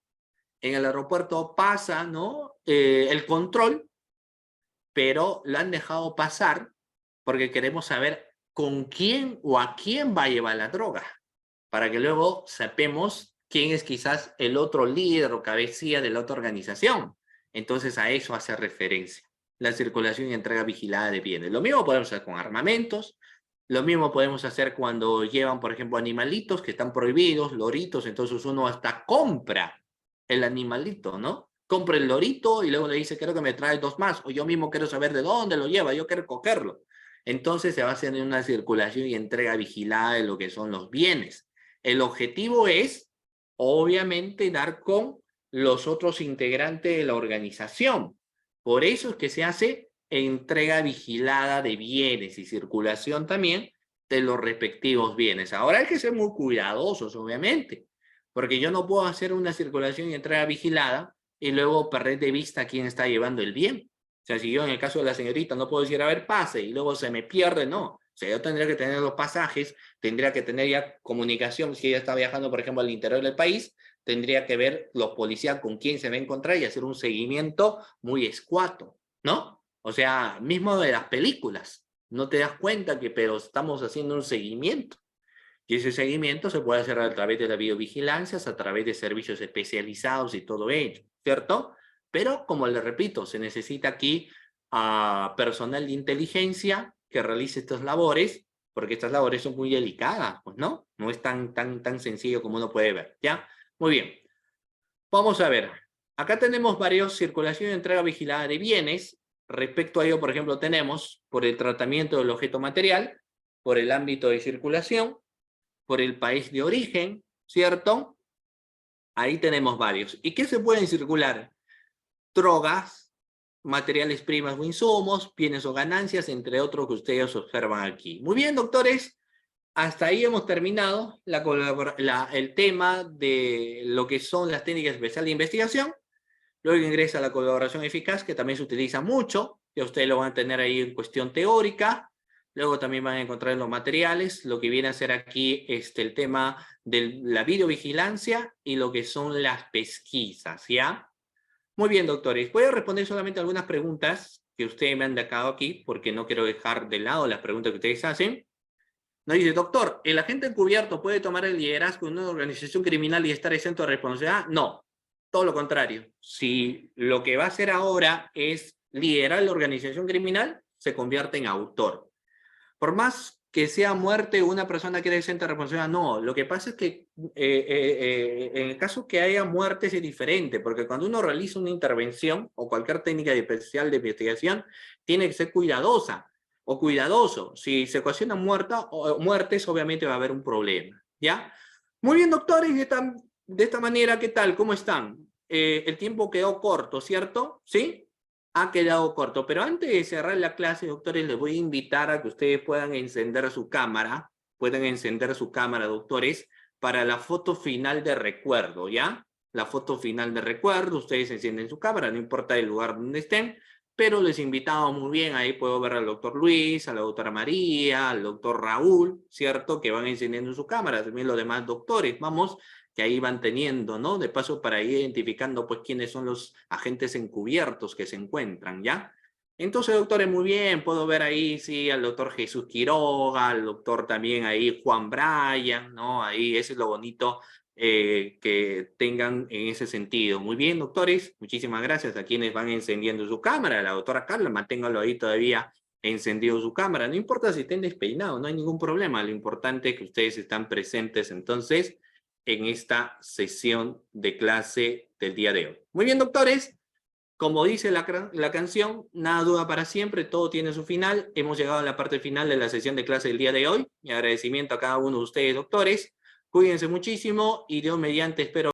en el aeropuerto pasa, ¿no? El control, pero la han dejado pasar porque queremos saber con quién o a quién va a llevar la droga, para que luego sepamos quién es quizás el otro líder o cabecilla de la otra organización. Entonces, a eso hace referencia la circulación y entrega vigilada de bienes. Lo mismo podemos hacer con armamentos, lo mismo podemos hacer cuando llevan, por ejemplo, animalitos que están prohibidos, loritos, entonces uno hasta compra el animalito, ¿no? Compra el lorito y luego le dice, quiero que me trae 2 más, o yo mismo quiero saber de dónde lo lleva, yo quiero cogerlo. Entonces se va a hacer una circulación y entrega vigilada de lo que son los bienes. El objetivo es, obviamente, dar con los otros integrantes de la organización. Por eso es que se hace entrega vigilada de bienes y circulación también de los respectivos bienes. Ahora hay que ser muy cuidadosos, obviamente, porque yo no puedo hacer una circulación y entrega vigilada y luego perder de vista quién está llevando el bien. O sea, si yo en el caso de la señorita no puedo decir, a ver, pase, y luego se me pierde, no. O sea, yo tendría que tener los pasajes, tendría que tener ya comunicación, si ella está viajando, por ejemplo, al interior del país, tendría que ver los policías con quién se va a encontrar y hacer un seguimiento muy escuato, ¿no? O sea, mismo de las películas, no te das cuenta que, pero estamos haciendo un seguimiento. Y ese seguimiento se puede hacer a través de la videovigilancia, a través de servicios especializados y todo ello, ¿cierto? Pero, como le repito, se necesita aquí personal de inteligencia que realice estas labores, porque estas labores son muy delicadas, pues, ¿no? No es tan sencillo como uno puede ver, ¿ya? Muy bien. Vamos a ver. Acá tenemos varios circulación y entrega vigilada de bienes. Respecto a ello, por ejemplo, tenemos por el tratamiento del objeto material, por el ámbito de circulación, por el país de origen, ¿cierto? Ahí tenemos varios. ¿Y qué se pueden circular? Drogas, materiales primas o insumos, bienes o ganancias, entre otros que ustedes observan aquí. Muy bien, doctores. Hasta ahí hemos terminado el tema de lo que son las técnicas especiales de investigación. Luego ingresa la colaboración eficaz, que también se utiliza mucho, que ustedes lo van a tener ahí en cuestión teórica. Luego también van a encontrar en los materiales lo que viene a ser aquí el tema de la videovigilancia y lo que son las pesquisas, ¿ya? Muy bien, doctores. Voy a responder solamente algunas preguntas que ustedes me han dejado aquí, porque no quiero dejar de lado las preguntas que ustedes hacen. Nos dice, doctor, ¿el agente encubierto puede tomar el liderazgo en una organización criminal y estar exento de responsabilidad? No, todo lo contrario. Si lo que va a hacer ahora es liderar la organización criminal, se convierte en autor. Por más que sea muerte una persona que era exenta de responsabilidad, no. Lo que pasa es que en el caso que haya muertes es diferente, porque cuando uno realiza una intervención o cualquier técnica especial de investigación, tiene que ser cuidadosa o cuidadoso. Si se ocasiona muertes, obviamente va a haber un problema, ¿ya? Muy bien, doctores, de esta manera, ¿qué tal? ¿Cómo están? El tiempo quedó corto, ¿cierto? ¿Sí? Ha quedado corto, pero antes de cerrar la clase, doctores, les voy a invitar a que ustedes puedan encender su cámara, doctores, para la foto final de recuerdo, ¿ya? La foto final de recuerdo, ustedes encienden su cámara, no importa el lugar donde estén, pero les invitamos muy bien, ahí puedo ver al doctor Luis, a la doctora María, al doctor Raúl, ¿cierto? Que van encendiendo su cámara, también los demás doctores, vamos, que ahí van teniendo, ¿no? De paso para ir identificando, pues, quiénes son los agentes encubiertos que se encuentran, ¿ya? Entonces, doctores, muy bien, puedo ver ahí, sí, al doctor Jesús Quiroga, al doctor también ahí Juan Bryan, ¿no? Ahí, eso es lo bonito que tengan en ese sentido. Muy bien, doctores, muchísimas gracias a quienes van encendiendo su cámara. La doctora Carla, manténgalo ahí todavía encendido su cámara. No importa si estén despeinados, no hay ningún problema. Lo importante es que ustedes están presentes, entonces, en esta sesión de clase del día de hoy. Muy bien, doctores. como dice la canción, nada dura para siempre, todo tiene su final. Hemos llegado a la parte final de la sesión de clase del día de hoy. Mi agradecimiento a cada uno de ustedes, doctores. Cuídense muchísimo y Dios mediante espero